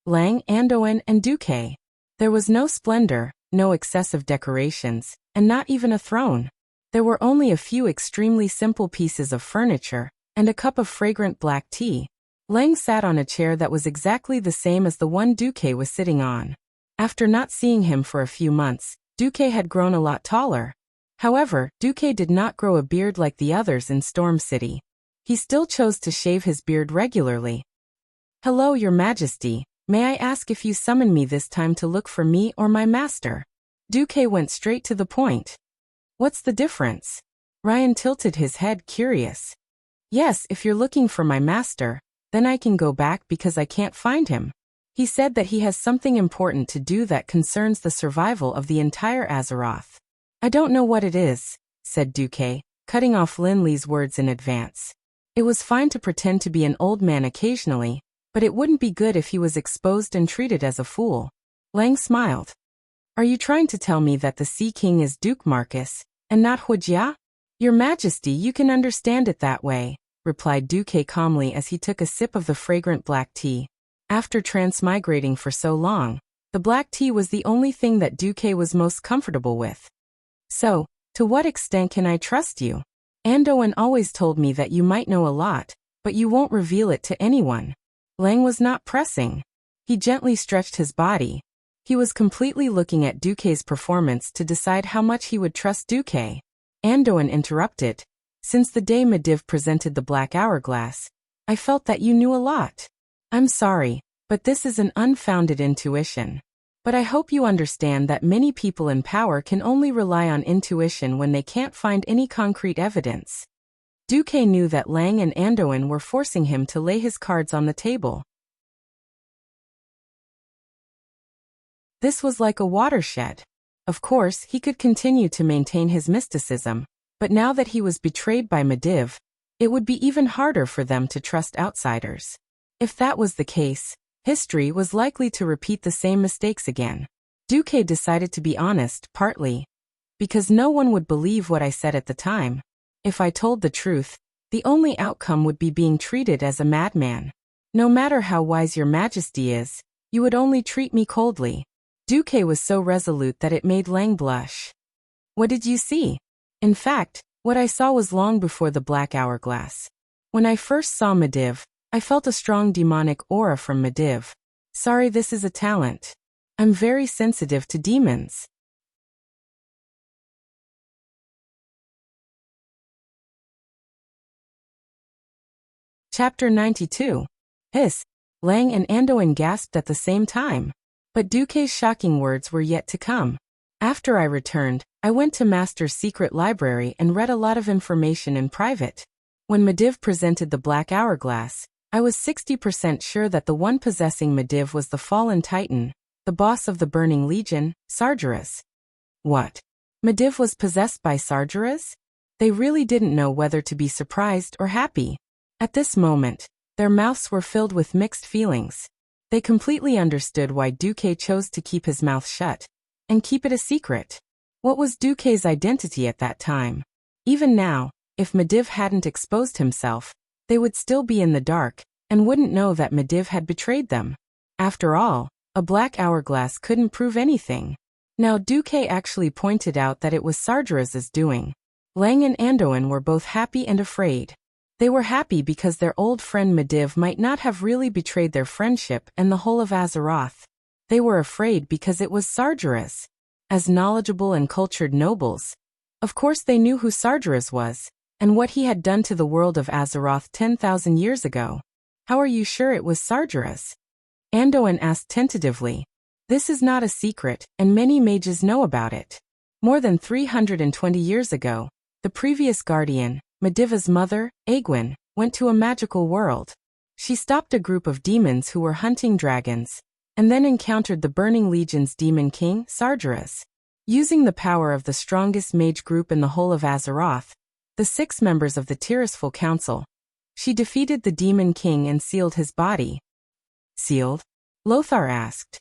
Lang, Andoin, and Duque. There was no splendor, no excessive decorations, and not even a throne. There were only a few extremely simple pieces of furniture, and a cup of fragrant black tea. Lang sat on a chair that was exactly the same as the one Duque was sitting on. After not seeing him for a few months, Duque had grown a lot taller. However, Duque did not grow a beard like the others in Storm City. He still chose to shave his beard regularly. "Hello, Your Majesty. May I ask if you summoned me this time to look for me or my master?" Duque went straight to the point. "What's the difference?" Ryan tilted his head, curious. "Yes, if you're looking for my master, then I can go back because I can't find him. He said that he has something important to do that concerns the survival of the entire Azeroth." "I don't know what it is," said Duque, cutting off Lin Li's words in advance. It was fine to pretend to be an old man occasionally, but it wouldn't be good if he was exposed and treated as a fool. Lang smiled. "Are you trying to tell me that the Sea King is Duke Marcus, and not Wuxia?" "Your Majesty, you can understand it that way," replied Duque calmly as he took a sip of the fragrant black tea. After transmigrating for so long, the black tea was the only thing that Duque was most comfortable with. "So, to what extent can I trust you? Andoin always told me that you might know a lot, but you won't reveal it to anyone." Lang was not pressing. He gently stretched his body. He was completely looking at Duque's performance to decide how much he would trust Duque. Andoin interrupted. "Since the day Medivh presented the Black Hourglass, I felt that you knew a lot. I'm sorry, but this is an unfounded intuition. But I hope you understand that many people in power can only rely on intuition when they can't find any concrete evidence." Duque knew that Lang and Andoin were forcing him to lay his cards on the table. This was like a watershed. Of course, he could continue to maintain his mysticism, but now that he was betrayed by Medivh, it would be even harder for them to trust outsiders. If that was the case, history was likely to repeat the same mistakes again. Duque decided to be honest, partly because no one would believe what I said at the time. If I told the truth, the only outcome would be being treated as a madman. No matter how wise Your Majesty is, you would only treat me coldly. Duque was so resolute that it made Lang blush. "What did you see?" "In fact, what I saw was long before the Black Hourglass. When I first saw Medivh, I felt a strong demonic aura from Medivh. Sorry, this is a talent. I'm very sensitive to demons." Chapter 92. Hiss. Lang and Andoin gasped at the same time. But Duque's shocking words were yet to come. "After I returned, I went to Master's secret library and read a lot of information in private. When Medivh presented the Black Hourglass, I was 60% sure that the one possessing Medivh was the fallen Titan, the boss of the Burning Legion, Sargeras." "What? Medivh was possessed by Sargeras?" They really didn't know whether to be surprised or happy. At this moment, their mouths were filled with mixed feelings. They completely understood why Duque chose to keep his mouth shut and keep it a secret. What was Duque's identity at that time? Even now, if Medivh hadn't exposed himself, they would still be in the dark and wouldn't know that Medivh had betrayed them. After all, a Black Hourglass couldn't prove anything. Now Duque actually pointed out that it was Sargeras' doing. Lang and Andoin were both happy and afraid. They were happy because their old friend Medivh might not have really betrayed their friendship and the whole of Azeroth. They were afraid because it was Sargeras. As knowledgeable and cultured nobles, of course they knew who Sargeras was, and what he had done to the world of Azeroth 10,000 years ago. "How are you sure it was Sargeras?" Andoin asked tentatively. "This is not a secret, and many mages know about it. More than 320 years ago, the previous guardian, Medivh's mother, Aegwynn, went to a magical world. She stopped a group of demons who were hunting dragons, and then encountered the Burning Legion's demon king, Sargeras. Using the power of the strongest mage group in the whole of Azeroth, the 6 members of the Tirisful Council, She defeated the Demon King and sealed his body. Sealed? Lothar asked.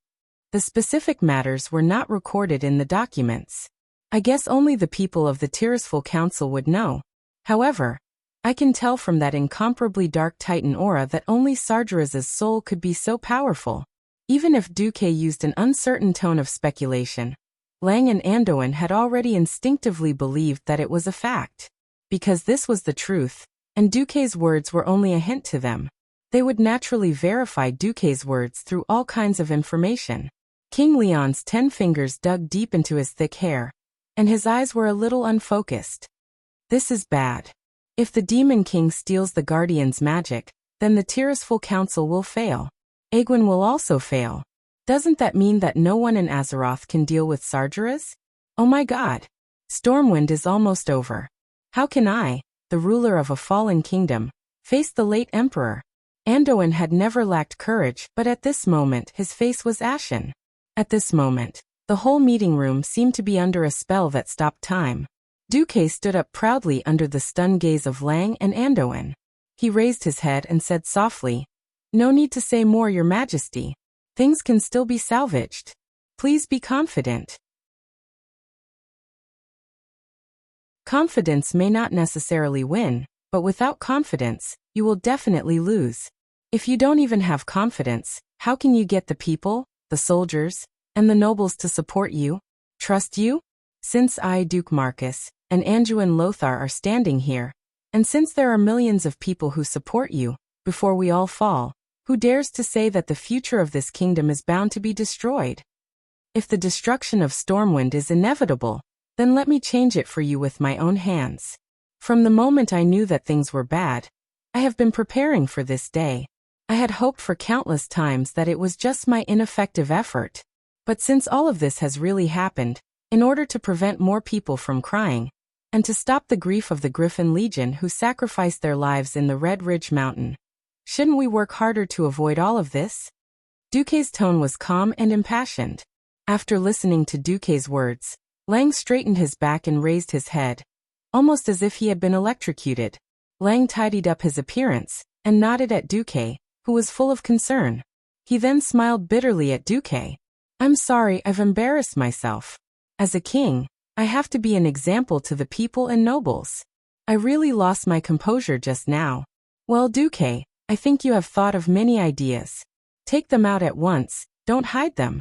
The specific matters were not recorded in the documents. I guess only the people of the Tirisful Council would know. However, I can tell from that incomparably dark Titan aura that only Sargeraz's soul could be so powerful. Even if Duque used an uncertain tone of speculation, Lang and Anduin had already instinctively believed that it was a fact. Because this was the truth, and Duque's words were only a hint to them, they would naturally verify Duque's words through all kinds of information. King Leon's 10 fingers dug deep into his thick hair, and his eyes were a little unfocused. This is bad. If the Demon King steals the Guardian's magic, then the Tirisful Council will fail. Egwene will also fail. Doesn't that mean that no one in Azeroth can deal with Sargeras? Oh my god. Stormwind is almost over. How can I, the ruler of a fallen kingdom, face the late Emperor? Anduin had never lacked courage, but at this moment his face was ashen. At this moment, the whole meeting room seemed to be under a spell that stopped time. Duque stood up proudly under the stunned gaze of Lang and Anduin. He raised his head and said softly, "No need to say more, Your Majesty. Things can still be salvaged. Please be confident." Confidence may not necessarily win, but without confidence, you will definitely lose. If you don't even have confidence, how can you get the people, the soldiers, and the nobles to support you, trust you? Since I, Duke Marcus, and Anduin Lothar are standing here, and since there are millions of people who support you, before we all fall, who dares to say that the future of this kingdom is bound to be destroyed? If the destruction of Stormwind is inevitable, then let me change it for you with my own hands. From the moment I knew that things were bad, I have been preparing for this day. I had hoped for countless times that it was just my ineffective effort. But since all of this has really happened, in order to prevent more people from crying, and to stop the grief of the Griffin Legion who sacrificed their lives in the Red Ridge Mountain, shouldn't we work harder to avoid all of this? Duque's tone was calm and impassioned. After listening to Duque's words, Lang straightened his back and raised his head, almost as if he had been electrocuted. Lang tidied up his appearance, and nodded at Duque, who was full of concern. He then smiled bitterly at Duque. "I'm sorry I've embarrassed myself. As a king, I have to be an example to the people and nobles. I really lost my composure just now. Well, Duque, I think you have thought of many ideas. Take them out at once, don't hide them."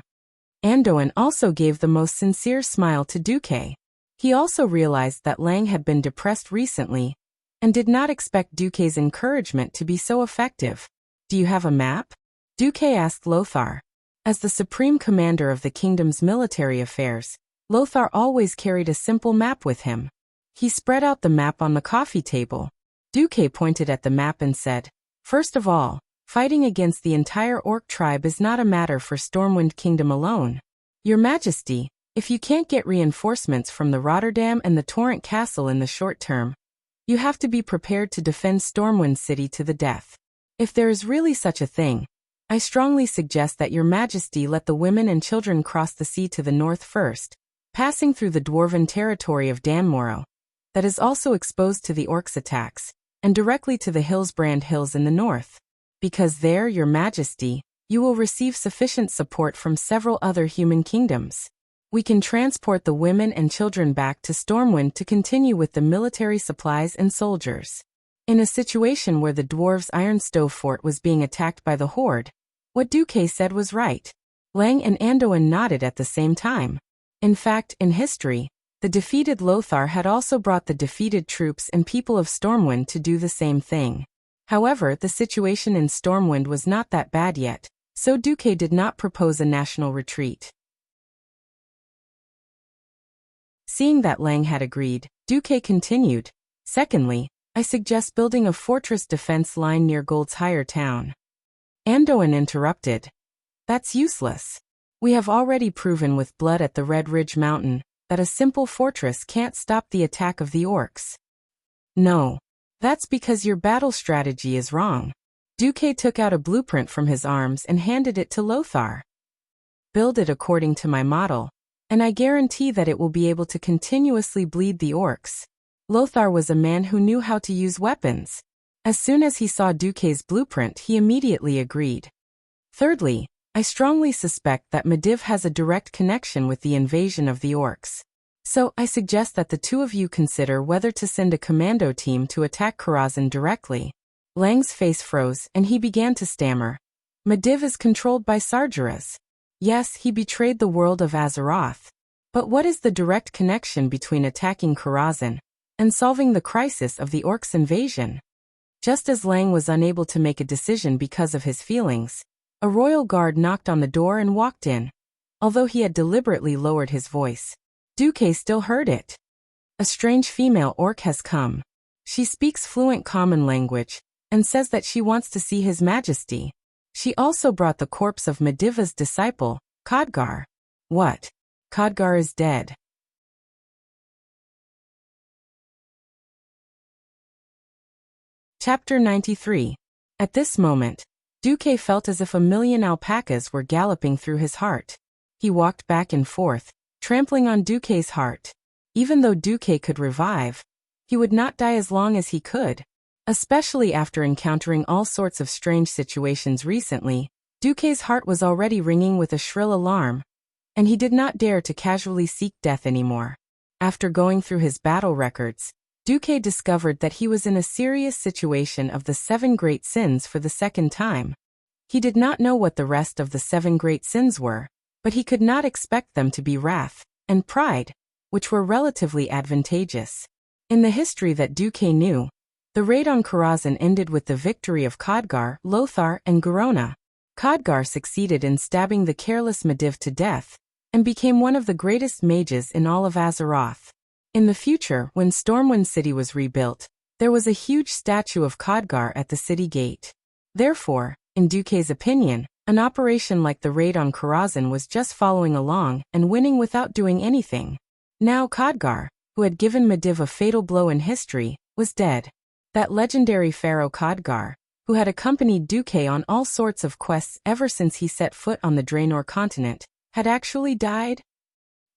Anduin also gave the most sincere smile to Duque. He also realized that Lang had been depressed recently, and did not expect Duque's encouragement to be so effective. "Do you have a map?" Duque asked Lothar. As the supreme commander of the kingdom's military affairs, Lothar always carried a simple map with him. He spread out the map on the coffee table. Duque pointed at the map and said, "First of all, fighting against the entire orc tribe is not a matter for Stormwind Kingdom alone. Your Majesty, if you can't get reinforcements from the Rotterdam and the Torrent Castle in the short term, you have to be prepared to defend Stormwind City to the death. If there is really such a thing, I strongly suggest that Your Majesty let the women and children cross the sea to the north first, passing through the dwarven territory of Danmoro, that is also exposed to the orcs' attacks, and directly to the Hillsbrand Hills in the north. Because there, Your Majesty, you will receive sufficient support from several other human kingdoms. We can transport the women and children back to Stormwind to continue with the military supplies and soldiers." In a situation where the dwarves' Iron Stove Fort was being attacked by the Horde, what Duque said was right. Lang and Anduin nodded at the same time. In fact, in history, the defeated Lothar had also brought the defeated troops and people of Stormwind to do the same thing. However, the situation in Stormwind was not that bad yet, so Duque did not propose a national retreat. Seeing that Lang had agreed, Duque continued, "Secondly, I suggest building a fortress defense line near Gold's Higher Town." Anduin interrupted. "That's useless. We have already proven with blood at the Red Ridge Mountain that a simple fortress can't stop the attack of the orcs." "No. That's because your battle strategy is wrong." Duque took out a blueprint from his arms and handed it to Lothar. "Build it according to my model, and I guarantee that it will be able to continuously bleed the orcs." Lothar was a man who knew how to use weapons. As soon as he saw Duque's blueprint, he immediately agreed. Thirdly, I strongly suspect that Medivh has a direct connection with the invasion of the orcs. So, I suggest that the two of you consider whether to send a commando team to attack Karazhan directly. Lang's face froze, and he began to stammer. Medivh is controlled by Sargeras. Yes, he betrayed the world of Azeroth. But what is the direct connection between attacking Karazhan and solving the crisis of the orcs' invasion? Just as Lang was unable to make a decision because of his feelings, a royal guard knocked on the door and walked in. Although he had deliberately lowered his voice, Duque still heard it. A strange female orc has come. She speaks fluent common language and says that she wants to see His Majesty. She also brought the corpse of Medivh's disciple, Khadgar. What? Khadgar is dead. Chapter 93. At this moment, Duque felt as if a million alpacas were galloping through his heart. He walked back and forth, trampling on Duque's heart. Even though Duque could revive, he would not die as long as he could. Especially after encountering all sorts of strange situations recently, Duque's heart was already ringing with a shrill alarm, and he did not dare to casually seek death anymore. After going through his battle records, Duque discovered that he was in a serious situation of the 7 great sins for the second time. He did not know what the rest of the 7 great sins were, but he could not expect them to be wrath and pride, which were relatively advantageous. In the history that Duque knew, the raid on Karazhan ended with the victory of Khadgar, Lothar, and Garona. Khadgar succeeded in stabbing the careless Medivh to death, and became one of the greatest mages in all of Azeroth. In the future, when Stormwind City was rebuilt, there was a huge statue of Khadgar at the city gate. Therefore, in Duque's opinion, an operation like the raid on Karazhan was just following along and winning without doing anything. Now Khadgar, who had given Medivh a fatal blow in history, was dead. That legendary pharaoh Khadgar, who had accompanied Duque on all sorts of quests ever since he set foot on the Draenor continent, had actually died?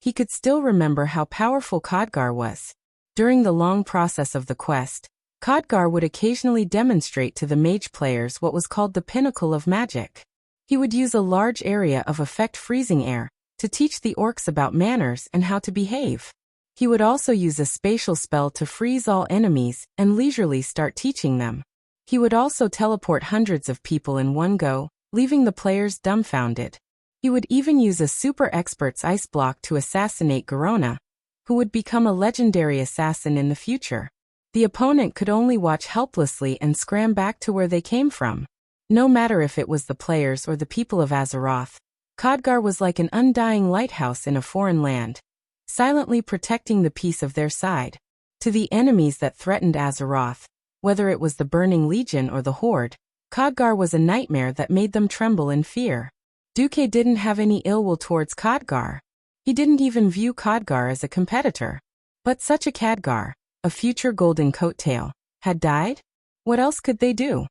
He could still remember how powerful Khadgar was. During the long process of the quest, Khadgar would occasionally demonstrate to the mage players what was called the pinnacle of magic. He would use a large area of effect freezing air to teach the orcs about manners and how to behave. He would also use a spatial spell to freeze all enemies and leisurely start teaching them. He would also teleport hundreds of people in one go, leaving the players dumbfounded. He would even use a super expert's ice block to assassinate Garona, who would become a legendary assassin in the future. The opponent could only watch helplessly and scram back to where they came from. No matter if it was the players or the people of Azeroth, Khadgar was like an undying lighthouse in a foreign land, silently protecting the peace of their side. To the enemies that threatened Azeroth, whether it was the Burning Legion or the Horde, Khadgar was a nightmare that made them tremble in fear. Duque didn't have any ill will towards Khadgar. He didn't even view Khadgar as a competitor. But such a Khadgar, a future golden coattail, had died? What else could they do?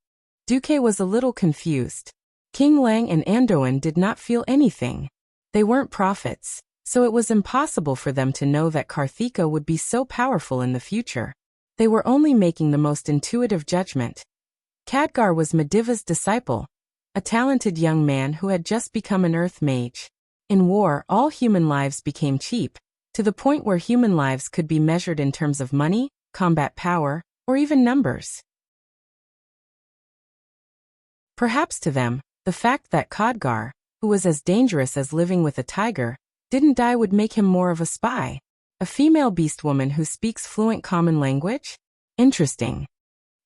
Duque was a little confused. King Lang and Anduin did not feel anything. They weren't prophets, so it was impossible for them to know that Karthika would be so powerful in the future. They were only making the most intuitive judgment. Khadgar was Medivh's disciple, a talented young man who had just become an earth mage. In war, all human lives became cheap, to the point where human lives could be measured in terms of money, combat power, or even numbers. Perhaps to them, the fact that Khadgar, who was as dangerous as living with a tiger, didn't die would make him more of a spy. A female beast woman who speaks fluent common language? Interesting.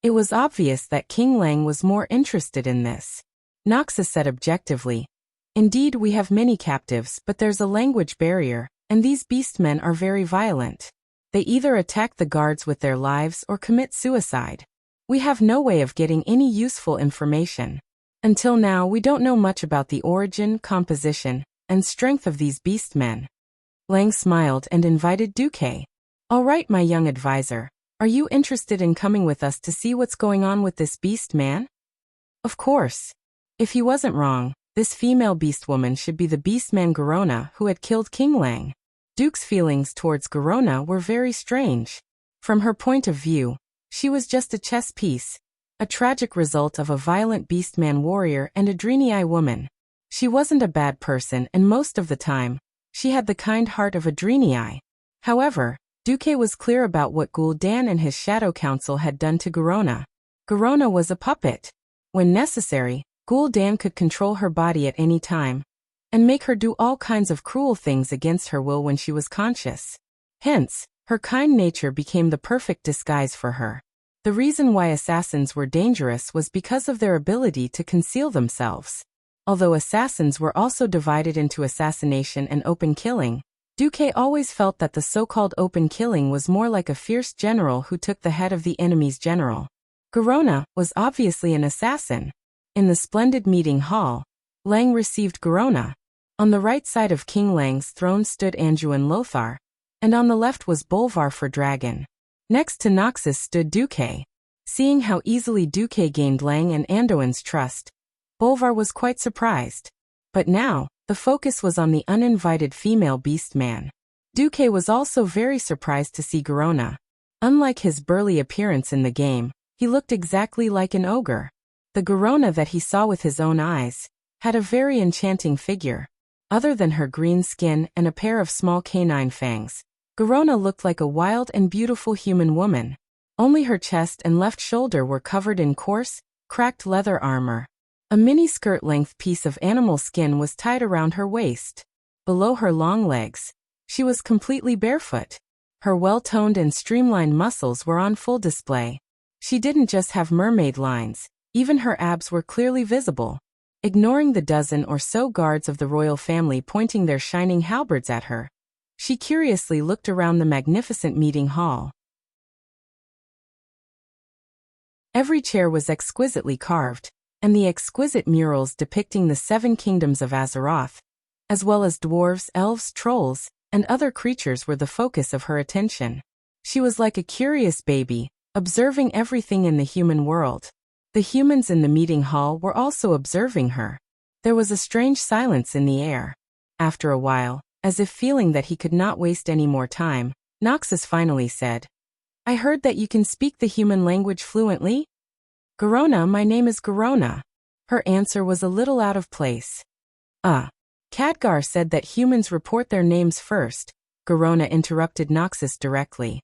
It was obvious that King Lang was more interested in this. Noxus said objectively, "Indeed, we have many captives, but there's a language barrier, and these beastmen are very violent. They either attack the guards with their lives or commit suicide. We have no way of getting any useful information. Until now, we don't know much about the origin, composition, and strength of these beastmen." Lang smiled and invited Duque. "All right, my young advisor, are you interested in coming with us to see what's going on with this beast man?" Of course. If he wasn't wrong, this female beast woman should be the beastman Garona who had killed King Lang. Duke's feelings towards Garona were very strange. From her point of view, she was just a chess piece, a tragic result of a violent beastman warrior and a Draenei woman. She wasn't a bad person, and most of the time, she had the kind heart of a Draenei. However, Duque was clear about what Gul'dan and his Shadow Council had done to Garona. Garona was a puppet. When necessary, Gul'dan could control her body at any time, and make her do all kinds of cruel things against her will when she was conscious. Hence, her kind nature became the perfect disguise for her. The reason why assassins were dangerous was because of their ability to conceal themselves. Although assassins were also divided into assassination and open killing, Duque always felt that the so-called open killing was more like a fierce general who took the head of the enemy's general. Garona was obviously an assassin. In the splendid meeting hall, Lang received Garona. On the right side of King Lang's throne stood Anduin Lothar, and on the left was Bolvar for Dragon. Next to Noxus stood Duque. Seeing how easily Duque gained Lang and Anduin's trust, Bolvar was quite surprised. But now, the focus was on the uninvited female beastman. Duque was also very surprised to see Garona. Unlike his burly appearance in the game, he looked exactly like an ogre. The Garona that he saw with his own eyes had a very enchanting figure. Other than her green skin and a pair of small canine fangs, Garona looked like a wild and beautiful human woman. Only her chest and left shoulder were covered in coarse, cracked leather armor. A mini-skirt-length piece of animal skin was tied around her waist. Below her long legs, she was completely barefoot. Her well-toned and streamlined muscles were on full display. She didn't just have mermaid lines, even her abs were clearly visible. Ignoring the dozen or so guards of the royal family pointing their shining halberds at her, she curiously looked around the magnificent meeting hall. Every chair was exquisitely carved, and the exquisite murals depicting the 7 kingdoms of Azeroth, as well as dwarves, elves, trolls, and other creatures were the focus of her attention. She was like a curious baby, observing everything in the human world. The humans in the meeting hall were also observing her. There was a strange silence in the air. After a while, as if feeling that he could not waste any more time, Noxus finally said, "I heard that you can speak the human language fluently?" "Garona, my name is Garona." Her answer was a little out of place. Khadgar said that humans report their names first. Garona interrupted Noxus directly.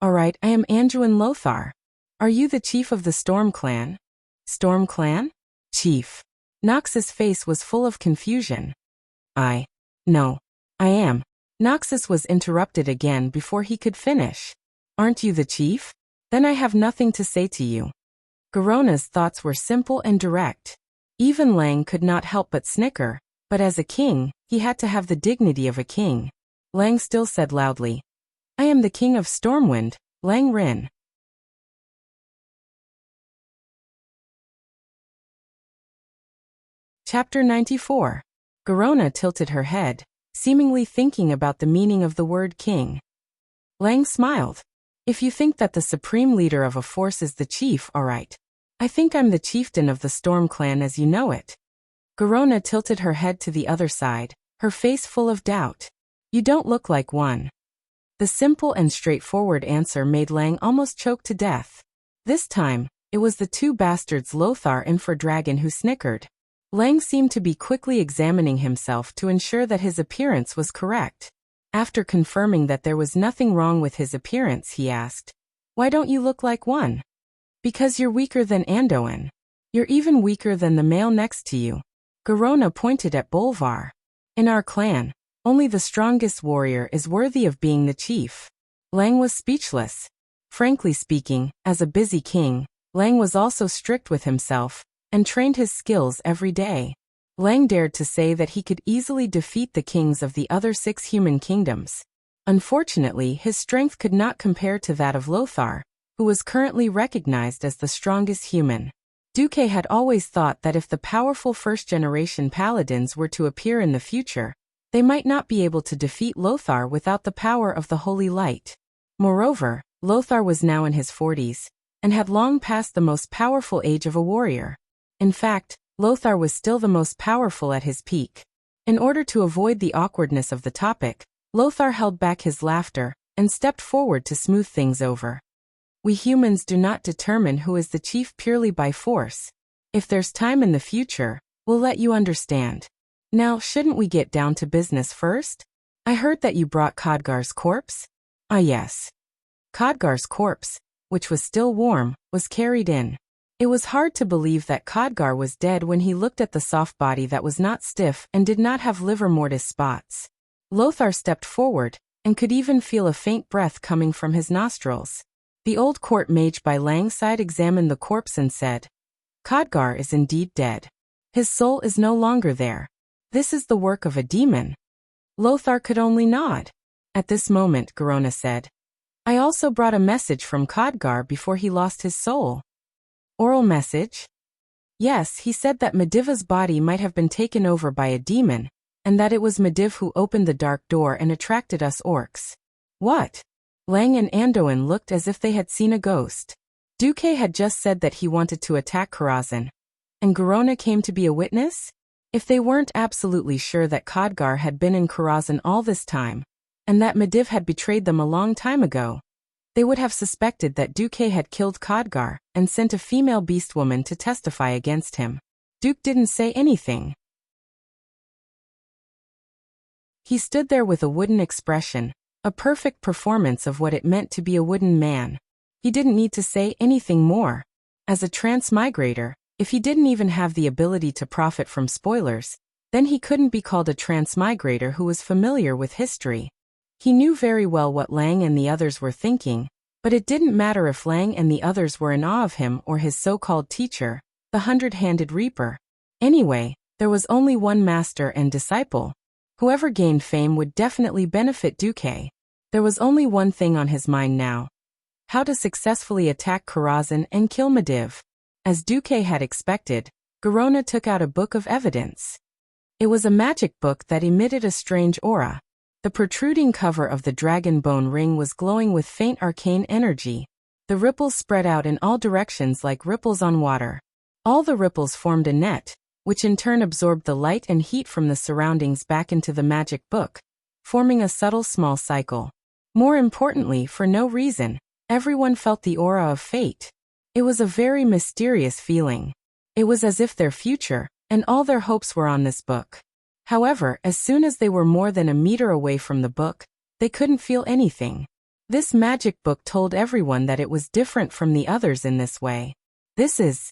"Alright, I am Anduin Lothar. Are you the chief of the Storm Clan?" "Storm Clan? Chief." Noxus' face was full of confusion. No, I am." Noxus was interrupted again before he could finish. "Aren't you the chief? Then I have nothing to say to you." Garona's thoughts were simple and direct. Even Lang could not help but snicker, but as a king, he had to have the dignity of a king. Lang still said loudly, "I am the king of Stormwind, Lang Rin." Chapter 94. Garona tilted her head, seemingly thinking about the meaning of the word king. Lang smiled. "If you think that the supreme leader of a force is the chief, all right. I think I'm the chieftain of the Storm Clan as you know it." Garona tilted her head to the other side, her face full of doubt. "You don't look like one." The simple and straightforward answer made Lang almost choke to death. This time, it was the 2 bastards Lothar and for Dragon who snickered. Lang seemed to be quickly examining himself to ensure that his appearance was correct. After confirming that there was nothing wrong with his appearance, he asked, "Why don't you look like one?" "Because you're weaker than Anduin. You're even weaker than the male next to you." Garona pointed at Bolvar. "In our clan, only the strongest warrior is worthy of being the chief." Lang was speechless. Frankly speaking, as a busy king, Lang was also strict with himself, and trained his skills every day. Lang dared to say that he could easily defeat the kings of the other 6 human kingdoms. Unfortunately, his strength could not compare to that of Lothar, who was currently recognized as the strongest human. Duque had always thought that if the powerful first-generation paladins were to appear in the future, they might not be able to defeat Lothar without the power of the Holy Light. Moreover, Lothar was now in his 40s, and had long passed the most powerful age of a warrior. In fact, Lothar was still the most powerful at his peak. In order to avoid the awkwardness of the topic, Lothar held back his laughter, and stepped forward to smooth things over. We humans do not determine who is the chief purely by force. If there's time in the future, we'll let you understand. Now, shouldn't we get down to business first? I heard that you brought Khadgar's corpse? Ah yes. Khadgar's corpse, which was still warm, was carried in. It was hard to believe that Khadgar was dead when he looked at the soft body that was not stiff and did not have livor mortis spots. Lothar stepped forward, and could even feel a faint breath coming from his nostrils. The old court mage by Lang's side examined the corpse and said, Khadgar is indeed dead. His soul is no longer there. This is the work of a demon. Lothar could only nod. At this moment, Garona said, I also brought a message from Khadgar before he lost his soul. Oral message? Yes, he said that Medivh's body might have been taken over by a demon, and that it was Medivh who opened the dark door and attracted us orcs. What? Lang and Anduin looked as if they had seen a ghost. Duque had just said that he wanted to attack Karazhan. And Garona came to be a witness? If they weren't absolutely sure that Khadgar had been in Karazhan all this time, and that Medivh had betrayed them a long time ago, they would have suspected that Duque had killed Khadgar and sent a female beast woman to testify against him. Duke didn't say anything. He stood there with a wooden expression, a perfect performance of what it meant to be a wooden man. He didn't need to say anything more. As a transmigrator, if he didn't even have the ability to profit from spoilers, then he couldn't be called a transmigrator who was familiar with history. He knew very well what Lang and the others were thinking, but it didn't matter if Lang and the others were in awe of him or his so-called teacher, the hundred-handed reaper. Anyway, there was only one master and disciple. Whoever gained fame would definitely benefit Duque. There was only one thing on his mind now. How to successfully attack Karazhan and kill Medivh. As Duque had expected, Garona took out a book of evidence. It was a magic book that emitted a strange aura. The protruding cover of the dragon bone ring was glowing with faint arcane energy. The ripples spread out in all directions like ripples on water. All the ripples formed a net, which in turn absorbed the light and heat from the surroundings back into the magic book, forming a subtle small cycle. More importantly, for no reason, everyone felt the aura of fate. It was a very mysterious feeling. It was as if their future, and all their hopes were on this book. However, as soon as they were more than a meter away from the book, they couldn't feel anything. This magic book told everyone that it was different from the others in this way. This is...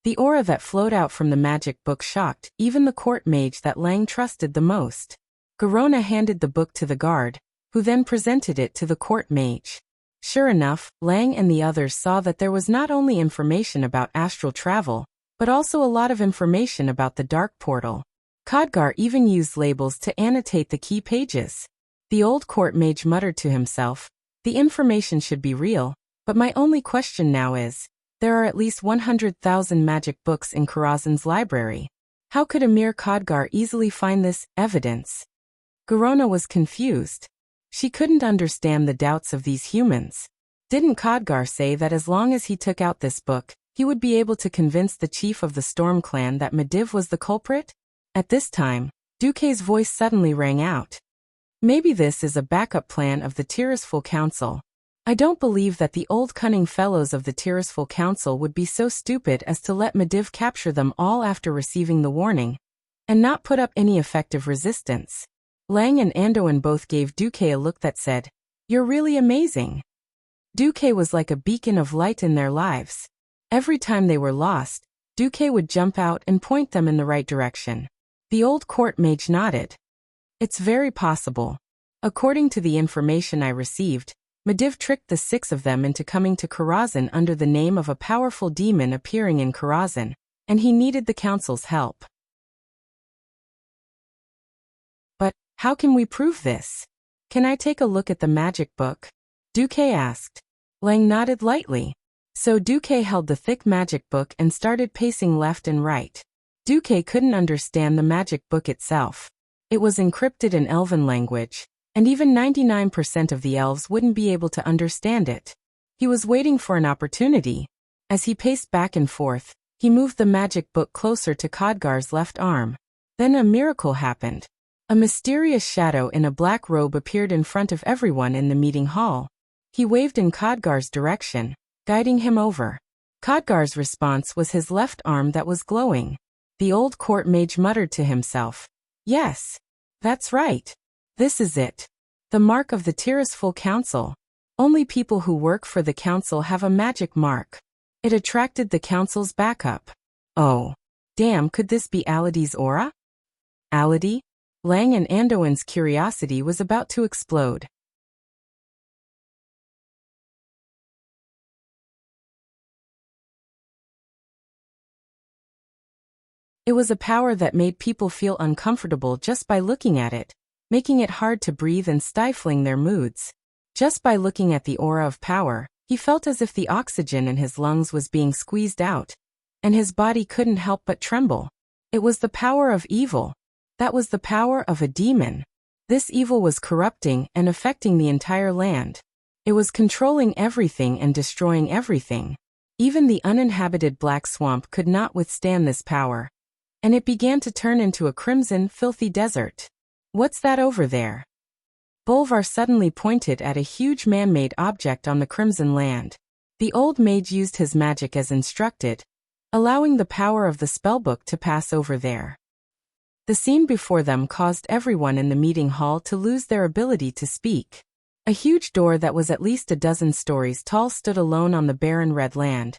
The aura that flowed out from the magic book shocked even the court mage that Lang trusted the most. Garona handed the book to the guard, who then presented it to the court mage. Sure enough, Lang and the others saw that there was not only information about astral travel, but also a lot of information about the dark portal. Khadgar even used labels to annotate the key pages. The old court mage muttered to himself, the information should be real, but my only question now is, there are at least 100,000 magic books in Karazhan's library. How could a mere Khadgar easily find this evidence? Garona was confused. She couldn't understand the doubts of these humans. Didn't Khadgar say that as long as he took out this book, he would be able to convince the chief of the Storm clan that Medivh was the culprit? At this time, Duque's voice suddenly rang out. Maybe this is a backup plan of the Tirisful Council. I don't believe that the old cunning fellows of the Tirisful Council would be so stupid as to let Medivh capture them all after receiving the warning, and not put up any effective resistance. Lang and Anduin both gave Duque a look that said, "You're really amazing." Duque was like a beacon of light in their lives. Every time they were lost, Duque would jump out and point them in the right direction. The old court mage nodded. It's very possible. According to the information I received, Medivh tricked the 6 of them into coming to Karazhan under the name of a powerful demon appearing in Karazhan, and he needed the council's help. But how can we prove this? Can I take a look at the magic book? Duque asked. Lang nodded lightly. So Duque held the thick magic book and started pacing left and right. Duque couldn't understand the magic book itself. It was encrypted in Elven language, and even 99% of the elves wouldn't be able to understand it. He was waiting for an opportunity. As he paced back and forth, he moved the magic book closer to Khadgar's left arm. Then a miracle happened. A mysterious shadow in a black robe appeared in front of everyone in the meeting hall. He waved in Khadgar's direction, guiding him over. Khadgar's response was his left arm that was glowing. The old court mage muttered to himself, "Yes. That's right. This is it. The mark of the Tirisful Council. Only people who work for the council have a magic mark." It attracted the council's backup. Oh. Damn, could this be Aladi's aura? Aladi? Lang and Anduin's curiosity was about to explode. It was a power that made people feel uncomfortable just by looking at it, making it hard to breathe and stifling their moods. Just by looking at the aura of power, he felt as if the oxygen in his lungs was being squeezed out, and his body couldn't help but tremble. It was the power of evil. That was the power of a demon. This evil was corrupting and affecting the entire land. It was controlling everything and destroying everything. Even the uninhabited black swamp could not withstand this power, and it began to turn into a crimson, filthy desert. What's that over there? Bolvar suddenly pointed at a huge man-made object on the crimson land. The old mage used his magic as instructed, allowing the power of the spellbook to pass over there. The scene before them caused everyone in the meeting hall to lose their ability to speak. A huge door that was at least a dozen stories tall stood alone on the barren red land,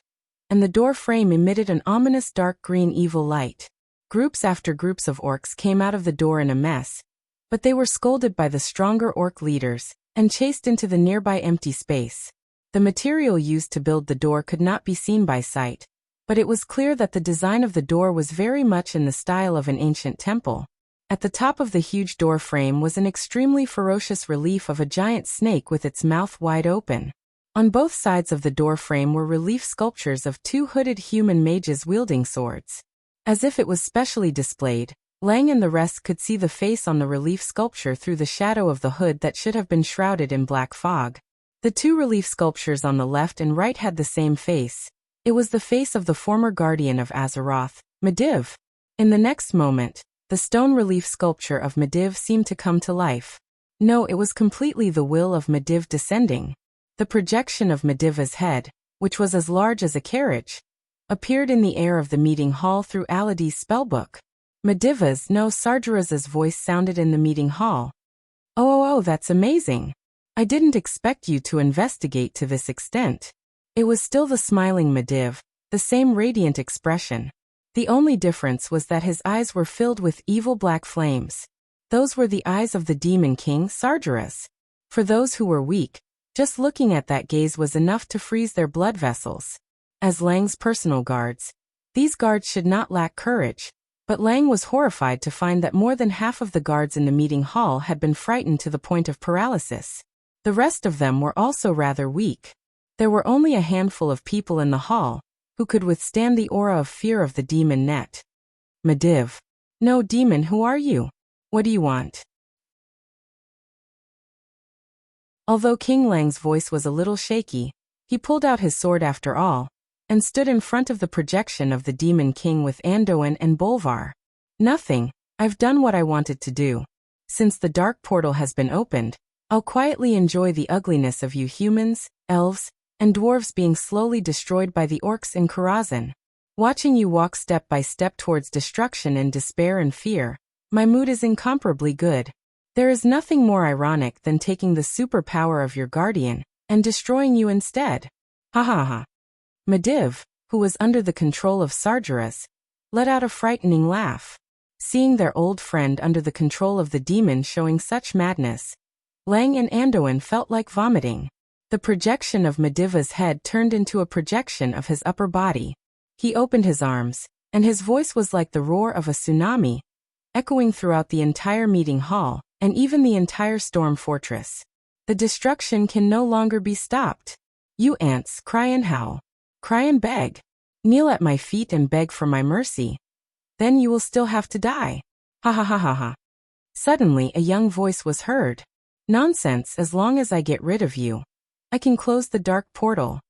and the door frame emitted an ominous dark green evil light. Groups after groups of orcs came out of the door in a mess, but they were scolded by the stronger orc leaders and chased into the nearby empty space. The material used to build the door could not be seen by sight, but it was clear that the design of the door was very much in the style of an ancient temple. At the top of the huge door frame was an extremely ferocious relief of a giant snake with its mouth wide open. On both sides of the door frame were relief sculptures of two hooded human mages wielding swords. As if it was specially displayed, Lang and the rest could see the face on the relief sculpture through the shadow of the hood that should have been shrouded in black fog. The two relief sculptures on the left and right had the same face. It was the face of the former guardian of Azeroth, Medivh. In the next moment, the stone relief sculpture of Medivh seemed to come to life. No, it was completely the will of Medivh descending. The projection of Medivh's head, which was as large as a carriage, appeared in the air of the meeting hall through Aladi's spellbook. Medivh's, no, Sargeraz's voice sounded in the meeting hall. Oh, that's amazing. I didn't expect you to investigate to this extent. It was still the smiling Medivh, the same radiant expression. The only difference was that his eyes were filled with evil black flames. Those were the eyes of the Demon King, Sargeras. For those who were weak, just looking at that gaze was enough to freeze their blood vessels. As Lang's personal guards, these guards should not lack courage, but Lang was horrified to find that more than half of the guards in the meeting hall had been frightened to the point of paralysis. The rest of them were also rather weak. There were only a handful of people in the hall who could withstand the aura of fear of the demon net. Medivh. No, demon, who are you? What do you want? Although King Lang's voice was a little shaky, he pulled out his sword after all, and stood in front of the projection of the Demon King with Anduin and Bolvar. Nothing. I've done what I wanted to do. Since the dark portal has been opened, I'll quietly enjoy the ugliness of you humans, elves, and dwarves being slowly destroyed by the orcs in Karazhan. Watching you walk step by step towards destruction in despair and fear, my mood is incomparably good. There is nothing more ironic than taking the superpower of your guardian and destroying you instead. Ha ha ha. Medivh, who was under the control of Sargeras, let out a frightening laugh. Seeing their old friend under the control of the demon showing such madness, Lang and Anduin felt like vomiting. The projection of Medivh's head turned into a projection of his upper body. He opened his arms, and his voice was like the roar of a tsunami, echoing throughout the entire meeting hall, and even the entire storm fortress. The destruction can no longer be stopped. You ants, cry and howl. Cry and beg. Kneel at my feet and beg for my mercy. Then you will still have to die. Ha ha ha ha ha. Suddenly a young voice was heard. Nonsense, as long as I get rid of you, I can close the dark portal.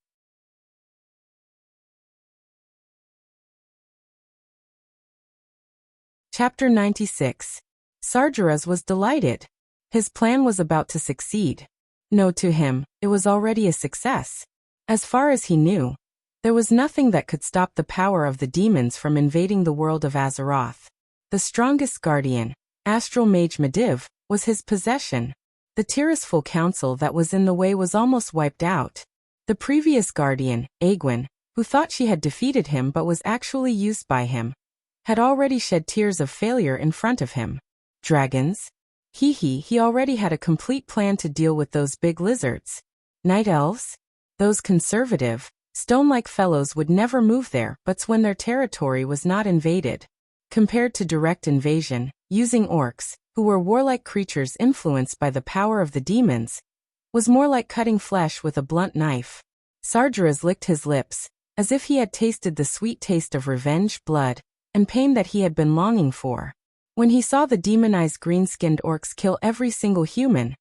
Chapter 96. Sargeras was delighted. His plan was about to succeed. No, to him, it was already a success. As far as he knew, there was nothing that could stop the power of the demons from invading the world of Azeroth. The strongest guardian, Astral Mage Medivh, was his possession. The Tirisful council that was in the way was almost wiped out. The previous guardian, Aegwynn, who thought she had defeated him but was actually used by him, had already shed tears of failure in front of him. Dragons? He already had a complete plan to deal with those big lizards. Night elves? Those conservative, stone-like fellows would never move there but when their territory was not invaded. Compared to direct invasion, using orcs, who were warlike creatures influenced by the power of the demons, was more like cutting flesh with a blunt knife. Sargeras licked his lips, as if he had tasted the sweet taste of revenge, blood, and pain that he had been longing for. When he saw the demonized green-skinned orcs kill every single human,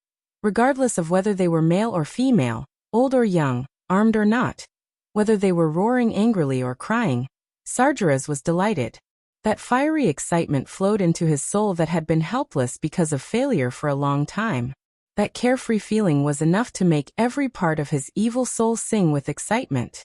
regardless of whether they were male or female, old or young, armed or not, whether they were roaring angrily or crying, Sargeras was delighted. That fiery excitement flowed into his soul that had been helpless because of failure for a long time. That carefree feeling was enough to make every part of his evil soul sing with excitement.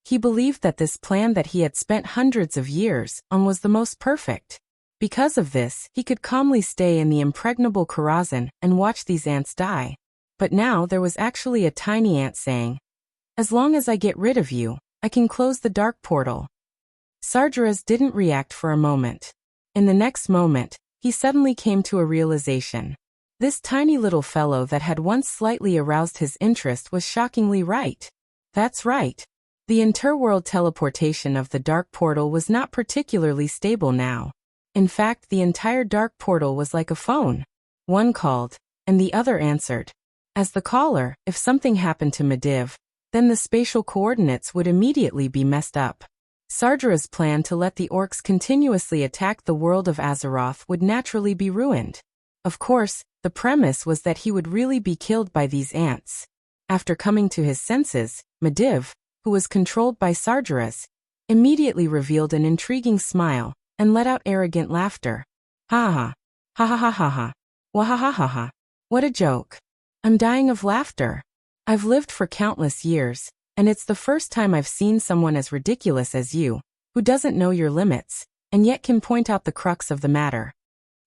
He believed that this plan that he had spent hundreds of years on was the most perfect. Because of this, he could calmly stay in the impregnable Karazhan and watch these ants die. But now there was actually a tiny ant saying, "As long as I get rid of you, I can close the dark portal." Sargeras didn't react for a moment. In the next moment, he suddenly came to a realization. This tiny little fellow that had once slightly aroused his interest was shockingly right. That's right. The interworld teleportation of the dark portal was not particularly stable now. In fact, the entire dark portal was like a phone. One called, and the other answered. As the caller, if something happened to Medivh, then the spatial coordinates would immediately be messed up. Sargeras' plan to let the orcs continuously attack the world of Azeroth would naturally be ruined. Of course, the premise was that he would really be killed by these ants. After coming to his senses, Medivh, who was controlled by Sargeras, immediately revealed an intriguing smile and let out arrogant laughter. Ha ha. Ha ha ha ha ha. Wahahaha. What a joke. I'm dying of laughter. I've lived for countless years, and it's the first time I've seen someone as ridiculous as you, who doesn't know your limits, and yet can point out the crux of the matter.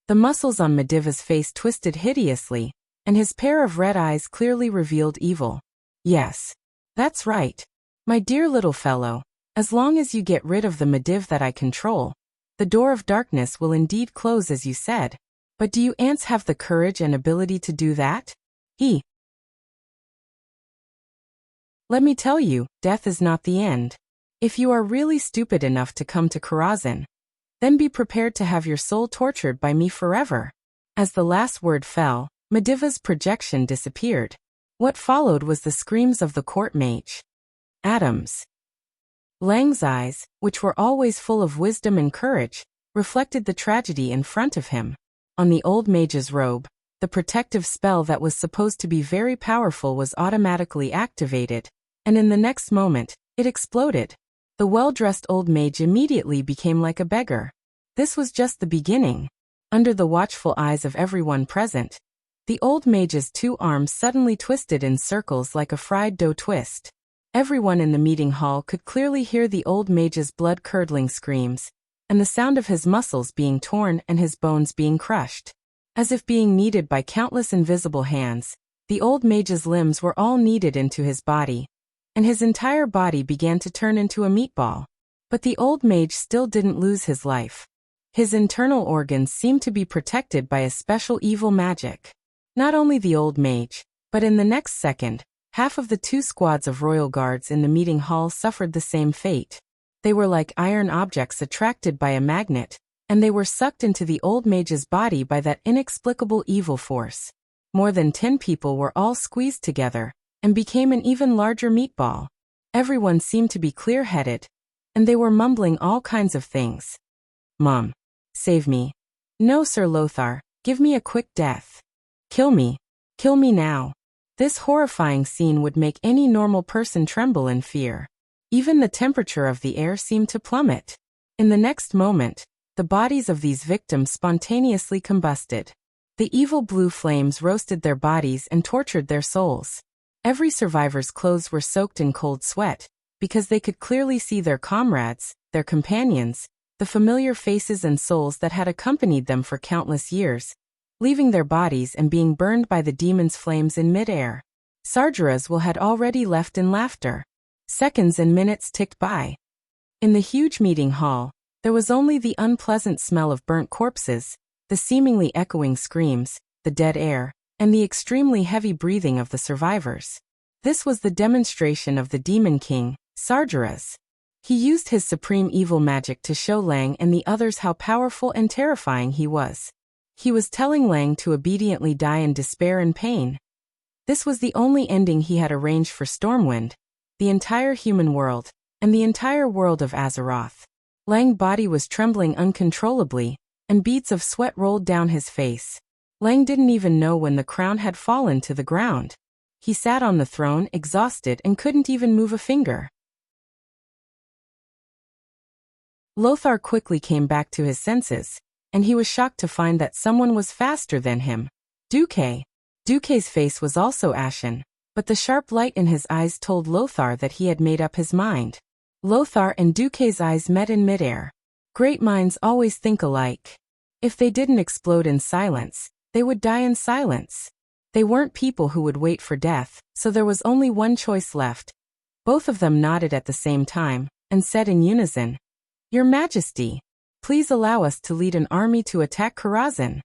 The muscles on Medivh's face twisted hideously, and his pair of red eyes clearly revealed evil. Yes. That's right. My dear little fellow, as long as you get rid of the Medivh that I control, the door of darkness will indeed close as you said. But do you ants have the courage and ability to do that? Let me tell you, death is not the end. If you are really stupid enough to come to Karazhan, then be prepared to have your soul tortured by me forever. As the last word fell, Medivh's projection disappeared. What followed was the screams of the court mage. Atoms. Lang's eyes, which were always full of wisdom and courage, reflected the tragedy in front of him. On the old mage's robe, the protective spell that was supposed to be very powerful was automatically activated, and in the next moment, it exploded. The well-dressed old mage immediately became like a beggar. This was just the beginning. Under the watchful eyes of everyone present, the old mage's two arms suddenly twisted in circles like a fried dough twist. Everyone in the meeting hall could clearly hear the old mage's blood-curdling screams, and the sound of his muscles being torn and his bones being crushed. As if being kneaded by countless invisible hands, the old mage's limbs were all kneaded into his body, and his entire body began to turn into a meatball. But the old mage still didn't lose his life. His internal organs seemed to be protected by a special evil magic. Not only the old mage, but in the next second, half of the two squads of royal guards in the meeting hall suffered the same fate. They were like iron objects attracted by a magnet, and they were sucked into the old mage's body by that inexplicable evil force. More than 10 people were all squeezed together, and became an even larger meatball. Everyone seemed to be clear-headed, and they were mumbling all kinds of things. Mom. Save me. No, Sir Lothar, give me a quick death. Kill me. Kill me now. This horrifying scene would make any normal person tremble in fear. Even the temperature of the air seemed to plummet. In the next moment, the bodies of these victims spontaneously combusted. The evil blue flames roasted their bodies and tortured their souls. Every survivor's clothes were soaked in cold sweat, because they could clearly see their comrades, their companions, the familiar faces and souls that had accompanied them for countless years, leaving their bodies and being burned by the demon's flames in mid-air. Sargeras had already left in laughter. Seconds and minutes ticked by. In the huge meeting hall, there was only the unpleasant smell of burnt corpses, the seemingly echoing screams, the dead air, and the extremely heavy breathing of the survivors. This was the demonstration of the Demon King, Sargeras. He used his supreme evil magic to show Lang and the others how powerful and terrifying he was. He was telling Lang to obediently die in despair and pain. This was the only ending he had arranged for Stormwind, the entire human world, and the entire world of Azeroth. Lang's body was trembling uncontrollably, and beads of sweat rolled down his face. Lang didn't even know when the crown had fallen to the ground. He sat on the throne exhausted and couldn't even move a finger. Lothar quickly came back to his senses, and he was shocked to find that someone was faster than him. Duque. Duque's face was also ashen, but the sharp light in his eyes told Lothar that he had made up his mind. Lothar and Duque's eyes met in midair. Great minds always think alike. If they didn't explode in silence, they would die in silence. They weren't people who would wait for death, so there was only one choice left. Both of them nodded at the same time, and said in unison, "Your Majesty, please allow us to lead an army to attack Karazhan."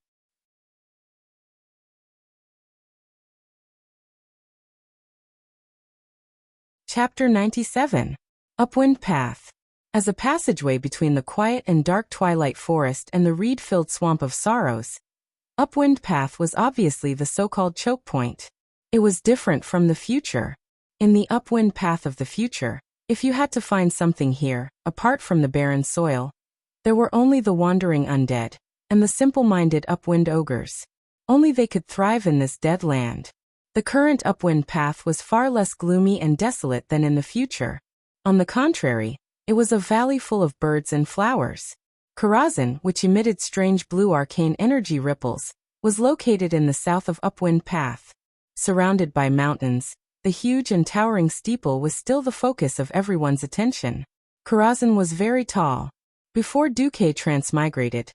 Chapter 97. Upwind Path. As a passageway between the quiet and dark twilight forest and the reed-filled swamp of sorrows, Upwind Path was obviously the so-called choke point. It was different from the future. In the Upwind Path of the future, if you had to find something here, apart from the barren soil, there were only the wandering undead, and the simple-minded upwind ogres. Only they could thrive in this dead land. The current Upwind Path was far less gloomy and desolate than in the future. On the contrary, it was a valley full of birds and flowers. Karazhan, which emitted strange blue arcane energy ripples, was located in the south of Upwind Path. Surrounded by mountains, the huge and towering steeple was still the focus of everyone's attention. Karazhan was very tall. Before Duque transmigrated,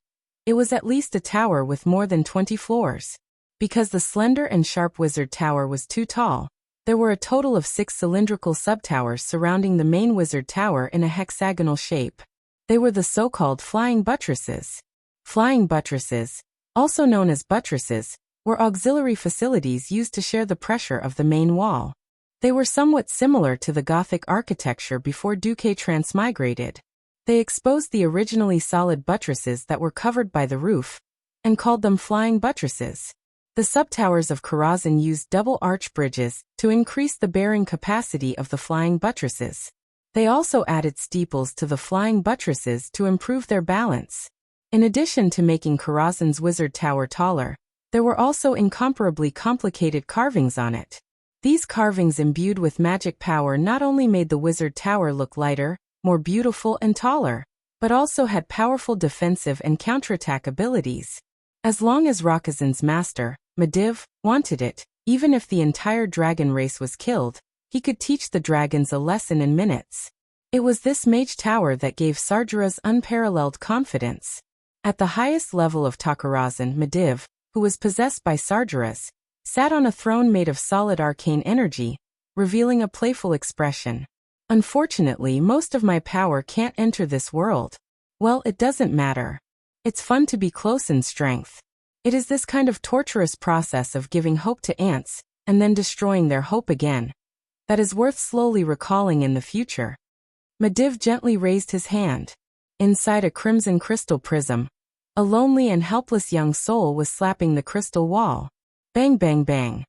it was at least a tower with more than 20 floors. Because the slender and sharp wizard tower was too tall, there were a total of 6 cylindrical subtowers surrounding the main wizard tower in a hexagonal shape. They were the so-called flying buttresses. Flying buttresses, also known as buttresses, were auxiliary facilities used to share the pressure of the main wall. They were somewhat similar to the Gothic architecture before Duque transmigrated. They exposed the originally solid buttresses that were covered by the roof, and called them flying buttresses. The subtowers of Karazhan used double arch bridges to increase the bearing capacity of the flying buttresses. They also added steeples to the flying buttresses to improve their balance. In addition to making Karazhan's wizard tower taller, there were also incomparably complicated carvings on it. These carvings imbued with magic power not only made the wizard tower look lighter, more beautiful and taller, but also had powerful defensive and counterattack abilities. As long as Rakazan's master, Medivh, wanted it, even if the entire dragon race was killed, he could teach the dragons a lesson in minutes. It was this mage tower that gave Sargeras unparalleled confidence. At the highest level of Karazhan, Medivh, who was possessed by Sargeras, sat on a throne made of solid arcane energy, revealing a playful expression. "Unfortunately, most of my power can't enter this world." Well, it doesn't matter. It's fun to be close in strength. It is this kind of torturous process of giving hope to ants, and then destroying their hope again, that is worth slowly recalling in the future. Medivh gently raised his hand. Inside a crimson crystal prism, a lonely and helpless young soul was slapping the crystal wall. Bang bang bang.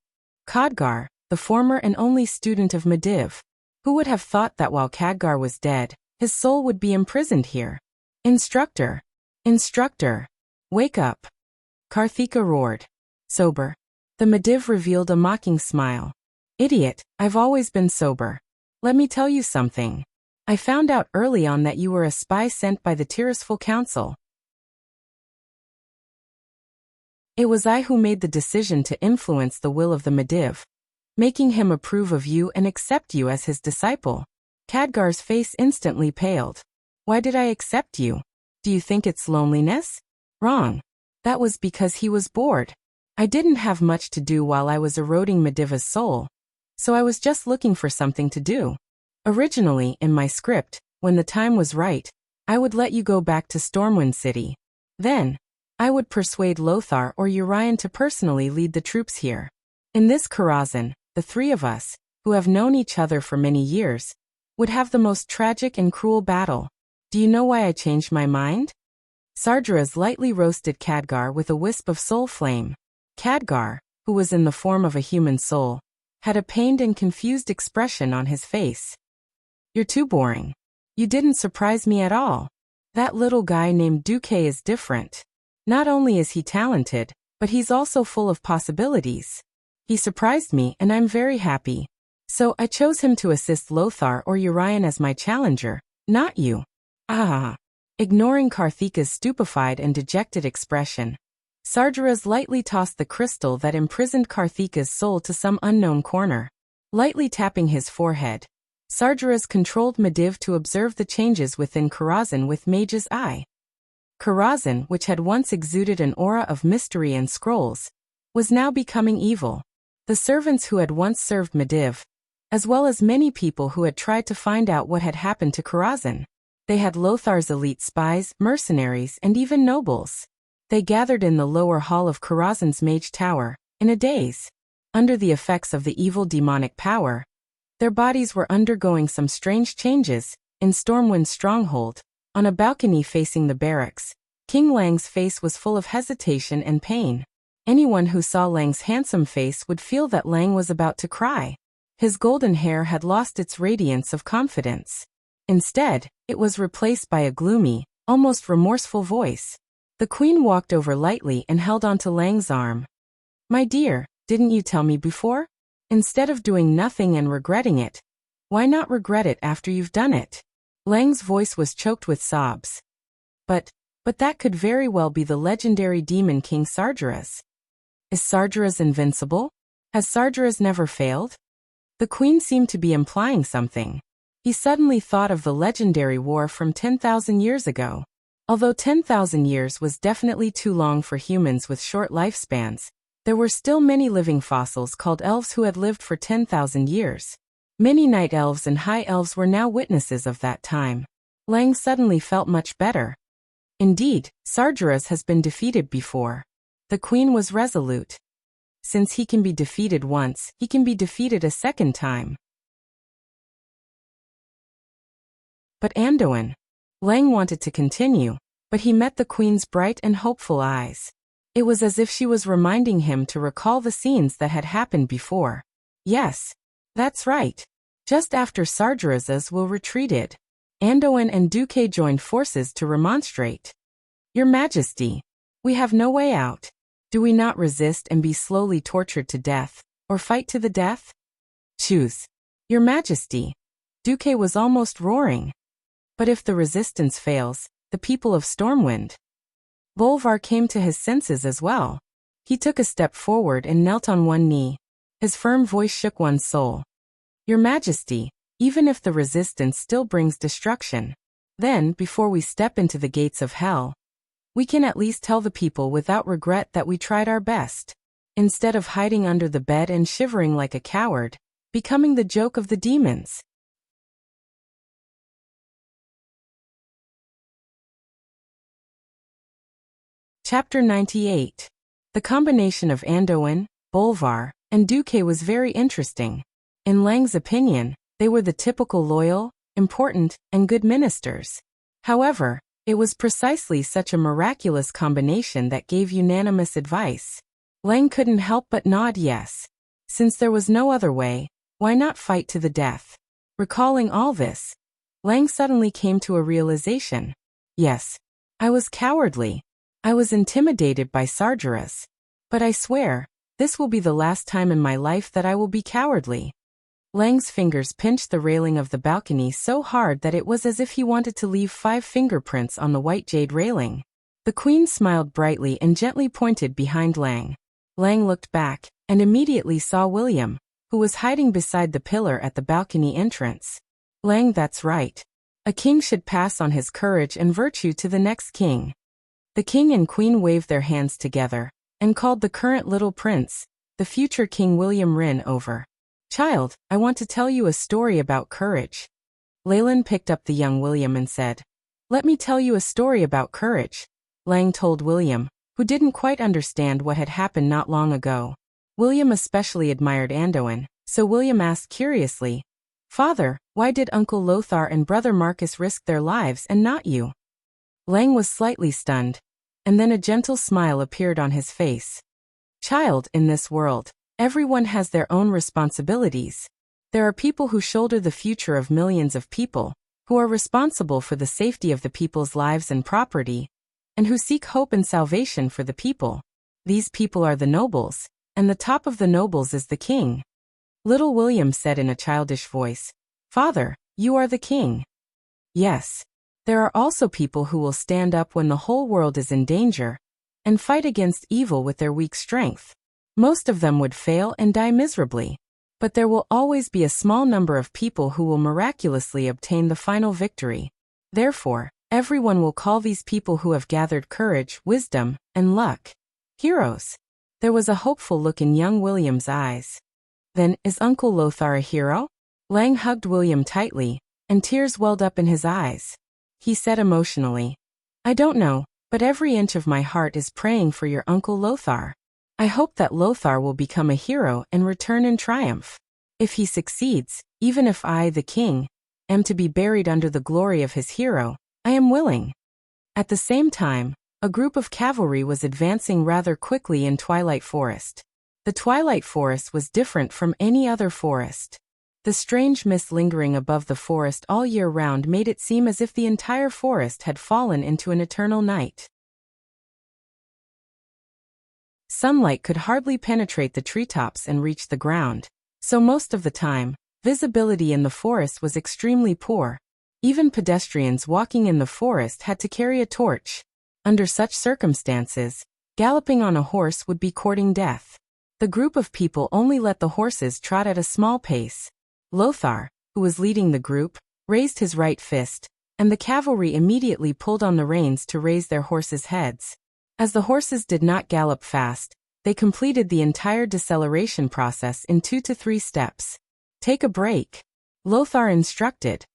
Khadgar, the former and only student of Medivh. Who would have thought that while Khadgar was dead, his soul would be imprisoned here? Instructor! Instructor! Wake up! Karthika roared. Sober. The Medivh revealed a mocking smile. Idiot, I've always been sober. Let me tell you something. I found out early on that you were a spy sent by the Tirisful Council. It was I who made the decision to influence the will of the Medivh. making him approve of you and accept you as his disciple. Khadgar's face instantly paled. Why did I accept you? Do you think it's loneliness? Wrong. That was because he was bored. I didn't have much to do while I was eroding Mediva's soul, so I was just looking for something to do. Originally, in my script, when the time was right, I would let you go back to Stormwind City. Then, I would persuade Lothar or Urian to personally lead the troops here. In this Karazhan, the three of us, who have known each other for many years, would have the most tragic and cruel battle. Do you know why I changed my mind? Sargeras lightly roasted Khadgar with a wisp of soul flame. Khadgar, who was in the form of a human soul, had a pained and confused expression on his face. You're too boring. You didn't surprise me at all. That little guy named Duque is different. Not only is he talented, but he's also full of possibilities. He surprised me and I'm very happy. So I chose him to assist Lothar or Urian as my challenger, not you. Ah. Ignoring Karthika's stupefied and dejected expression, Sargeras lightly tossed the crystal that imprisoned Karthika's soul to some unknown corner. Lightly tapping his forehead, Sargeras controlled Mediv to observe the changes within Karazhan with Mage's eye. Karazhan, which had once exuded an aura of mystery and scrolls, was now becoming evil. The servants who had once served Mediv, as well as many people who had tried to find out what had happened to Karazhan. They had Lothar's elite spies, mercenaries, and even nobles. They gathered in the lower hall of Karazhan's Mage Tower, in a daze. Under the effects of the evil demonic power, their bodies were undergoing some strange changes. In Stormwind's stronghold, on a balcony facing the barracks, King Lang's face was full of hesitation and pain. Anyone who saw Lang's handsome face would feel that Lang was about to cry. His golden hair had lost its radiance of confidence. Instead, it was replaced by a gloomy, almost remorseful voice. The queen walked over lightly and held onto Lang's arm. My dear, didn't you tell me before? Instead of doing nothing and regretting it, why not regret it after you've done it? Lang's voice was choked with sobs. But that could very well be the legendary demon king Sargeras. Is Sargeras invincible? Has Sargeras never failed? The queen seemed to be implying something. He suddenly thought of the legendary war from 10,000 years ago. Although 10,000 years was definitely too long for humans with short lifespans, there were still many living fossils called elves who had lived for 10,000 years. Many night elves and high elves were now witnesses of that time. Lang suddenly felt much better. Indeed, Sargeras has been defeated before. The queen was resolute. Since he can be defeated once, he can be defeated a second time. But Anduin. Lang wanted to continue, but he met the queen's bright and hopeful eyes. It was as if she was reminding him to recall the scenes that had happened before. Yes, that's right. Just after Sargeras's will retreated, Anduin and Duque joined forces to remonstrate. Your Majesty, we have no way out. Do we not resist and be slowly tortured to death, or fight to the death? Choose. Your Majesty. Duque was almost roaring. But if the resistance fails, the people of Stormwind. Bolvar came to his senses as well. He took a step forward and knelt on one knee. His firm voice shook one's soul. Your Majesty, even if the resistance still brings destruction, then, before we step into the gates of hell, we can at least tell the people without regret that we tried our best, instead of hiding under the bed and shivering like a coward, becoming the joke of the demons. Chapter 98. The combination of Anduin, Bolvar, and Duque was very interesting. In Lang's opinion, they were the typical loyal, important, and good ministers. However, it was precisely such a miraculous combination that gave unanimous advice. Lang couldn't help but nod yes. Since there was no other way, why not fight to the death? Recalling all this, Lang suddenly came to a realization. Yes, I was cowardly. I was intimidated by Sargeras. But I swear, this will be the last time in my life that I will be cowardly. Lang's fingers pinched the railing of the balcony so hard that it was as if he wanted to leave 5 fingerprints on the white jade railing. The queen smiled brightly and gently pointed behind Lang. Lang looked back, and immediately saw William, who was hiding beside the pillar at the balcony entrance. Lang, that's right. A king should pass on his courage and virtue to the next king. The king and queen waved their hands together and called the current little prince, the future King William Rin, over. Child, I want to tell you a story about courage. Leyland picked up the young William and said, Let me tell you a story about courage. Lang told William, who didn't quite understand what had happened not long ago. William especially admired Anduin, so William asked curiously, Father, why did Uncle Lothar and Brother Marcus risk their lives and not you? Lang was slightly stunned, and then a gentle smile appeared on his face. Child, in this world, everyone has their own responsibilities. There are people who shoulder the future of millions of people, who are responsible for the safety of the people's lives and property, and who seek hope and salvation for the people. These people are the nobles, and the top of the nobles is the king. Little William said in a childish voice, Father, you are the king. Yes. There are also people who will stand up when the whole world is in danger, and fight against evil with their weak strength. Most of them would fail and die miserably. But there will always be a small number of people who will miraculously obtain the final victory. Therefore, everyone will call these people who have gathered courage, wisdom, and luck heroes. There was a hopeful look in young William's eyes. Then, is Uncle Lothar a hero? Lang hugged William tightly, and tears welled up in his eyes. He said emotionally, I don't know, but every inch of my heart is praying for your Uncle Lothar. I hope that Lothar will become a hero and return in triumph. If he succeeds, even if I, the king, am to be buried under the glory of his hero, I am willing. At the same time, a group of cavalry was advancing rather quickly in Twilight Forest. The Twilight Forest was different from any other forest. The strange mist lingering above the forest all year round made it seem as if the entire forest had fallen into an eternal night. Sunlight could hardly penetrate the treetops and reach the ground, so most of the time, visibility in the forest was extremely poor. Even pedestrians walking in the forest had to carry a torch. Under such circumstances, galloping on a horse would be courting death. The group of people only let the horses trot at a small pace. Lothar, who was leading the group, raised his right fist, and the cavalry immediately pulled on the reins to raise their horses' heads. As the horses did not gallop fast, they completed the entire deceleration process in 2 to 3 steps. Take a break, Lothar instructed.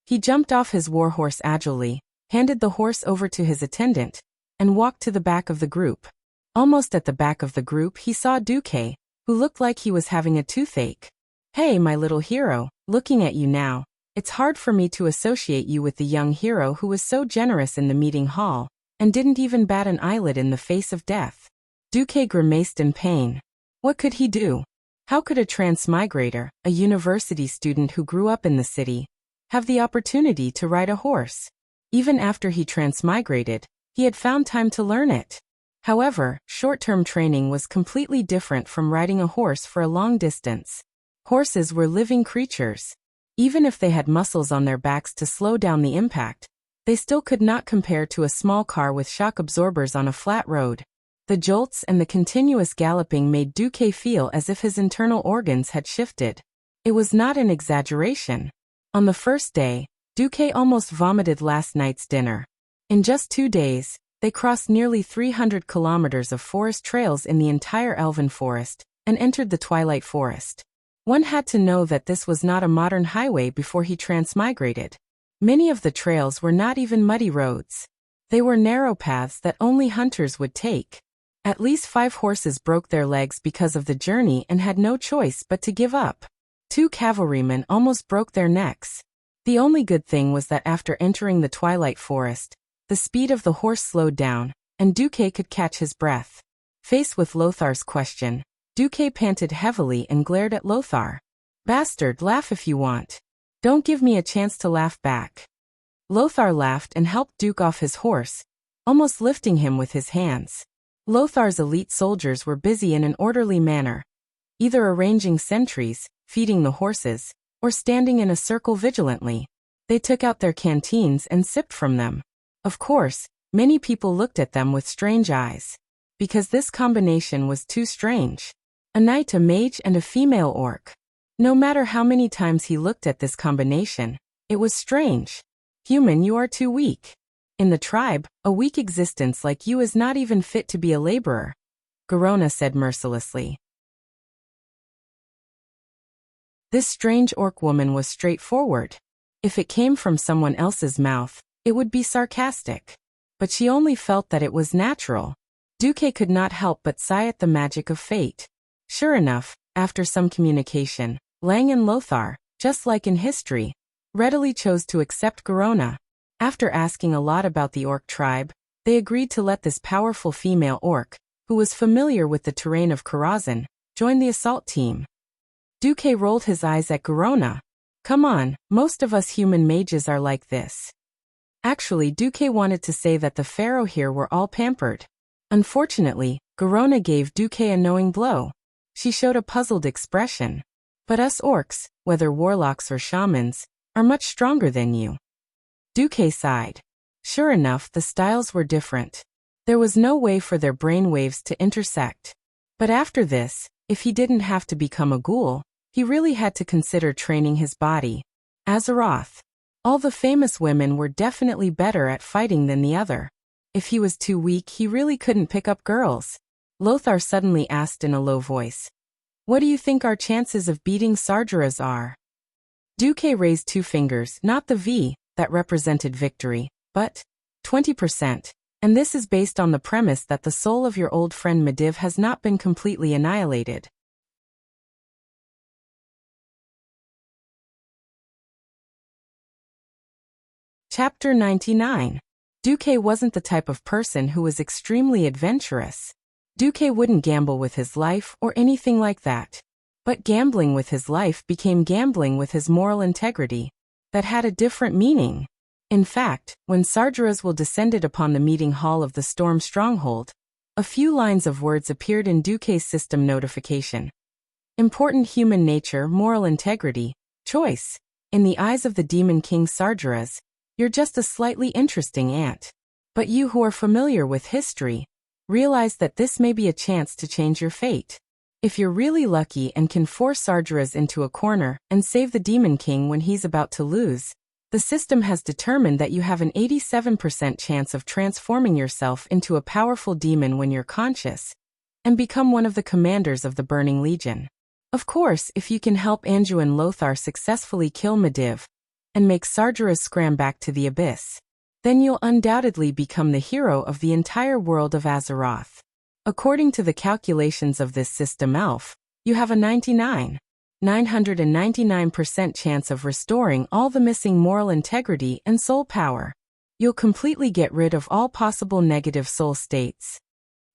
He jumped off his warhorse agilely, handed the horse over to his attendant, and walked to the back of the group. Almost at the back of the group he saw Duque, who looked like he was having a toothache. Hey, my little hero, looking at you now, it's hard for me to associate you with the young hero who was so generous in the meeting hall, and didn't even bat an eyelid in the face of death. Duque grimaced in pain. What could he do? How could a transmigrator, a university student who grew up in the city, have the opportunity to ride a horse? Even after he transmigrated, he had found time to learn it. However, short-term training was completely different from riding a horse for a long distance. Horses were living creatures. Even if they had muscles on their backs to slow down the impact, they still could not compare to a small car with shock absorbers on a flat road. The jolts and the continuous galloping made Duque feel as if his internal organs had shifted. It was not an exaggeration. On the first day, Duque almost vomited last night's dinner. In just 2 days, they crossed nearly 300 kilometers of forest trails in the entire Elven Forest, and entered the Twilight Forest. One had to know that this was not a modern highway before he transmigrated. Many of the trails were not even muddy roads. They were narrow paths that only hunters would take. At least 5 horses broke their legs because of the journey and had no choice but to give up. 2 cavalrymen almost broke their necks. The only good thing was that after entering the Twilight Forest, the speed of the horse slowed down, and Duque could catch his breath. Faced with Lothar's question, Duque panted heavily and glared at Lothar. Bastard, laugh if you want. Don't give me a chance to laugh back. Lothar laughed and helped Duke off his horse, almost lifting him with his hands. Lothar's elite soldiers were busy in an orderly manner, either arranging sentries, feeding the horses, or standing in a circle vigilantly. They took out their canteens and sipped from them. Of course, many people looked at them with strange eyes, because this combination was too strange. A knight, a mage, and a female orc. No matter how many times he looked at this combination, it was strange. Human, you are too weak. In the tribe, a weak existence like you is not even fit to be a laborer, Garona said mercilessly. This strange orc woman was straightforward. If it came from someone else's mouth, it would be sarcastic. But she only felt that it was natural. Duque could not help but sigh at the magic of fate. Sure enough, after some communication, Lang and Lothar, just like in history, readily chose to accept Garona. After asking a lot about the orc tribe, they agreed to let this powerful female orc, who was familiar with the terrain of Karazhan, join the assault team. Duque rolled his eyes at Garona. Come on, most of us human mages are like this. Actually, Duque wanted to say that the pharaoh here were all pampered. Unfortunately, Garona gave Duque a knowing blow. She showed a puzzled expression. But us orcs, whether warlocks or shamans, are much stronger than you. Duque sighed. Sure enough, the styles were different. There was no way for their brain waves to intersect. But after this, if he didn't have to become a ghoul, he really had to consider training his body. Azeroth. All the famous women were definitely better at fighting than the other. If he was too weak, he really couldn't pick up girls. Lothar suddenly asked in a low voice. What do you think our chances of beating Sargeras are? Duque raised two fingers, not the V, that represented victory, but 20%. And this is based on the premise that the soul of your old friend Medivh has not been completely annihilated. Chapter 99. Duque wasn't the type of person who was extremely adventurous. Duque wouldn't gamble with his life or anything like that. But gambling with his life became gambling with his moral integrity. That had a different meaning. In fact, when Sargeras descended upon the meeting hall of the Storm Stronghold, a few lines of words appeared in Duque's system notification. Important human nature, moral integrity, choice. In the eyes of the Demon King Sargeras, you're just a slightly interesting ant. But you who are familiar with history, realize that this may be a chance to change your fate. If you're really lucky and can force Sargeras into a corner and save the Demon King when he's about to lose, the system has determined that you have an 87% chance of transforming yourself into a powerful demon when you're conscious, and become one of the commanders of the Burning Legion. Of course, if you can help Anju and Lothar successfully kill Medivh, and make Sargeras scram back to the abyss, then you'll undoubtedly become the hero of the entire world of Azeroth. According to the calculations of this system elf, you have a 999% chance of restoring all the missing moral integrity and soul power. You'll completely get rid of all possible negative soul states.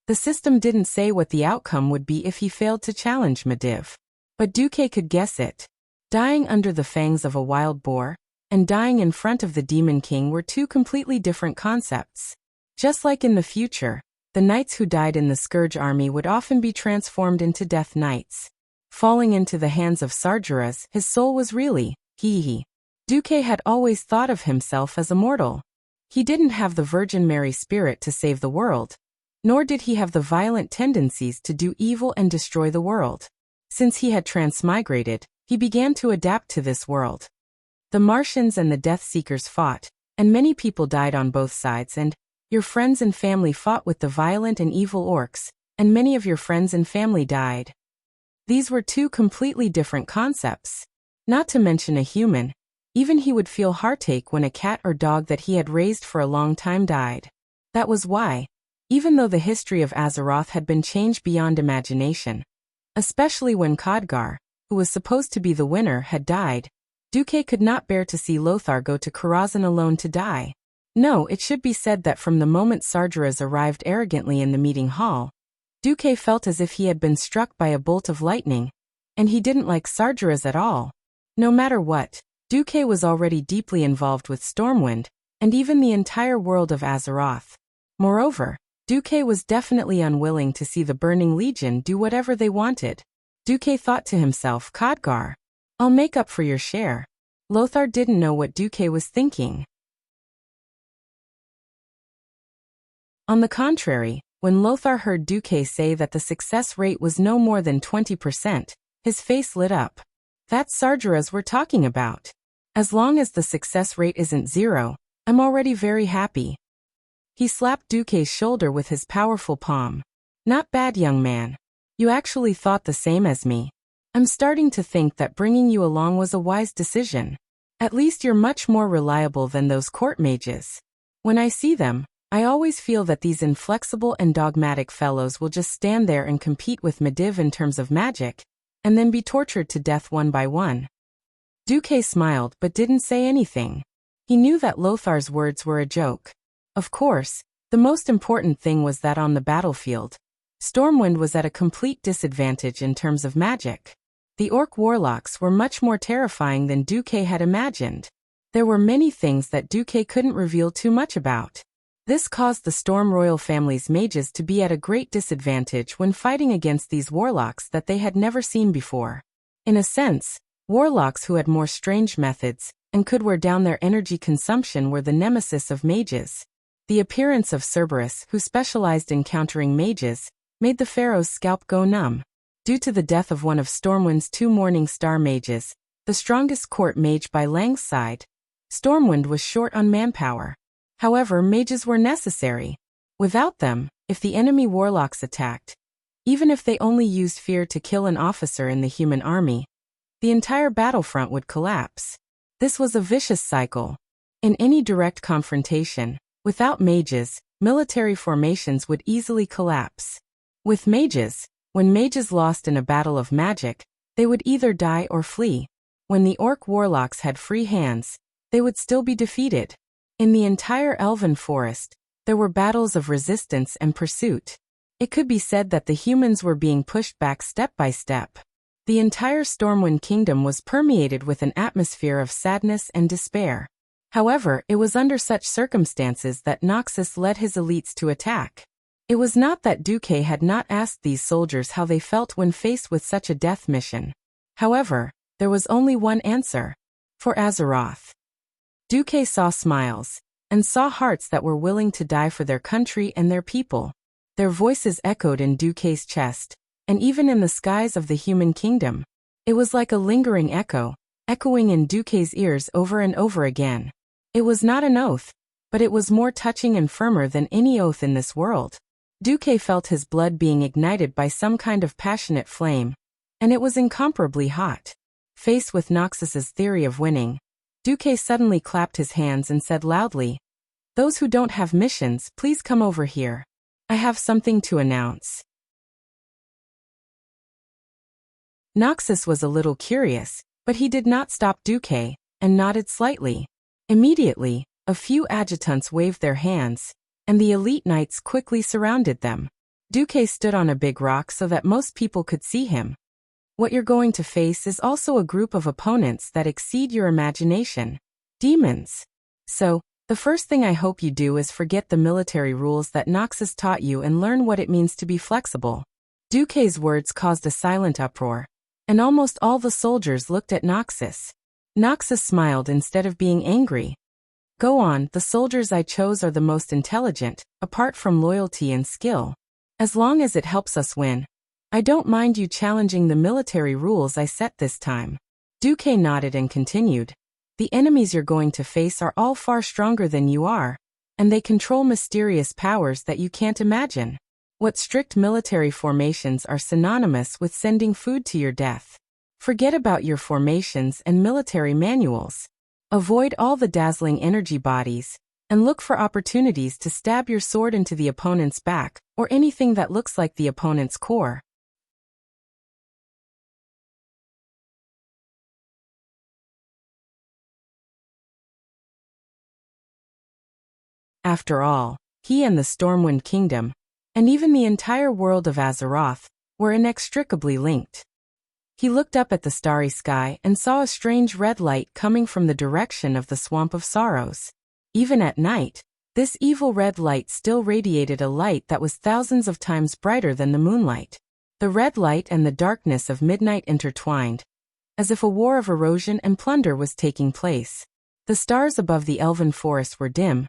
The system didn't say what the outcome would be if he failed to challenge Medivh, but Duque could guess it. Dying under the fangs of a wild boar, and dying in front of the Demon King were two completely different concepts. Just like in the future, the knights who died in the Scourge army would often be transformed into Death Knights. Falling into the hands of Sargeras, his soul was really, Duque had always thought of himself as immortal. He didn't have the Virgin Mary spirit to save the world, nor did he have the violent tendencies to do evil and destroy the world. Since he had transmigrated, he began to adapt to this world. The Martians and the Death Seekers fought, and many people died on both sides, and your friends and family fought with the violent and evil orcs, and many of your friends and family died. These were two completely different concepts. Not to mention a human, even he would feel heartache when a cat or dog that he had raised for a long time died. That was why, even though the history of Azeroth had been changed beyond imagination, especially when Khadgar, who was supposed to be the winner, had died, Duque could not bear to see Lothar go to Karazhan alone to die. No, it should be said that from the moment Sargeras arrived arrogantly in the meeting hall, Duque felt as if he had been struck by a bolt of lightning, and he didn't like Sargeras at all. No matter what, Duque was already deeply involved with Stormwind, and even the entire world of Azeroth. Moreover, Duque was definitely unwilling to see the Burning Legion do whatever they wanted. Duque thought to himself, Khadgar, I'll make up for your share. Lothar didn't know what Duque was thinking. On the contrary, when Lothar heard Duque say that the success rate was no more than 20%, his face lit up. That's Sargeras we're talking about. As long as the success rate isn't 0, I'm already very happy. He slapped Duque's shoulder with his powerful palm. Not bad, young man. You actually thought the same as me. I'm starting to think that bringing you along was a wise decision. At least you're much more reliable than those court mages. When I see them, I always feel that these inflexible and dogmatic fellows will just stand there and compete with Medivh in terms of magic, and then be tortured to death one by one. Duque smiled but didn't say anything. He knew that Lothar's words were a joke. Of course, the most important thing was that on the battlefield, Stormwind was at a complete disadvantage in terms of magic. The orc warlocks were much more terrifying than Duque had imagined. There were many things that Duque couldn't reveal too much about. This caused the Storm Royal family's mages to be at a great disadvantage when fighting against these warlocks that they had never seen before. In a sense, warlocks who had more strange methods and could wear down their energy consumption were the nemesis of mages. The appearance of Cerberus, who specialized in countering mages, made the pharaoh's scalp go numb. Due to the death of one of Stormwind's 2 Morning Star mages, the strongest court mage by Lang's side, Stormwind was short on manpower. However, mages were necessary. Without them, if the enemy warlocks attacked, even if they only used fear to kill an officer in the human army, the entire battlefront would collapse. This was a vicious cycle. In any direct confrontation, without mages, military formations would easily collapse. With mages, when mages lost in a battle of magic, they would either die or flee. When the orc warlocks had free hands, they would still be defeated. In the entire elven forest, there were battles of resistance and pursuit. It could be said that the humans were being pushed back step by step. The entire Stormwind kingdom was permeated with an atmosphere of sadness and despair. However, it was under such circumstances that Noxus led his elites to attack. It was not that Duque had not asked these soldiers how they felt when faced with such a death mission. However, there was only one answer. For Azeroth. Duque saw smiles, and saw hearts that were willing to die for their country and their people. Their voices echoed in Duque's chest, and even in the skies of the human kingdom. It was like a lingering echo, echoing in Duque's ears over and over again. It was not an oath, but it was more touching and firmer than any oath in this world. Duque felt his blood being ignited by some kind of passionate flame, and it was incomparably hot. Faced with Noxus's theory of winning, Duque suddenly clapped his hands and said loudly, "Those who don't have missions, please come over here. I have something to announce." Noxus was a little curious, but he did not stop Duque, and nodded slightly. Immediately, a few adjutants waved their hands, and the elite knights quickly surrounded them. Duque stood on a big rock so that most people could see him. What you're going to face is also a group of opponents that exceed your imagination. Demons. So, the first thing I hope you do is forget the military rules that Noxus taught you and learn what it means to be flexible. Duque's words caused a silent uproar, and almost all the soldiers looked at Noxus. Noxus smiled instead of being angry. Go on, the soldiers I chose are the most intelligent, apart from loyalty and skill. As long as it helps us win, I don't mind you challenging the military rules I set this time. Duque nodded and continued. The enemies you're going to face are all far stronger than you are, and they control mysterious powers that you can't imagine. What strict military formations are synonymous with sending food to your death. Forget about your formations and military manuals. Avoid all the dazzling energy bodies, and look for opportunities to stab your sword into the opponent's back, or anything that looks like the opponent's core. After all, he and the Stormwind Kingdom, and even the entire world of Azeroth, were inextricably linked. He looked up at the starry sky and saw a strange red light coming from the direction of the Swamp of Sorrows. Even at night, this evil red light still radiated a light that was thousands of times brighter than the moonlight. The red light and the darkness of midnight intertwined, as if a war of erosion and plunder was taking place. The stars above the elven forest were dim,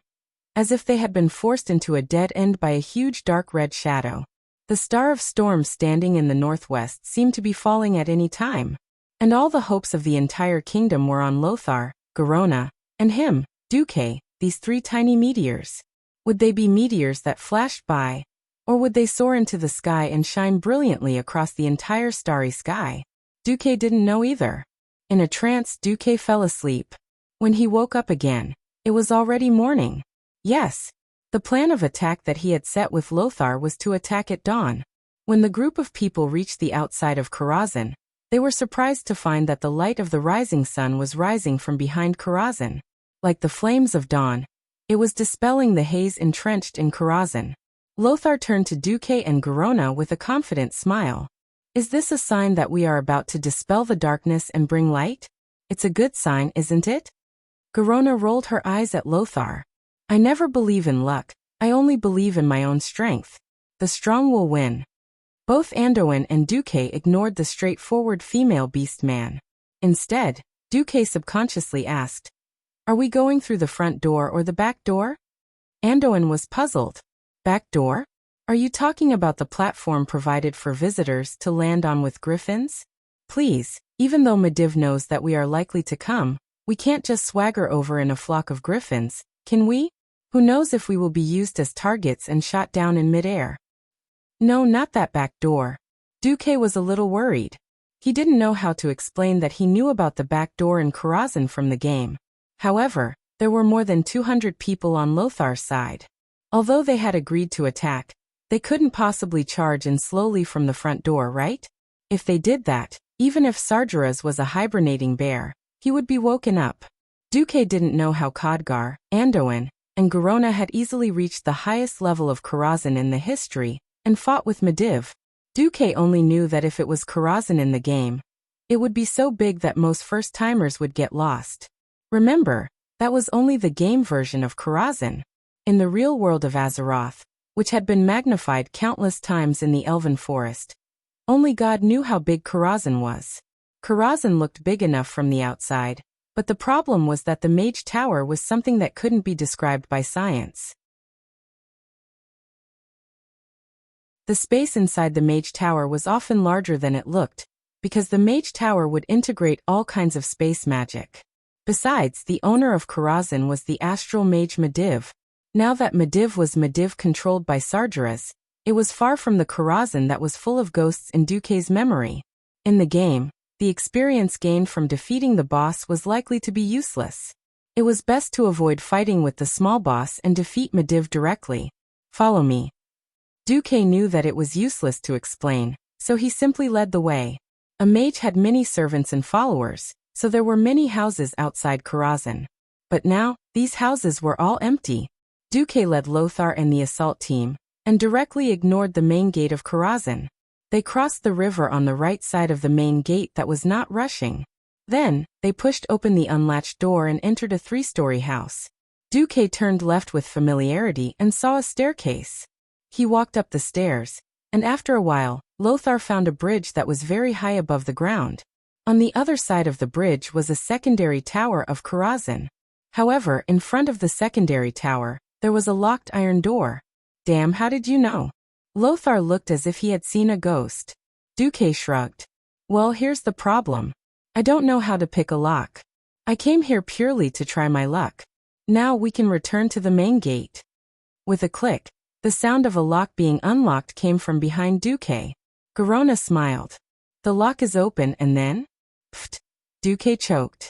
as if they had been forced into a dead end by a huge dark red shadow. The star of storm standing in the northwest seemed to be falling at any time. And all the hopes of the entire kingdom were on Lothar, Garona, and him, Duque, these three tiny meteors. Would they be meteors that flashed by, or would they soar into the sky and shine brilliantly across the entire starry sky? Duque didn't know either. In a trance, Duque fell asleep. When he woke up again, it was already morning. Yes, the plan of attack that he had set with Lothar was to attack at dawn. When the group of people reached the outside of Karazhan, they were surprised to find that the light of the rising sun was rising from behind Karazhan. Like the flames of dawn, it was dispelling the haze entrenched in Karazhan. Lothar turned to Duque and Garona with a confident smile. Is this a sign that we are about to dispel the darkness and bring light? It's a good sign, isn't it? Garona rolled her eyes at Lothar. I never believe in luck, I only believe in my own strength. The strong will win. Both Anduin and Duque ignored the straightforward female beast man. Instead, Duque subconsciously asked, are we going through the front door or the back door? Anduin was puzzled. Back door? Are you talking about the platform provided for visitors to land on with griffins? Please, even though Medivh knows that we are likely to come, we can't just swagger over in a flock of griffins, can we? Who knows if we will be used as targets and shot down in midair? No, not that back door. Duque was a little worried. He didn't know how to explain that he knew about the back door in Karazhan from the game. However, there were more than 200 people on Lothar's side. Although they had agreed to attack, they couldn't possibly charge in slowly from the front door, right? If they did that, even if Sargeras was a hibernating bear, he would be woken up. Duque didn't know how Khadgar, Anduin, and Garona had easily reached the highest level of Karazhan in the history, and fought with Medivh. Duque only knew that if it was Karazhan in the game, it would be so big that most first-timers would get lost. Remember, that was only the game version of Karazhan. In the real world of Azeroth, which had been magnified countless times in the Elven Forest, only God knew how big Karazhan was. Karazhan looked big enough from the outside, but the problem was that the Mage Tower was something that couldn't be described by science. The space inside the Mage Tower was often larger than it looked, because the Mage Tower would integrate all kinds of space magic. Besides, the owner of Karazhan was the astral mage Medivh. Now that Medivh was Medivh controlled by Sargeras, it was far from the Karazhan that was full of ghosts in Duque's memory. In the game, the experience gained from defeating the boss was likely to be useless. It was best to avoid fighting with the small boss and defeat Medivh directly. Follow me. Duque knew that it was useless to explain, so he simply led the way. A mage had many servants and followers, so there were many houses outside Karazhan. But now, these houses were all empty. Duque led Lothar and the assault team, and directly ignored the main gate of Karazhan. They crossed the river on the right side of the main gate that was not rushing. Then, they pushed open the unlatched door and entered a 3-story house. Duque turned left with familiarity and saw a staircase. He walked up the stairs, and after a while, Lothar found a bridge that was very high above the ground. On the other side of the bridge was a secondary tower of Karazhan. However, in front of the secondary tower, there was a locked iron door. Damn, how did you know? Lothar looked as if he had seen a ghost. Duque shrugged. Well, here's the problem. I don't know how to pick a lock. I came here purely to try my luck. Now we can return to the main gate. With a click, the sound of a lock being unlocked came from behind Duque. Garona smiled. The lock is open and then? Pfft. Duque choked.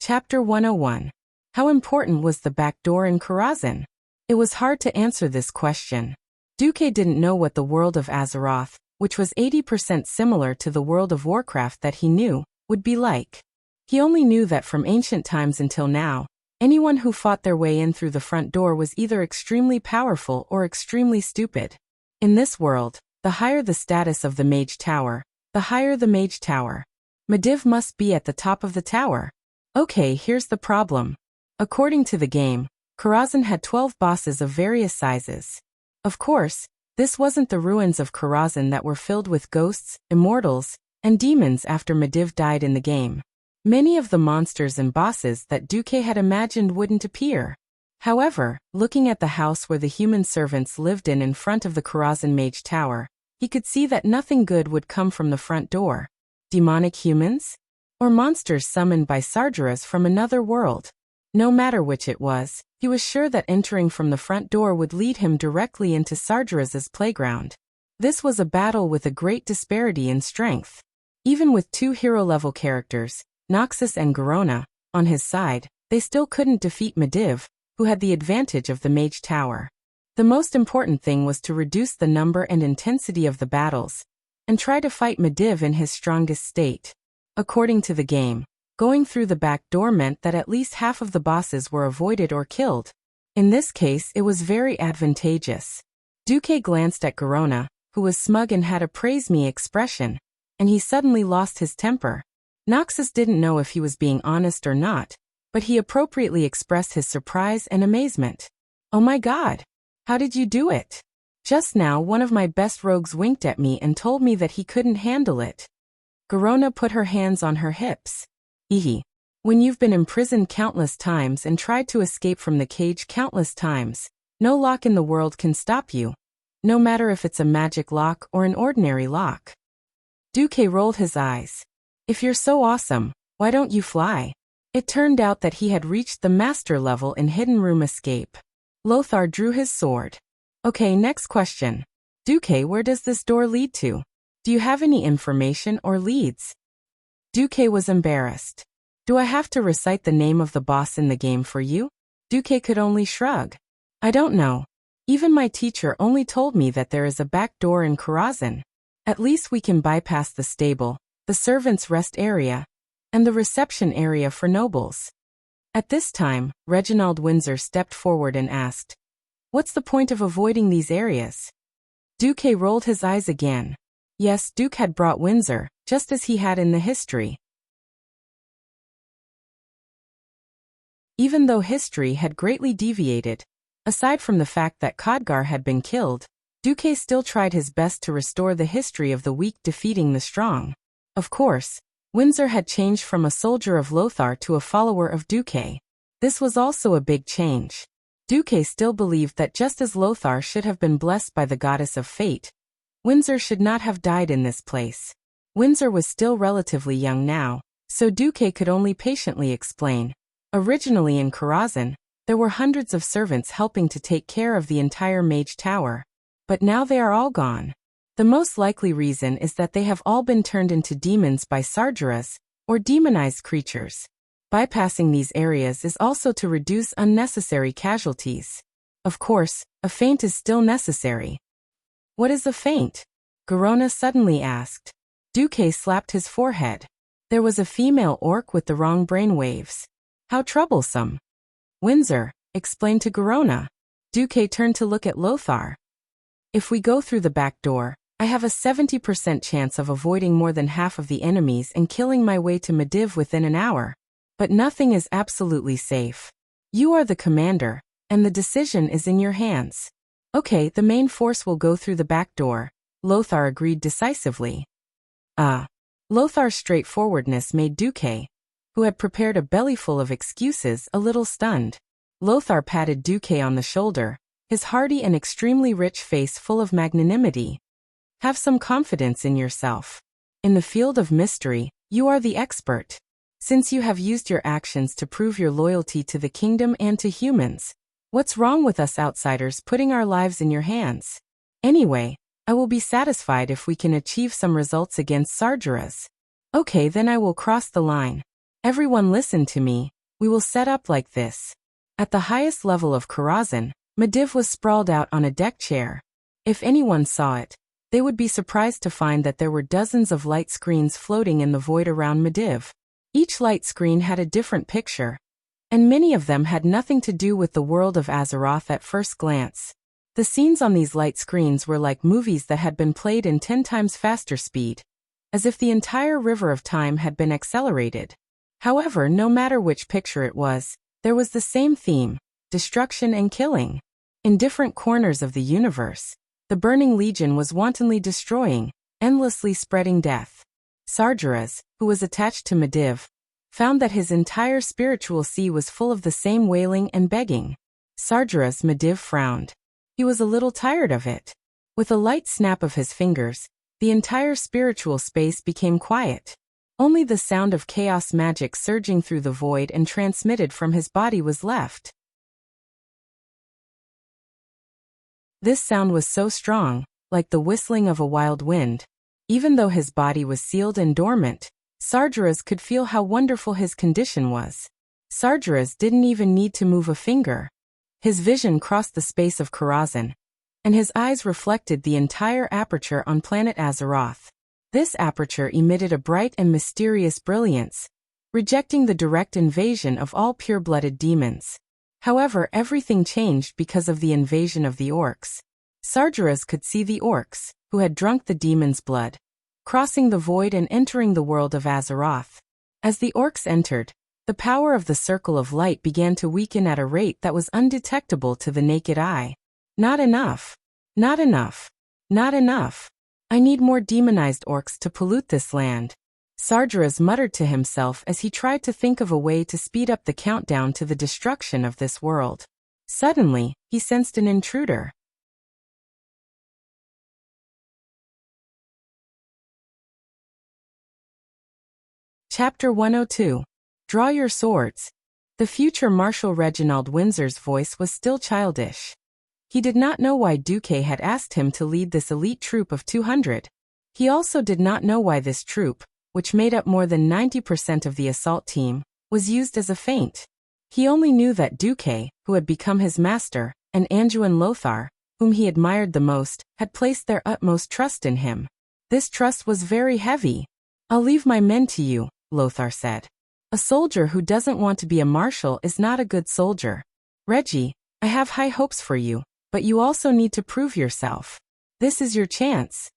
Chapter 101. How important was the back door in Karazhan? It was hard to answer this question. Duque didn't know what the world of Azeroth, which was 80% similar to the world of Warcraft that he knew, would be like. He only knew that from ancient times until now, anyone who fought their way in through the front door was either extremely powerful or extremely stupid. In this world, the higher the status of the Mage Tower, the higher the Mage Tower. Medivh must be at the top of the tower. Okay, here's the problem. According to the game, Karazhan had 12 bosses of various sizes. Of course, this wasn't the ruins of Karazhan that were filled with ghosts, immortals, and demons after Medivh died in the game. Many of the monsters and bosses that Duque had imagined wouldn't appear. However, looking at the house where the human servants lived in front of the Karazhan Mage Tower, he could see that nothing good would come from the front door. Demonic humans? Or monsters summoned by Sargeras from another world? No matter which it was, he was sure that entering from the front door would lead him directly into Sargeras's playground. This was a battle with a great disparity in strength. Even with two hero-level characters, Noxus and Garona, on his side, they still couldn't defeat Medivh, who had the advantage of the Mage Tower. The most important thing was to reduce the number and intensity of the battles, and try to fight Medivh in his strongest state. According to the game, going through the back door meant that at least half of the bosses were avoided or killed. In this case, it was very advantageous. Duque glanced at Garona, who was smug and had a praise-me expression, and he suddenly lost his temper. Noxus didn't know if he was being honest or not, but he appropriately expressed his surprise and amazement. "Oh my god! How did you do it? Just now one of my best rogues winked at me and told me that he couldn't handle it." Garona put her hands on her hips. When you've been imprisoned countless times and tried to escape from the cage countless times, no lock in the world can stop you. No matter if it's a magic lock or an ordinary lock. Duque rolled his eyes. "If you're so awesome, why don't you fly?" It turned out that he had reached the master level in Hidden Room Escape. Lothar drew his sword. "Okay, next question. Duque, where does this door lead to? Do you have any information or leads?" Duque was embarrassed. "Do I have to recite the name of the boss in the game for you?" Duque could only shrug. "I don't know. Even my teacher only told me that there is a back door in Karazhan. At least we can bypass the stable, the servants' rest area, and the reception area for nobles." At this time, Reginald Windsor stepped forward and asked, "What's the point of avoiding these areas?" Duque rolled his eyes again. Yes, Duke had brought Windsor, just as he had in the history. Even though history had greatly deviated, aside from the fact that Khadgar had been killed, Duque still tried his best to restore the history of the weak defeating the strong. Of course, Windsor had changed from a soldier of Lothar to a follower of Duque. This was also a big change. Duque still believed that just as Lothar should have been blessed by the goddess of fate, Windsor should not have died in this place. Windsor was still relatively young now, so Duque could only patiently explain. Originally in Karazhan, there were hundreds of servants helping to take care of the entire Mage Tower. But now they are all gone. The most likely reason is that they have all been turned into demons by Sargeras, or demonized creatures. Bypassing these areas is also to reduce unnecessary casualties. Of course, a feint is still necessary. "What is a feint?" Garona suddenly asked. Duque slapped his forehead. There was a female orc with the wrong brainwaves. How troublesome. "Windsor, explain to Garona." Duque turned to look at Lothar. "If we go through the back door, I have a 70% chance of avoiding more than half of the enemies and killing my way to Medivh within an hour. But nothing is absolutely safe. You are the commander, and the decision is in your hands." "Okay, the main force will go through the back door," Lothar agreed decisively. Lothar's straightforwardness made Duque, who had prepared a bellyful of excuses, a little stunned. Lothar patted Duque on the shoulder, his hearty and extremely rich face full of magnanimity. "Have some confidence in yourself. In the field of mystery, you are the expert. Since you have used your actions to prove your loyalty to the kingdom and to humans, what's wrong with us outsiders putting our lives in your hands? Anyway, I will be satisfied if we can achieve some results against Sargeras. Okay, then I will cross the line. Everyone listen to me. We will set up like this." At the highest level of Karazhan, Medivh was sprawled out on a deck chair. If anyone saw it, they would be surprised to find that there were dozens of light screens floating in the void around Medivh. Each light screen had a different picture, and many of them had nothing to do with the world of Azeroth at first glance. The scenes on these light screens were like movies that had been played in 10 times faster speed, as if the entire river of time had been accelerated. However, no matter which picture it was, there was the same theme: destruction and killing. In different corners of the universe, the Burning Legion was wantonly destroying, endlessly spreading death. Sargeras, who was attached to Medivh, found that his entire spiritual sea was full of the same wailing and begging. Sargeras Mediv frowned. He was a little tired of it. With a light snap of his fingers, the entire spiritual space became quiet. Only the sound of chaos magic surging through the void and transmitted from his body was left. This sound was so strong, like the whistling of a wild wind. Even though his body was sealed and dormant, Sargeras could feel how wonderful his condition was. Sargeras didn't even need to move a finger. His vision crossed the space of Karazhan, and his eyes reflected the entire aperture on planet Azeroth. This aperture emitted a bright and mysterious brilliance, rejecting the direct invasion of all pure-blooded demons. However, everything changed because of the invasion of the orcs. Sargeras could see the orcs, who had drunk the demon's blood, crossing the void and entering the world of Azeroth. As the orcs entered, the power of the Circle of Light began to weaken at a rate that was undetectable to the naked eye. Not enough. Not enough. Not enough. I need more demonized orcs to pollute this land. Sargeras muttered to himself as he tried to think of a way to speed up the countdown to the destruction of this world. Suddenly, he sensed an intruder. Chapter 102. Draw your swords. The future Marshal Reginald Windsor's voice was still childish. He did not know why Duque had asked him to lead this elite troop of 200. He also did not know why this troop, which made up more than 90% of the assault team, was used as a feint. He only knew that Duque, who had become his master, and Anduin Lothar, whom he admired the most, had placed their utmost trust in him. This trust was very heavy. "I'll leave my men to you," Lothar said. "A soldier who doesn't want to be a marshal is not a good soldier. Reggie, I have high hopes for you, but you also need to prove yourself. This is your chance."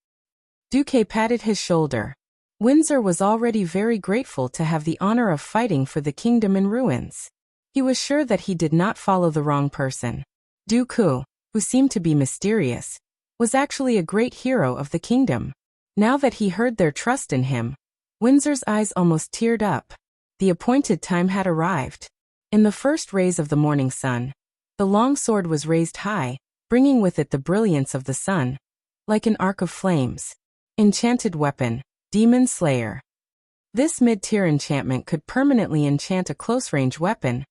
Duque patted his shoulder. Windsor was already very grateful to have the honor of fighting for the kingdom in ruins. He was sure that he did not follow the wrong person. Duque, who seemed to be mysterious, was actually a great hero of the kingdom. Now that he heard their trust in him, Windsor's eyes almost teared up. The appointed time had arrived. In the first rays of the morning sun, the long sword was raised high, bringing with it the brilliance of the sun, like an arc of flames. Enchanted weapon, Demon Slayer. This mid-tier enchantment could permanently enchant a close-range weapon,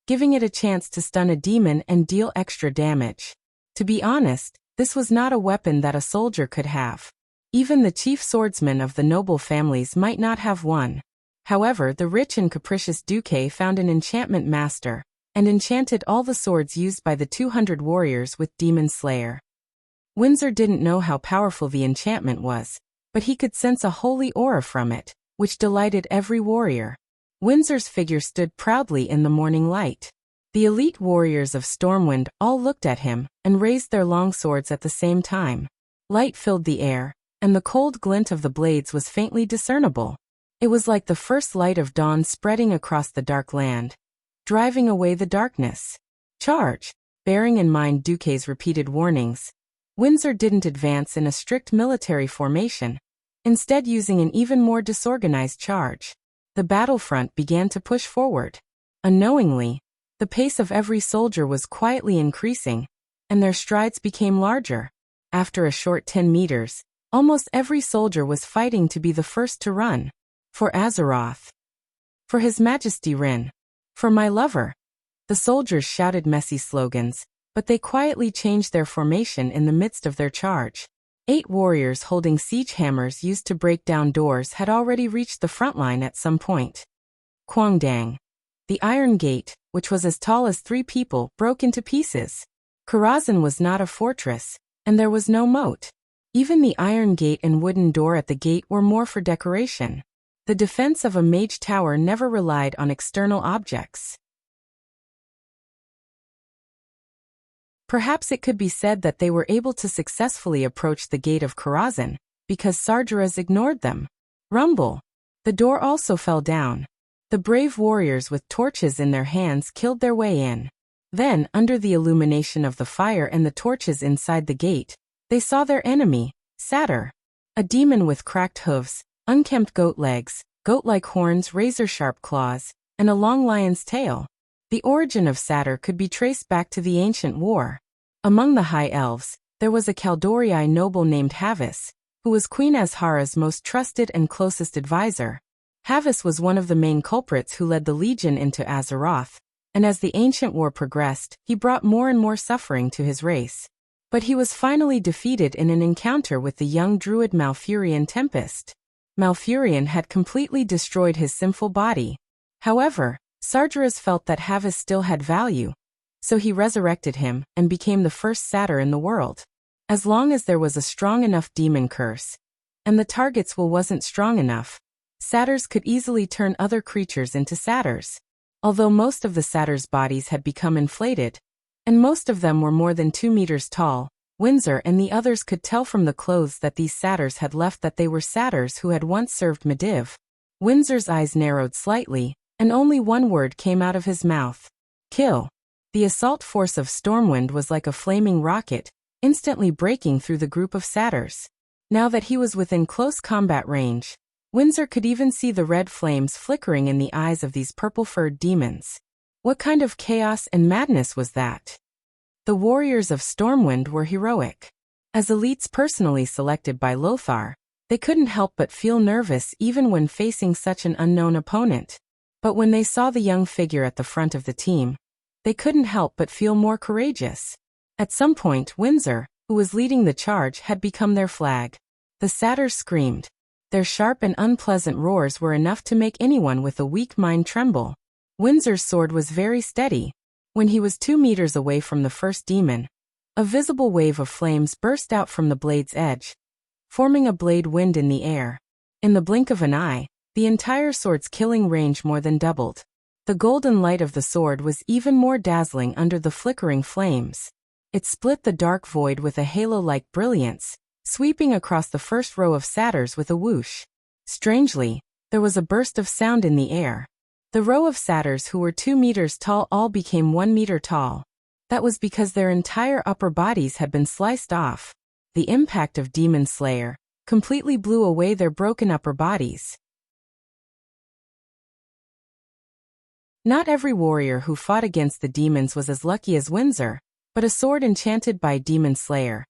giving it a chance to stun a demon and deal extra damage. To be honest, this was not a weapon that a soldier could have. Even the chief swordsman of the noble families might not have one. However, the rich and capricious Duque found an enchantment master, and enchanted all the swords used by the 200 warriors with Demon Slayer. Windsor didn't know how powerful the enchantment was, but he could sense a holy aura from it, which delighted every warrior. Windsor's figure stood proudly in the morning light. The elite warriors of Stormwind all looked at him and raised their long swords at the same time. Light filled the air, and the cold glint of the blades was faintly discernible. It was like the first light of dawn spreading across the dark land, driving away the darkness. Charge! Bearing in mind Duque's repeated warnings, Windsor didn't advance in a strict military formation, instead using an even more disorganized charge. The battlefront began to push forward. Unknowingly, the pace of every soldier was quietly increasing, and their strides became larger. After a short 10 meters, almost every soldier was fighting to be the first to run. For Azeroth. For His Majesty Rin. For my lover. The soldiers shouted messy slogans, but they quietly changed their formation in the midst of their charge. 8 warriors holding siege hammers used to break down doors had already reached the front line at some point. Kwangdang. The iron gate, which was as tall as 3 people, broke into pieces. Karazhan was not a fortress, and there was no moat. Even the iron gate and wooden door at the gate were more for decoration. The defense of a mage tower never relied on external objects. Perhaps it could be said that they were able to successfully approach the gate of Karazhan, because Sargeras ignored them. Rumble. The door also fell down. The brave warriors with torches in their hands killed their way in. Then, under the illumination of the fire and the torches inside the gate, they saw their enemy, Satyr. A demon with cracked hooves, unkempt goat legs, goat-like horns, razor-sharp claws, and a long lion's tail. The origin of satyr could be traced back to the ancient war. Among the High Elves, there was a Chaldorii noble named Havis, who was Queen Azhara's most trusted and closest advisor. Havis was one of the main culprits who led the Legion into Azeroth, and as the ancient war progressed, he brought more and more suffering to his race. But he was finally defeated in an encounter with the young druid Malfurion Tempest. Malfurion had completely destroyed his sinful body. However, Sargeras felt that Havis still had value, so he resurrected him and became the first satyr in the world. As long as there was a strong enough demon curse, and the target's will wasn't strong enough, satyrs could easily turn other creatures into satyrs. Although most of the satyrs' bodies had become inflated, and most of them were more than 2 meters tall, Windsor and the others could tell from the clothes that these satyrs had left that they were satyrs who had once served Medivh. Windsor's eyes narrowed slightly, and only one word came out of his mouth: kill. The assault force of Stormwind was like a flaming rocket, instantly breaking through the group of satyrs. Now that he was within close combat range, Windsor could even see the red flames flickering in the eyes of these purple-furred demons. What kind of chaos and madness was that? The warriors of Stormwind were heroic. As elites personally selected by Lothar, they couldn't help but feel nervous even when facing such an unknown opponent. But when they saw the young figure at the front of the team, they couldn't help but feel more courageous. At some point, Windsor, who was leading the charge, had become their flag. The satyrs screamed. Their sharp and unpleasant roars were enough to make anyone with a weak mind tremble. Windsor's sword was very steady. When he was 2 meters away from the first demon, a visible wave of flames burst out from the blade's edge, forming a blade wind in the air. In the blink of an eye, the entire sword's killing range more than doubled. The golden light of the sword was even more dazzling under the flickering flames. It split the dark void with a halo-like brilliance, sweeping across the first row of satyrs with a whoosh. Strangely, there was a burst of sound in the air. The row of satyrs who were 2 meters tall all became 1 meter tall. That was because their entire upper bodies had been sliced off. The impact of Demon Slayer completely blew away their broken upper bodies. Not every warrior who fought against the demons was as lucky as Windsor, but a sword enchanted by Demon Slayer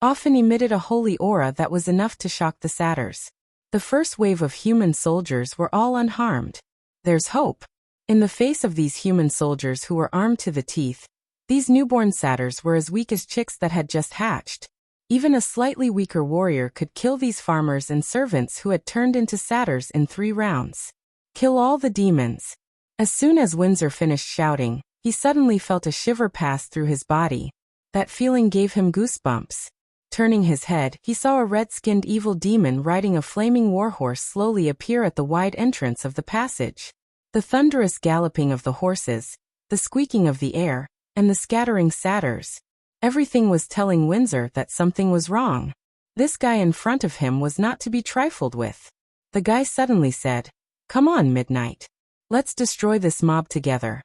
often emitted a holy aura that was enough to shock the satyrs. The first wave of human soldiers were all unharmed. There's hope. In the face of these human soldiers who were armed to the teeth, these newborn satyrs were as weak as chicks that had just hatched. Even a slightly weaker warrior could kill these farmers and servants who had turned into satyrs in 3 rounds. Kill all the demons. As soon as Windsor finished shouting, he suddenly felt a shiver pass through his body. That feeling gave him goosebumps. Turning his head, he saw a red-skinned evil demon riding a flaming warhorse slowly appear at the wide entrance of the passage. The thunderous galloping of the horses, the squeaking of the air, and the scattering satyrs. Everything was telling Windsor that something was wrong. This guy in front of him was not to be trifled with. The guy suddenly said, "Come on, Midnight. Let's destroy this mob together."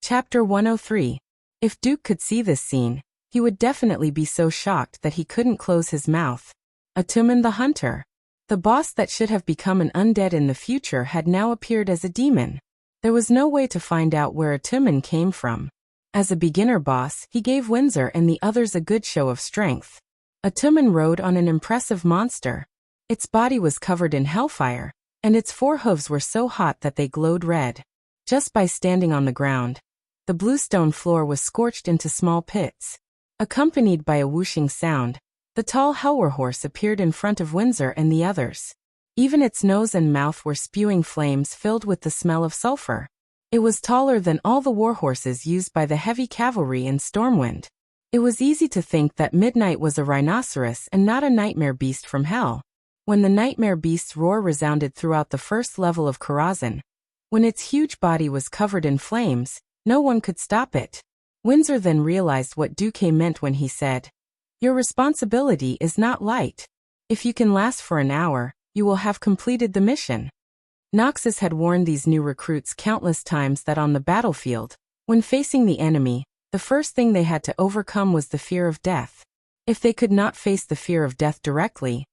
Chapter 103. If Duke could see this scene, he would definitely be so shocked that he couldn't close his mouth. Atumen the Hunter. The boss that should have become an undead in the future had now appeared as a demon. There was no way to find out where Atumen came from. As a beginner boss, he gave Windsor and the others a good show of strength. Atumen rode on an impressive monster. Its body was covered in hellfire, and its 4 hooves were so hot that they glowed red. Just by standing on the ground, the bluestone floor was scorched into small pits. Accompanied by a whooshing sound, the tall Hellwarhorse appeared in front of Windsor and the others. Even its nose and mouth were spewing flames filled with the smell of sulfur. It was taller than all the warhorses used by the heavy cavalry in Stormwind. It was easy to think that Midnight was a rhinoceros and not a nightmare beast from hell. When the nightmare beast's roar resounded throughout the first level of Karazhan, when its huge body was covered in flames, no one could stop it. Windsor then realized what Duque meant when he said, "Your responsibility is not light. If you can last for an hour, you will have completed the mission." Noxus had warned these new recruits countless times that on the battlefield, when facing the enemy, the first thing they had to overcome was the fear of death. If they could not face the fear of death directly,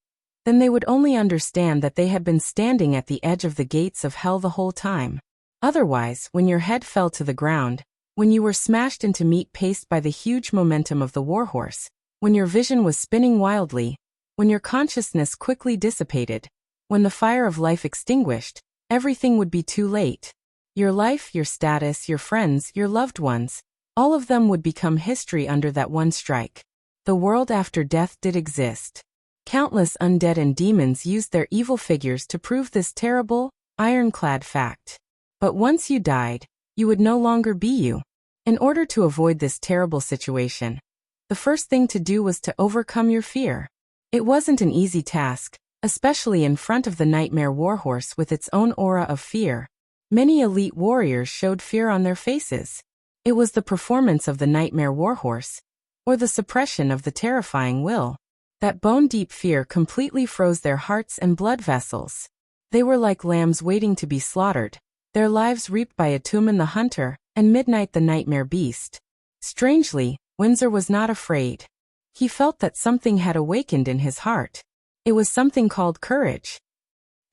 then they would only understand that they had been standing at the edge of the gates of hell the whole time. Otherwise, when your head fell to the ground, when you were smashed into meat paste by the huge momentum of the warhorse, when your vision was spinning wildly, when your consciousness quickly dissipated, when the fire of life extinguished, everything would be too late. Your life, your status, your friends, your loved ones, all of them would become history under that one strike. The world after death did exist. Countless undead and demons used their evil figures to prove this terrible, ironclad fact. But once you died, you would no longer be you. In order to avoid this terrible situation, the first thing to do was to overcome your fear. It wasn't an easy task, especially in front of the nightmare warhorse with its own aura of fear. Many elite warriors showed fear on their faces. It was the performance of the nightmare warhorse, or the suppression of the terrifying will. That bone-deep fear completely froze their hearts and blood vessels. They were like lambs waiting to be slaughtered, their lives reaped by Atumen the hunter, and Midnight the nightmare beast. Strangely, Windsor was not afraid. He felt that something had awakened in his heart. It was something called courage.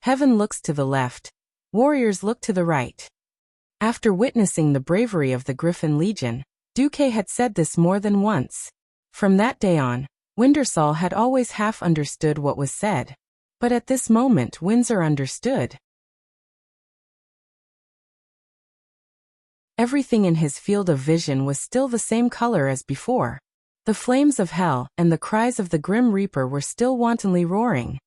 Heaven looks to the left. Warriors look to the right. After witnessing the bravery of the Griffin Legion, Duque had said this more than once. From that day on, Windsor had always half understood what was said. But at this moment Windsor understood. Everything in his field of vision was still the same color as before. The flames of hell and the cries of the Grim Reaper were still wantonly roaring.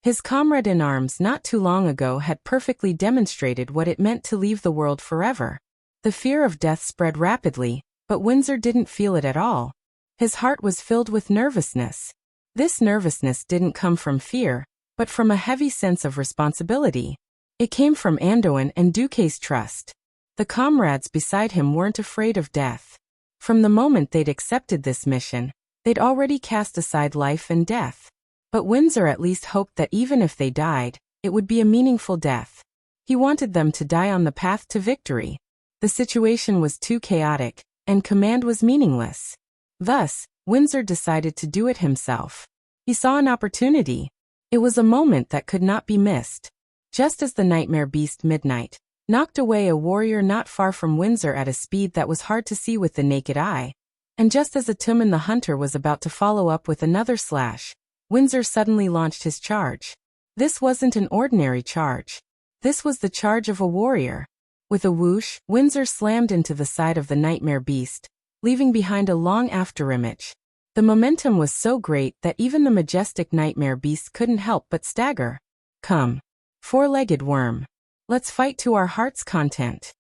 His comrade in arms not too long ago had perfectly demonstrated what it meant to leave the world forever. The fear of death spread rapidly, but Windsor didn't feel it at all. His heart was filled with nervousness. This nervousness didn't come from fear, but from a heavy sense of responsibility. It came from Anduin and Duque's trust. The comrades beside him weren't afraid of death. From the moment they'd accepted this mission, they'd already cast aside life and death. But Windsor at least hoped that even if they died, it would be a meaningful death. He wanted them to die on the path to victory. The situation was too chaotic, and command was meaningless. Thus, Windsor decided to do it himself. He saw an opportunity. It was a moment that could not be missed. Just as the nightmare beast Midnight knocked away a warrior not far from Windsor at a speed that was hard to see with the naked eye, and just as Atumen the hunter was about to follow up with another slash, Windsor suddenly launched his charge. This wasn't an ordinary charge. This was the charge of a warrior. With a whoosh, Windsor slammed into the side of the nightmare beast, leaving behind a long afterimage. The momentum was so great that even the majestic nightmare beast couldn't help but stagger. Come, four-legged worm. Let's fight to our heart's content.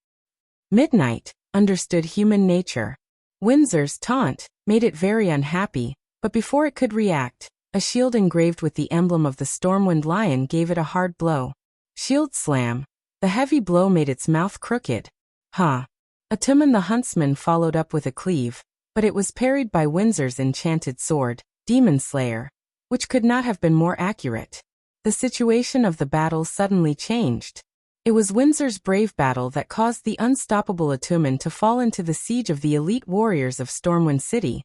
Midnight understood human nature. Windsor's taunt made it very unhappy, but before it could react, a shield engraved with the emblem of the Stormwind lion gave it a hard blow. Shield slam. The heavy blow made its mouth crooked. Ha! Atumen the huntsman followed up with a cleave, but it was parried by Windsor's enchanted sword, Demon Slayer, which could not have been more accurate. The situation of the battle suddenly changed. It was Windsor's brave battle that caused the unstoppable Atumen to fall into the siege of the elite warriors of Stormwind City.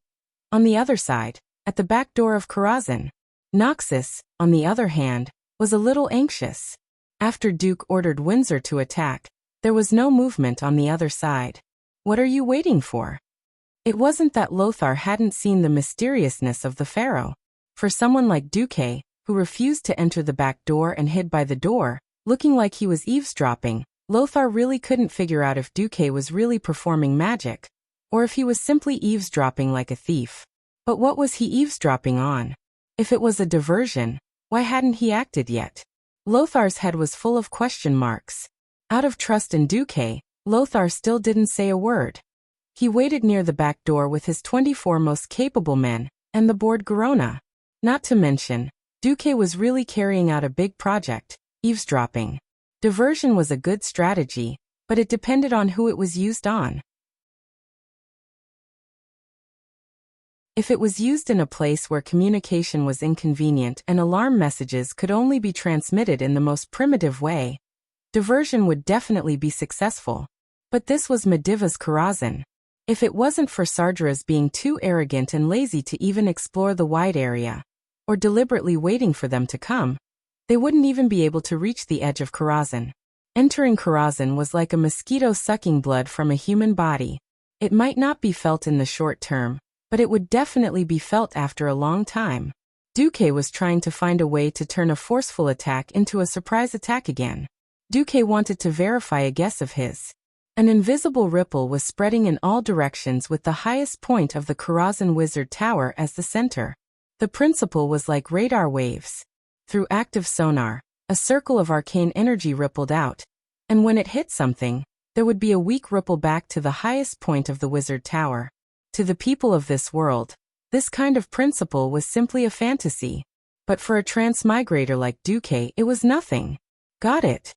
On the other side, at the back door of Karazhan, Noxus, on the other hand, was a little anxious. After Duke ordered Windsor to attack, there was no movement on the other side. What are you waiting for? It wasn't that Lothar hadn't seen the mysteriousness of the pharaoh. For someone like Duque, who refused to enter the back door and hid by the door, looking like he was eavesdropping, Lothar really couldn't figure out if Duque was really performing magic, or if he was simply eavesdropping like a thief. But what was he eavesdropping on? If it was a diversion, why hadn't he acted yet? Lothar's head was full of question marks. Out of trust in Duque, Lothar still didn't say a word. He waited near the back door with his 24 most capable men, and the bored Garona. Not to mention, Duque was really carrying out a big project, eavesdropping. Diversion was a good strategy, but it depended on who it was used on. If it was used in a place where communication was inconvenient and alarm messages could only be transmitted in the most primitive way, diversion would definitely be successful. But this was Mediva's Karazhan. If it wasn't for Sardra's being too arrogant and lazy to even explore the wide area, or deliberately waiting for them to come, they wouldn't even be able to reach the edge of Karazhan. Entering Karazhan was like a mosquito sucking blood from a human body. It might not be felt in the short term, but it would definitely be felt after a long time. Duque was trying to find a way to turn a forceful attack into a surprise attack again. Duque wanted to verify a guess of his. An invisible ripple was spreading in all directions with the highest point of the Karazhan Wizard Tower as the center. The principle was like radar waves. Through active sonar, a circle of arcane energy rippled out, and when it hit something, there would be a weak ripple back to the highest point of the Wizard Tower. To the people of this world, this kind of principle was simply a fantasy. But for a transmigrator like Duque, it was nothing. Got it?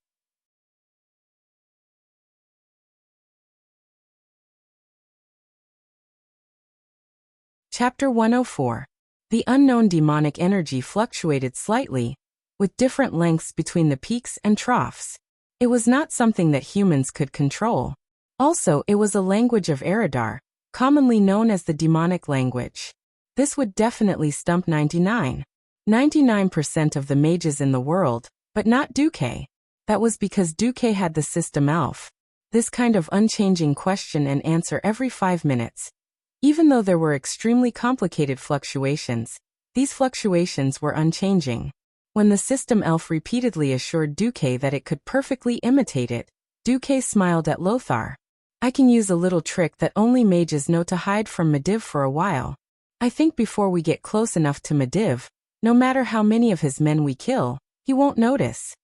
Chapter 104. The unknown demonic energy fluctuated slightly, with different lengths between the peaks and troughs. It was not something that humans could control. Also, it was a language of Eridar, commonly known as the demonic language. This would definitely stump 99% of the mages in the world, but not Duque. That was because Duque had the system elf. This kind of unchanging question and answer every 5 minutes. Even though there were extremely complicated fluctuations, these fluctuations were unchanging. When the system elf repeatedly assured Duque that it could perfectly imitate it, Duque smiled at Lothar. I can use a little trick that only mages know to hide from Medivh for a while. I think before we get close enough to Medivh, no matter how many of his men we kill, he won't notice.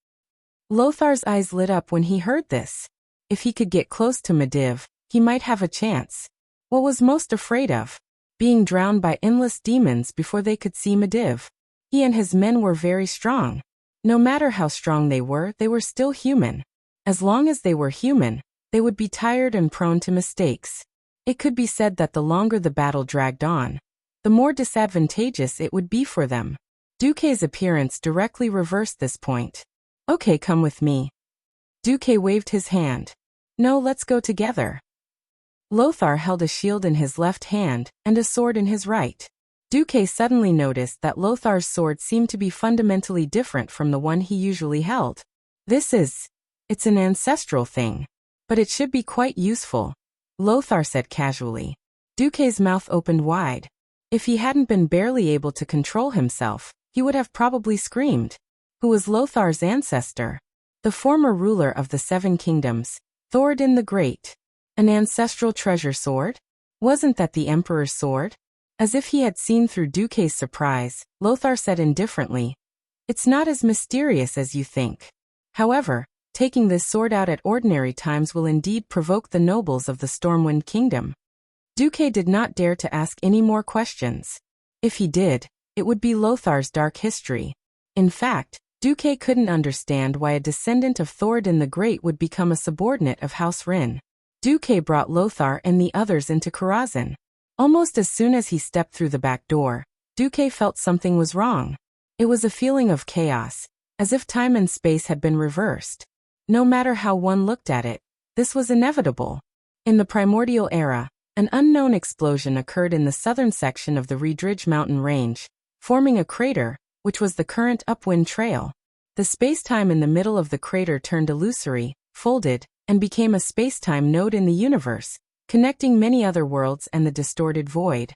Lothar's eyes lit up when he heard this. If he could get close to Medivh, he might have a chance. What was most afraid of? Being drowned by endless demons before they could see Medivh. He and his men were very strong. No matter how strong they were still human. As long as they were human, they would be tired and prone to mistakes. It could be said that the longer the battle dragged on, the more disadvantageous it would be for them. Duque's appearance directly reversed this point. Okay, come with me. Duque waved his hand. No, let's go together. Lothar held a shield in his left hand and a sword in his right. Duque suddenly noticed that Lothar's sword seemed to be fundamentally different from the one he usually held. It's an ancestral thing. But it should be quite useful, Lothar said casually. Duque's mouth opened wide. If he hadn't been barely able to control himself, he would have probably screamed. Who was Lothar's ancestor? The former ruler of the 7 kingdoms, Thoradin the Great. An ancestral treasure sword? Wasn't that the Emperor's sword? As if he had seen through Duque's surprise, Lothar said indifferently, It's not as mysterious as you think. However, taking this sword out at ordinary times will indeed provoke the nobles of the Stormwind Kingdom. Duque did not dare to ask any more questions. If he did, it would be Lothar's dark history. In fact, Duque couldn't understand why a descendant of Thoradin the Great would become a subordinate of House Rin. Duque brought Lothar and the others into Karazhan. Almost as soon as he stepped through the back door, Duque felt something was wrong. It was a feeling of chaos, as if time and space had been reversed. No matter how one looked at it, this was inevitable. In the primordial era, an unknown explosion occurred in the southern section of the Redridge mountain range, forming a crater, which was the current upwind trail. The spacetime in the middle of the crater turned illusory, folded, and became a spacetime node in the universe, connecting many other worlds and the distorted void.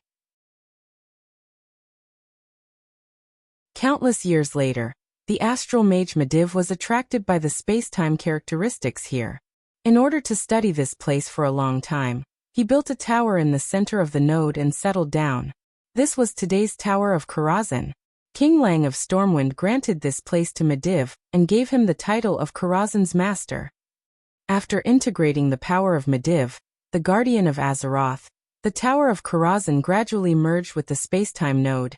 Countless years later, the astral mage Medivh was attracted by the spacetime characteristics here. In order to study this place for a long time, he built a tower in the center of the node and settled down. This was today's Tower of Karazhan. King Lang of Stormwind granted this place to Medivh and gave him the title of Karazhan's master. After integrating the power of Medivh, the guardian of Azeroth, the Tower of Karazhan gradually merged with the spacetime node,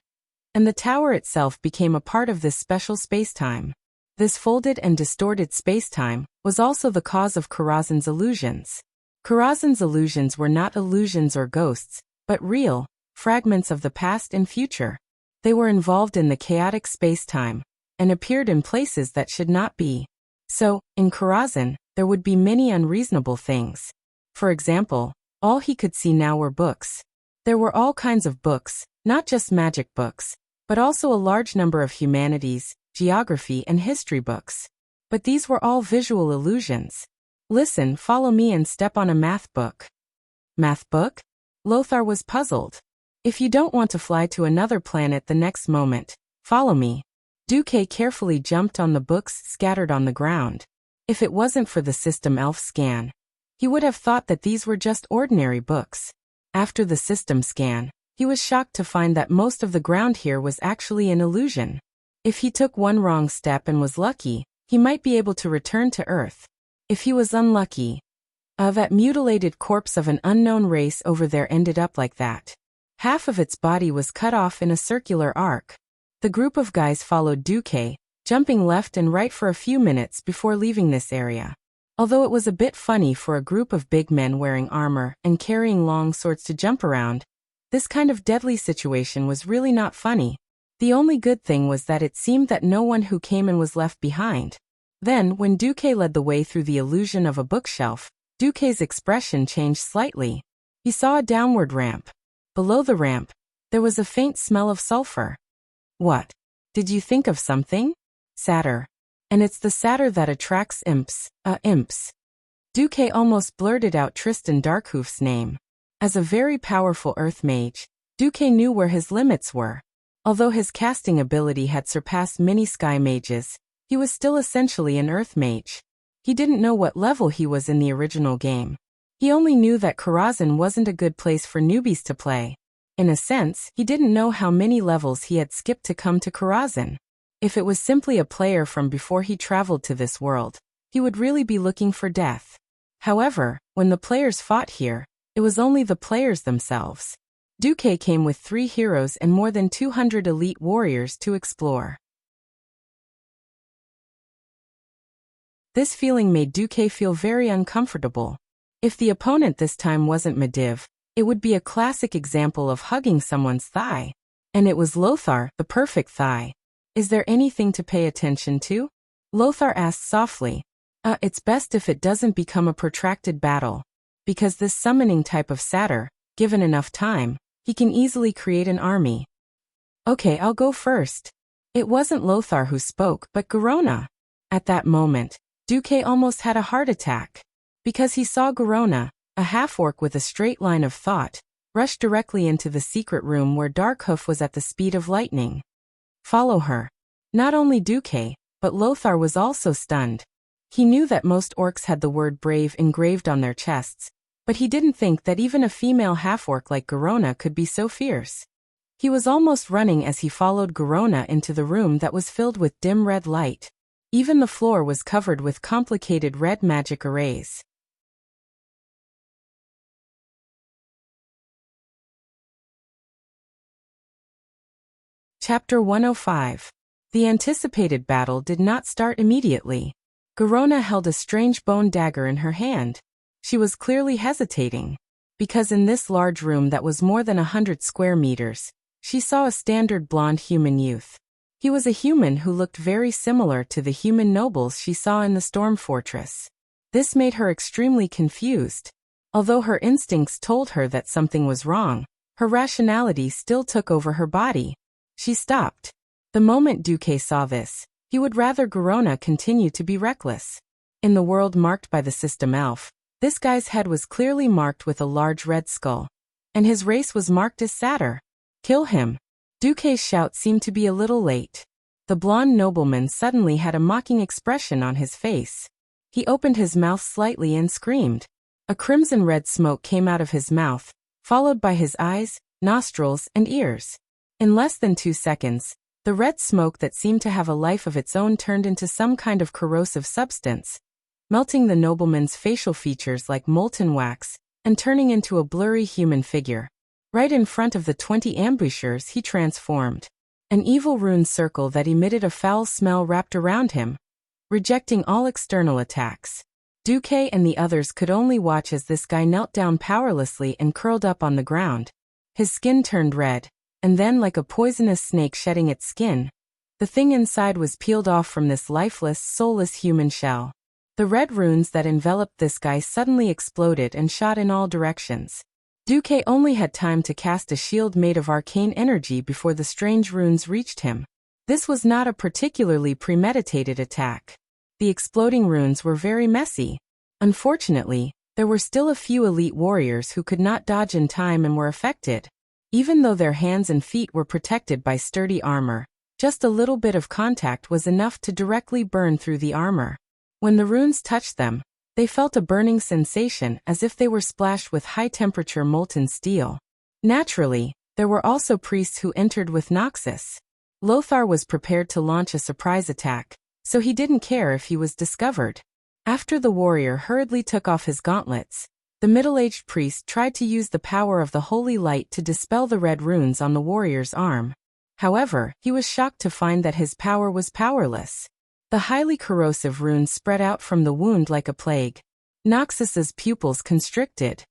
and the tower itself became a part of this special spacetime. This folded and distorted spacetime was also the cause of Karazhan's illusions. Karazhan's illusions were not illusions or ghosts, but real, fragments of the past and future. They were involved in the chaotic spacetime, and appeared in places that should not be. So, in Karazhan, there would be many unreasonable things. For example, all he could see now were books. There were all kinds of books, not just magic books, but also a large number of humanities, geography, and history books. But these were all visual illusions. Listen, follow me and step on a math book. Math book? Lothar was puzzled. If you don't want to fly to another planet the next moment, follow me. Duque carefully jumped on the books scattered on the ground. If it wasn't for the system elf scan, he would have thought that these were just ordinary books. After the system scan, he was shocked to find that most of the ground here was actually an illusion. If he took one wrong step and was lucky, he might be able to return to Earth. If he was unlucky, that mutilated corpse of an unknown race over there ended up like that. Half of its body was cut off in a circular arc. The group of guys followed Duque, jumping left and right for a few minutes before leaving this area. Although it was a bit funny for a group of big men wearing armor and carrying long swords to jump around, this kind of deadly situation was really not funny. The only good thing was that it seemed that no one who came in was left behind. Then, when Duque led the way through the illusion of a bookshelf, Duque's expression changed slightly. He saw a downward ramp. Below the ramp, there was a faint smell of sulfur. What? Did you think of something? Satyr. And it's the satyr that attracts imps. Imps. Duque almost blurted out Tristan Darkhoof's name. As a very powerful earth mage, Duque knew where his limits were. Although his casting ability had surpassed many sky mages, he was still essentially an earth mage. He didn't know what level he was in the original game. He only knew that Karazhan wasn't a good place for newbies to play. In a sense, he didn't know how many levels he had skipped to come to Karazhan. If it was simply a player from before he traveled to this world, he would really be looking for death. However, when the players fought here, it was only the players themselves. Duque came with 3 heroes and more than 200 elite warriors to explore. This feeling made Duque feel very uncomfortable. If the opponent this time wasn't Medivh, it would be a classic example of hugging someone's thigh. And it was Lothar, the perfect thigh. Is there anything to pay attention to? Lothar asked softly. It's best if it doesn't become a protracted battle. Because this summoning type of satyr, given enough time, he can easily create an army. Okay, I'll go first. It wasn't Lothar who spoke, but Garona. At that moment, Duque almost had a heart attack. Because he saw Garona, a half-orc with a straight line of thought, rush directly into the secret room where Darkhoof was at the speed of lightning. Follow her. Not only Duque, but Lothar was also stunned. He knew that most orcs had the word brave engraved on their chests, but he didn't think that even a female half-orc like Garona could be so fierce. He was almost running as he followed Garona into the room that was filled with dim red light. Even the floor was covered with complicated red magic arrays. Chapter 105. The anticipated battle did not start immediately. Garona held a strange bone dagger in her hand. She was clearly hesitating. Because in this large room that was more than 100 square meters, she saw a standard blonde human youth. He was a human who looked very similar to the human nobles she saw in the Storm Fortress. This made her extremely confused. Although her instincts told her that something was wrong, her rationality still took over her body. She stopped. The moment Duque saw this, he would rather Garona continue to be reckless. In the world marked by the system elf, this guy's head was clearly marked with a large red skull. And his race was marked as satyr. Kill him. Duque's shout seemed to be a little late. The blonde nobleman suddenly had a mocking expression on his face. He opened his mouth slightly and screamed. A crimson-red smoke came out of his mouth, followed by his eyes, nostrils, and ears. In less than 2 seconds, the red smoke that seemed to have a life of its own turned into some kind of corrosive substance, melting the nobleman's facial features like molten wax, and turning into a blurry human figure. Right in front of the 20 ambushers he transformed. An evil rune circle that emitted a foul smell wrapped around him, rejecting all external attacks. Duque and the others could only watch as this guy knelt down powerlessly and curled up on the ground. His skin turned red, and then like a poisonous snake shedding its skin, the thing inside was peeled off from this lifeless, soulless human shell. The red runes that enveloped this guy suddenly exploded and shot in all directions. Duque only had time to cast a shield made of arcane energy before the strange runes reached him. This was not a particularly premeditated attack. The exploding runes were very messy. Unfortunately, there were still a few elite warriors who could not dodge in time and were affected. Even though their hands and feet were protected by sturdy armor, just a little bit of contact was enough to directly burn through the armor. When the runes touched them, they felt a burning sensation as if they were splashed with high-temperature molten steel. Naturally, there were also priests who entered with Noxus. Lothar was prepared to launch a surprise attack, so he didn't care if he was discovered. After the warrior hurriedly took off his gauntlets, the middle-aged priest tried to use the power of the holy light to dispel the red runes on the warrior's arm. However, he was shocked to find that his power was powerless. The highly corrosive runes spread out from the wound like a plague. Noxus's pupils constricted.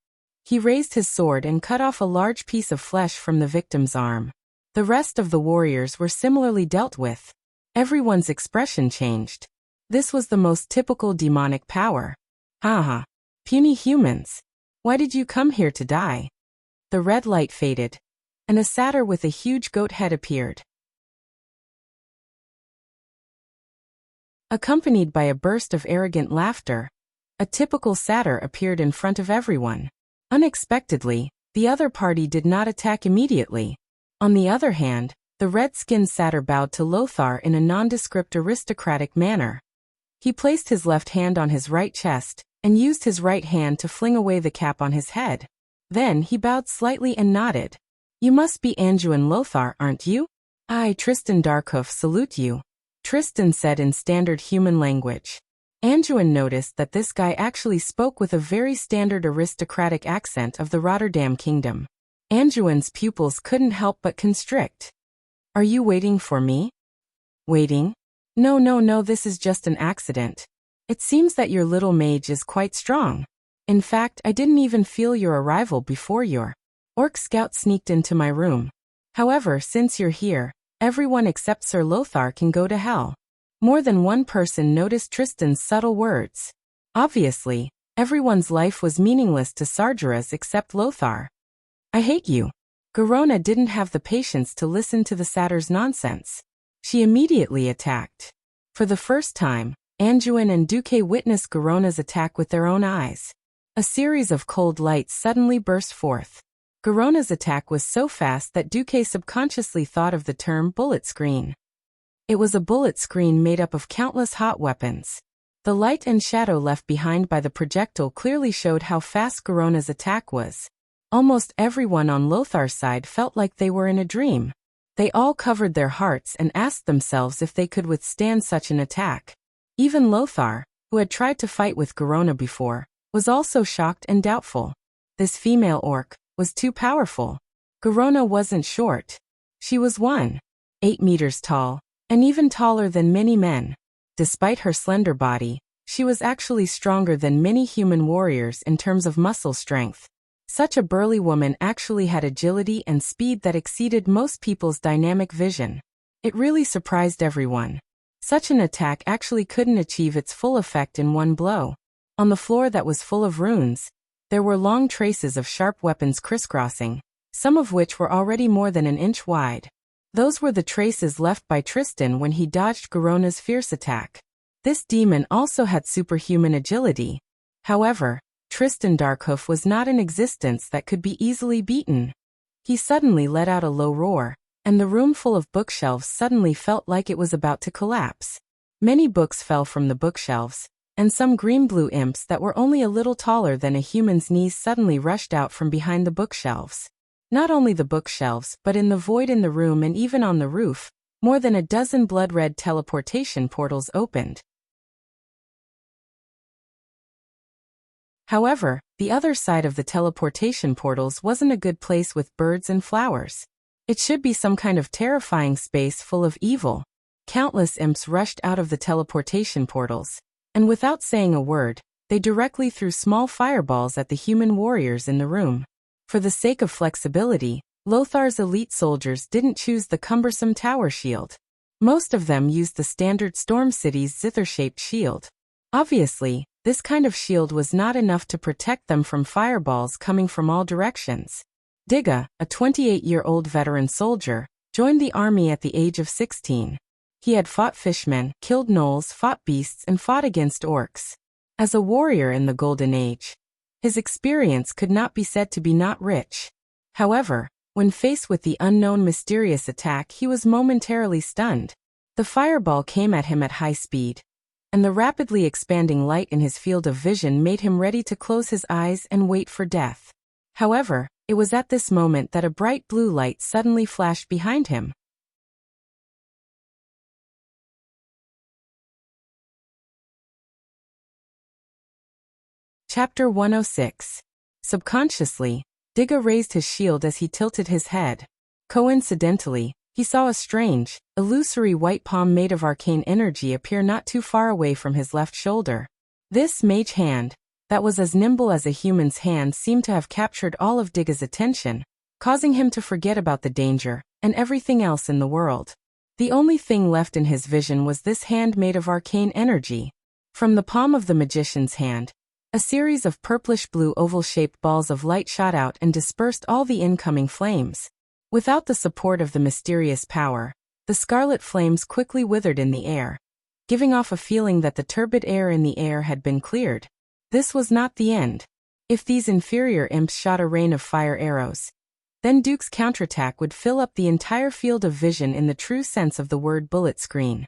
He raised his sword and cut off a large piece of flesh from the victim's arm. The rest of the warriors were similarly dealt with. Everyone's expression changed. This was the most typical demonic power. Haha. Puny humans. Why did you come here to die? The red light faded, and a satyr with a huge goat head appeared. Accompanied by a burst of arrogant laughter, a typical satyr appeared in front of everyone. Unexpectedly, the other party did not attack immediately. On the other hand, the red-skinned satyr bowed to Lothar in a nondescript aristocratic manner. He placed his left hand on his right chest, and used his right hand to fling away the cap on his head. Then he bowed slightly and nodded. You must be Anduin Lothar, aren't you? I, Tristan Darkhoof, salute you, Tristan said in standard human language. Anduin noticed that this guy actually spoke with a very standard aristocratic accent of the Rotterdam kingdom. Anduin's pupils couldn't help but constrict. Are you waiting for me? Waiting? No, this is just an accident. It seems that your little mage is quite strong. In fact, I didn't even feel your arrival before your orc scout sneaked into my room. However, since you're here, everyone except Sir Lothar can go to hell. More than one person noticed Tristan's subtle words. Obviously, everyone's life was meaningless to Sargeras except Lothar. I hate you. Garona didn't have the patience to listen to the satyr's nonsense. She immediately attacked. For the first time, Anduin and Duque witnessed Garona's attack with their own eyes. A series of cold lights suddenly burst forth. Garona's attack was so fast that Duque subconsciously thought of the term bullet screen. It was a bullet screen made up of countless hot weapons. The light and shadow left behind by the projectile clearly showed how fast Garona's attack was. Almost everyone on Lothar's side felt like they were in a dream. They all covered their hearts and asked themselves if they could withstand such an attack. Even Lothar, who had tried to fight with Garona before, was also shocked and doubtful. This female orc was too powerful. Garona wasn't short. She was 1.8 meters tall, and even taller than many men. Despite her slender body, she was actually stronger than many human warriors in terms of muscle strength. Such a burly woman actually had agility and speed that exceeded most people's dynamic vision. It really surprised everyone. Such an attack actually couldn't achieve its full effect in one blow. On the floor that was full of runes, there were long traces of sharp weapons crisscrossing, some of which were already more than an inch wide. Those were the traces left by Tristan when he dodged Garona's fierce attack. This demon also had superhuman agility. However, Tristan Darkhoof was not an existence that could be easily beaten. He suddenly let out a low roar, and the room full of bookshelves suddenly felt like it was about to collapse. Many books fell from the bookshelves, and some green-blue imps that were only a little taller than a human's knees suddenly rushed out from behind the bookshelves. Not only the bookshelves, but in the void in the room and even on the roof, more than a dozen blood-red teleportation portals opened. However, the other side of the teleportation portals wasn't a good place with birds and flowers. It should be some kind of terrifying space full of evil. Countless imps rushed out of the teleportation portals, and without saying a word, they directly threw small fireballs at the human warriors in the room. For the sake of flexibility, Lothar's elite soldiers didn't choose the cumbersome tower shield. Most of them used the standard Storm City's zither-shaped shield. Obviously, This kind of shield was not enough to protect them from fireballs coming from all directions. Digga, a 28-year-old veteran soldier, joined the army at the age of 16. He had fought fishmen, killed gnolls, fought beasts, and fought against orcs. As a warrior in the Golden Age, his experience could not be said to be not rich. However, when faced with the unknown mysterious attack, he was momentarily stunned. The fireball came at him at high speed, and the rapidly expanding light in his field of vision made him ready to close his eyes and wait for death. However, it was at this moment that a bright blue light suddenly flashed behind him. Chapter 106. Subconsciously, Digga raised his shield as he tilted his head. Coincidentally, he saw a strange, illusory white palm made of arcane energy appear not too far away from his left shoulder. This mage hand, that was as nimble as a human's hand, seemed to have captured all of Digga's attention, causing him to forget about the danger and everything else in the world. The only thing left in his vision was this hand made of arcane energy. From the palm of the magician's hand, a series of purplish-blue oval-shaped balls of light shot out and dispersed all the incoming flames. Without the support of the mysterious power, the scarlet flames quickly withered in the air, giving off a feeling that the turbid air in the air had been cleared. This was not the end. If these inferior imps shot a rain of fire arrows, then Duke's counterattack would fill up the entire field of vision in the true sense of the word bullet screen.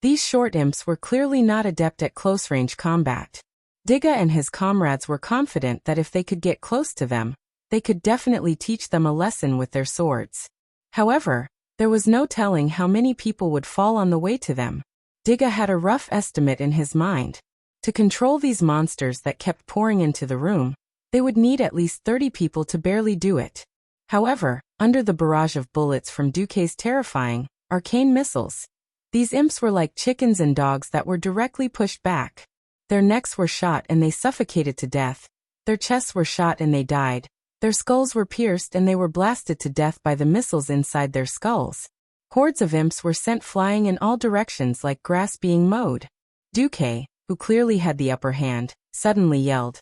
These short imps were clearly not adept at close-range combat. Digga and his comrades were confident that if they could get close to them, they could definitely teach them a lesson with their swords. However, there was no telling how many people would fall on the way to them. Digga had a rough estimate in his mind. To control these monsters that kept pouring into the room, they would need at least 30 people to barely do it. However, under the barrage of bullets from Duke's terrifying, arcane missiles, these imps were like chickens and dogs that were directly pushed back. Their necks were shot and they suffocated to death. Their chests were shot and they died. Their skulls were pierced and they were blasted to death by the missiles inside their skulls. Hordes of imps were sent flying in all directions like grass being mowed. Duke, who clearly had the upper hand, suddenly yelled,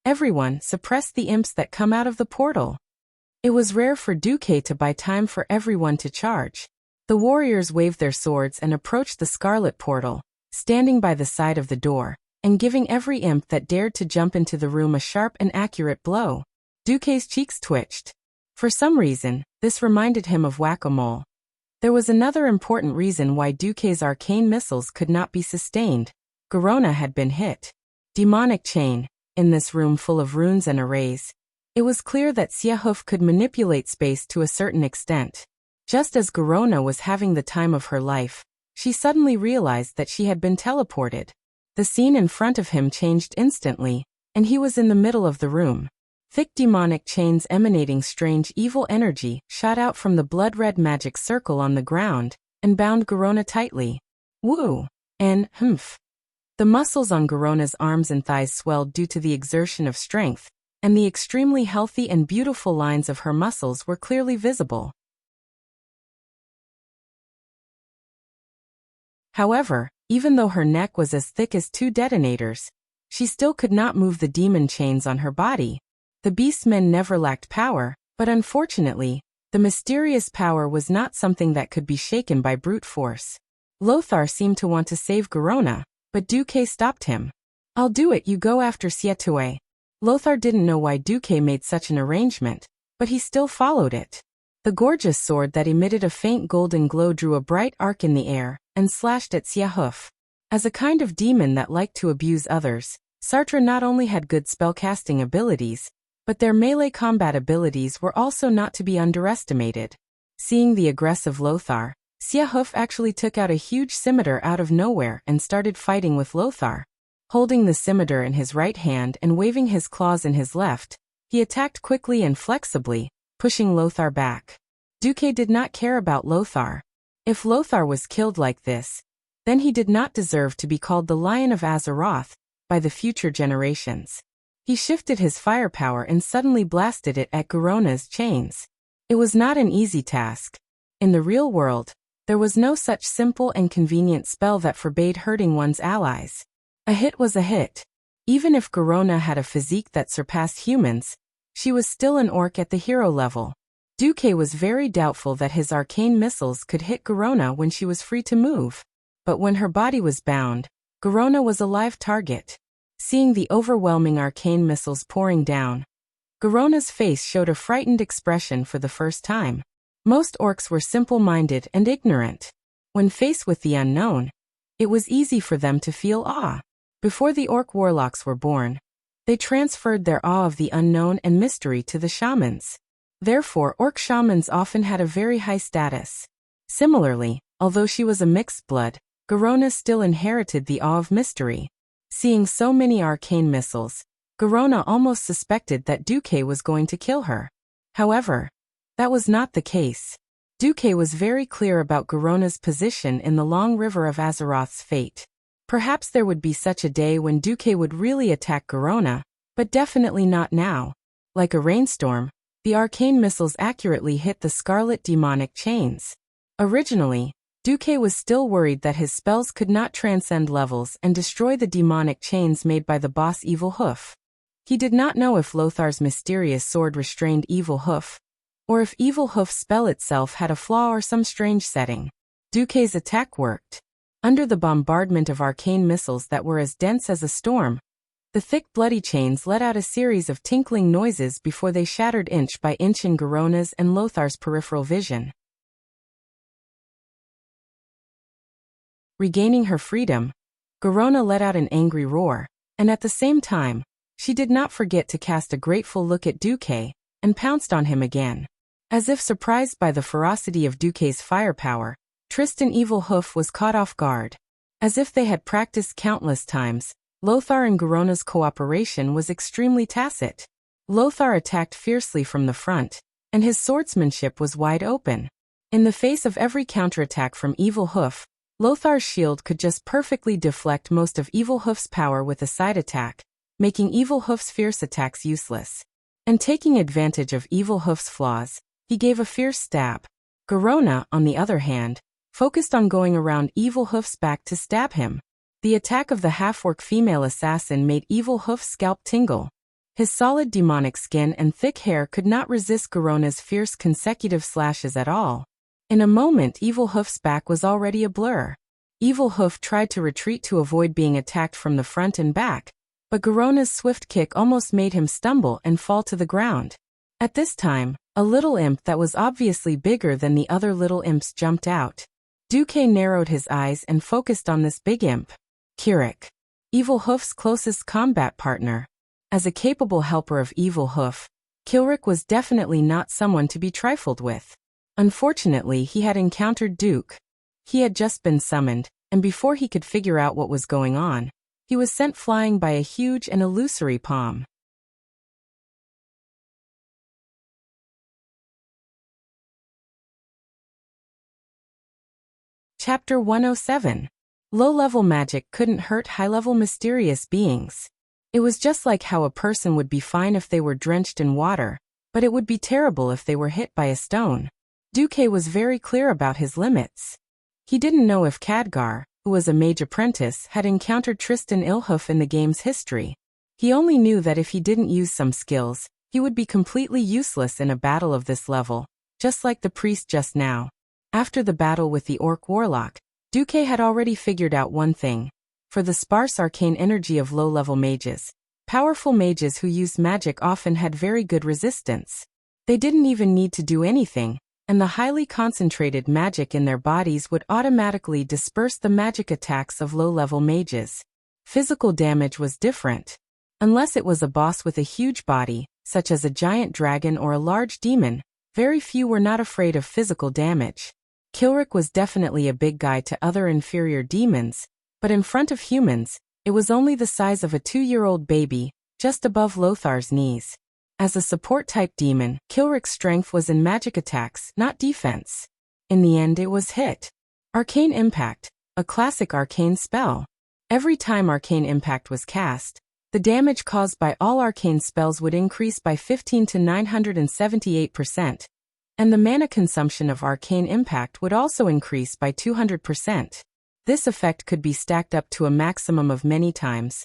"Everyone, suppress the imps that come out of the portal." It was rare for Duke to buy time for everyone to charge. The warriors waved their swords and approached the scarlet portal, standing by the side of the door, and giving every imp that dared to jump into the room a sharp and accurate blow. Duke's cheeks twitched. For some reason, this reminded him of whack-a-mole. There was another important reason why Duke's arcane missiles could not be sustained. Garona had been hit. Demonic chain. In this room full of runes and arrays, it was clear that Siahoof could manipulate space to a certain extent. Just as Garona was having the time of her life, she suddenly realized that she had been teleported. The scene in front of him changed instantly, and he was in the middle of the room. Thick demonic chains emanating strange evil energy shot out from the blood-red magic circle on the ground and bound Garona tightly. Woo! And humph! The muscles on Garona's arms and thighs swelled due to the exertion of strength, and the extremely healthy and beautiful lines of her muscles were clearly visible. However, even though her neck was as thick as 2 detonators, she still could not move the demon chains on her body. The beastmen never lacked power, but unfortunately, the mysterious power was not something that could be shaken by brute force. Lothar seemed to want to save Garona, but Duke stopped him. "I'll do it, you go after Sietue." Lothar didn't know why Duke made such an arrangement, but he still followed it. The gorgeous sword that emitted a faint golden glow drew a bright arc in the air and slashed at Siahoof. As a kind of demon that liked to abuse others, Sartre not only had good spellcasting abilities, but their melee combat abilities were also not to be underestimated. Seeing the aggressive Lothar, Siahoof actually took out a huge scimitar out of nowhere and started fighting with Lothar. Holding the scimitar in his right hand and waving his claws in his left, he attacked quickly and flexibly, pushing Lothar back. Duke did not care about Lothar. If Lothar was killed like this, then he did not deserve to be called the Lion of Azeroth by the future generations. He shifted his firepower and suddenly blasted it at Garona's chains. It was not an easy task. In the real world, there was no such simple and convenient spell that forbade hurting one's allies. A hit was a hit. Even if Garona had a physique that surpassed humans, she was still an orc at the hero level. Duque was very doubtful that his arcane missiles could hit Garona when she was free to move. But when her body was bound, Garona was a live target. Seeing the overwhelming arcane missiles pouring down, Garona's face showed a frightened expression for the first time. Most orcs were simple-minded and ignorant. When faced with the unknown, it was easy for them to feel awe. Before the orc warlocks were born, they transferred their awe of the unknown and mystery to the shamans. Therefore, orc shamans often had a very high status. Similarly, although she was a mixed blood, Garona still inherited the awe of mystery. Seeing so many arcane missiles, Garona almost suspected that Duque was going to kill her. However, that was not the case. Duque was very clear about Garona's position in the long river of Azeroth's fate. Perhaps there would be such a day when Duque would really attack Garona, but definitely not now. Like a rainstorm, the arcane missiles accurately hit the scarlet demonic chains. Originally, Duque was still worried that his spells could not transcend levels and destroy the demonic chains made by the boss Evil Hoof. He did not know if Lothar's mysterious sword restrained Evil Hoof, or if Evil Hoof's spell itself had a flaw or some strange setting. Duque's attack worked. Under the bombardment of arcane missiles that were as dense as a storm, the thick bloody chains let out a series of tinkling noises before they shattered inch by inch in Garona's and Lothar's peripheral vision. Regaining her freedom, Garona let out an angry roar, and at the same time, she did not forget to cast a grateful look at Duque, and pounced on him again. As if surprised by the ferocity of Duque's firepower, Tristan Evil Hoof was caught off guard. As if they had practiced countless times, Lothar and Garona's cooperation was extremely tacit. Lothar attacked fiercely from the front, and his swordsmanship was wide open. In the face of every counterattack from Evil Hoof, Lothar's shield could just perfectly deflect most of Evil Hoof's power with a side attack, making Evil Hoof's fierce attacks useless. And taking advantage of Evil Hoof's flaws, he gave a fierce stab. Garona, on the other hand, focused on going around Evil Hoof's back to stab him. The attack of the half-orc female assassin made Evil Hoof's scalp tingle. His solid demonic skin and thick hair could not resist Garona's fierce consecutive slashes at all. In a moment, Evil Hoof's back was already a blur. Evil Hoof tried to retreat to avoid being attacked from the front and back, but Garona's swift kick almost made him stumble and fall to the ground. At this time, a little imp that was obviously bigger than the other little imps jumped out. Duque narrowed his eyes and focused on this big imp. Kirik, Evil Hoof's closest combat partner. As a capable helper of Evil Hoof, Kilric was definitely not someone to be trifled with. Unfortunately, he had encountered Duke. He had just been summoned, and before he could figure out what was going on, he was sent flying by a huge and illusory palm. Chapter 107. Low-level magic couldn't hurt high-level mysterious beings. It was just like how a person would be fine if they were drenched in water, but it would be terrible if they were hit by a stone. Duque was very clear about his limits. He didn't know if Khadgar, who was a mage apprentice, had encountered Tristan Ilhoof in the game's history. He only knew that if he didn't use some skills, he would be completely useless in a battle of this level, just like the priest just now. After the battle with the orc warlock, Duque had already figured out one thing. For the sparse arcane energy of low-level mages, powerful mages who used magic often had very good resistance. They didn't even need to do anything, and the highly concentrated magic in their bodies would automatically disperse the magic attacks of low-level mages. Physical damage was different. Unless it was a boss with a huge body, such as a giant dragon or a large demon, very few were not afraid of physical damage. Kilric was definitely a big guy to other inferior demons, but in front of humans, it was only the size of a 2-year-old baby, just above Lothar's knees. As a support-type demon, Kilric's strength was in magic attacks, not defense. In the end, it was hit. Arcane Impact, a classic arcane spell. Every time Arcane Impact was cast, the damage caused by all arcane spells would increase by 15 to 978%. And the mana consumption of Arcane Impact would also increase by 200%. This effect could be stacked up to a maximum of many times.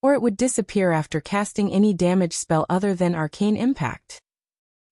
or it would disappear after casting any damage spell other than Arcane Impact.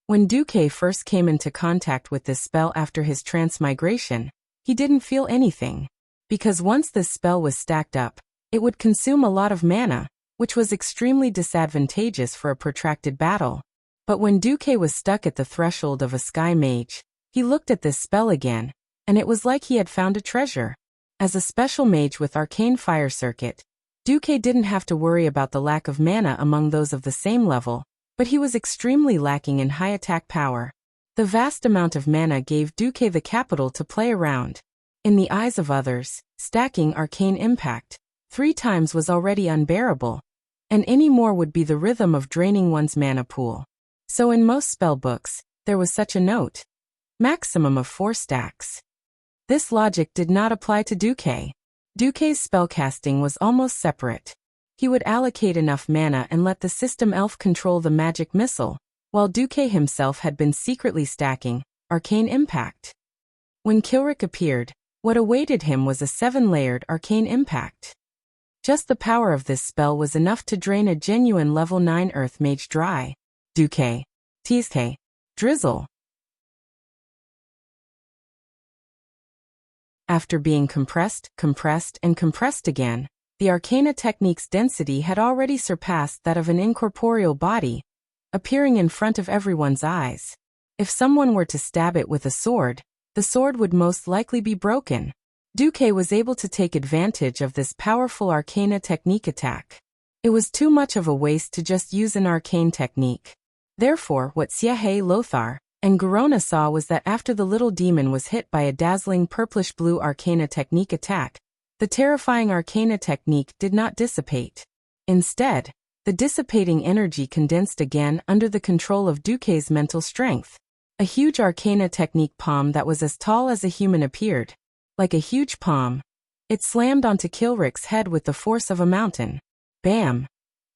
When Duque first came into contact with this spell after his transmigration, he didn't feel anything. Because once this spell was stacked up, it would consume a lot of mana, which was extremely disadvantageous for a protracted battle. But when Duque was stuck at the threshold of a Sky Mage, he looked at this spell again, and it was like he had found a treasure. As a special mage with Arcane Fire Circuit, Duque didn't have to worry about the lack of mana among those of the same level, but he was extremely lacking in high attack power. The vast amount of mana gave Duque the capital to play around. In the eyes of others, stacking Arcane Impact 3 times was already unbearable, and any more would be the rhythm of draining one's mana pool. So in most spellbooks, there was such a note. Maximum of 4 stacks. This logic did not apply to Duque. Duque's spellcasting was almost separate. He would allocate enough mana and let the system elf control the magic missile, while Duque himself had been secretly stacking Arcane Impact. When Kilric appeared, what awaited him was a 7-layered Arcane Impact. Just the power of this spell was enough to drain a genuine level 9 Earth Mage dry. Duque. Teasque. Drizzle. After being compressed, and compressed again, the Arcana technique's density had already surpassed that of an incorporeal body, appearing in front of everyone's eyes. If someone were to stab it with a sword, the sword would most likely be broken. Duque was able to take advantage of this powerful Arcana technique attack. It was too much of a waste to just use an arcane technique. Therefore, what Siahe, Lothar, and Garona saw was that after the little demon was hit by a dazzling purplish-blue Arcana technique attack, the terrifying Arcana technique did not dissipate. Instead, the dissipating energy condensed again under the control of Duque's mental strength. A huge Arcana technique palm that was as tall as a human appeared. Like a huge palm, it slammed onto Kilric's head with the force of a mountain. Bam!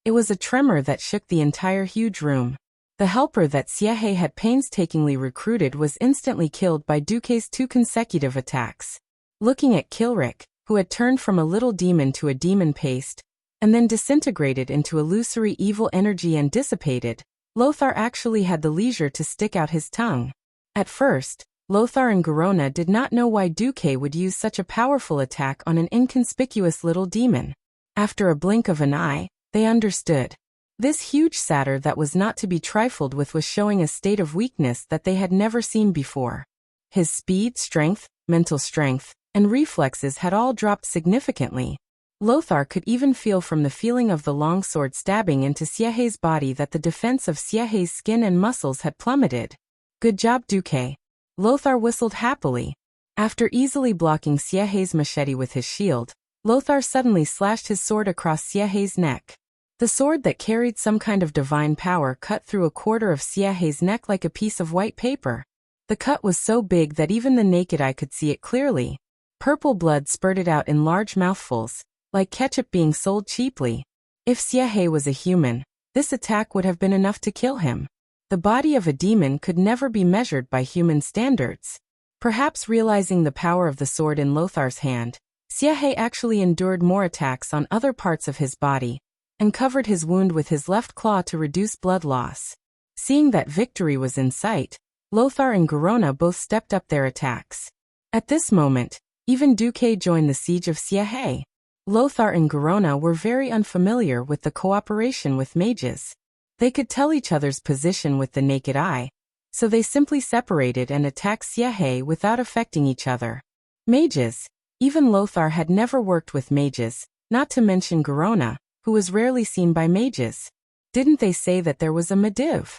It was a tremor that shook the entire huge room. The helper that Siahe had painstakingly recruited was instantly killed by Duque's 2 consecutive attacks. Looking at Kilric, who had turned from a little demon to a demon paste, and then disintegrated into illusory evil energy and dissipated, Lothar actually had the leisure to stick out his tongue. At first, Lothar and Garona did not know why Duque would use such a powerful attack on an inconspicuous little demon. After a blink of an eye, they understood. This huge satyr that was not to be trifled with was showing a state of weakness that they had never seen before. His speed, strength, mental strength, and reflexes had all dropped significantly. Lothar could even feel from the feeling of the longsword stabbing into Siahe's body that the defense of Siahe's skin and muscles had plummeted. Good job, Duque. Lothar whistled happily. After easily blocking Siahe's machete with his shield, Lothar suddenly slashed his sword across Siahe's neck. The sword that carried some kind of divine power cut through a quarter of Siahe's neck like a piece of white paper. The cut was so big that even the naked eye could see it clearly. Purple blood spurted out in large mouthfuls, like ketchup being sold cheaply. If Siahe was a human, this attack would have been enough to kill him. The body of a demon could never be measured by human standards. Perhaps realizing the power of the sword in Lothar's hand, Siahe actually endured more attacks on other parts of his body, and covered his wound with his left claw to reduce blood loss. Seeing that victory was in sight, Lothar and Garona both stepped up their attacks. At this moment, even Duque joined the siege of Siahe. Lothar and Garona were very unfamiliar with the cooperation with mages. They could tell each other's position with the naked eye, so they simply separated and attacked Siahe without affecting each other. Mages. Even Lothar had never worked with mages, not to mention Garona, who was rarely seen by mages. Didn't they say that there was a Mediv?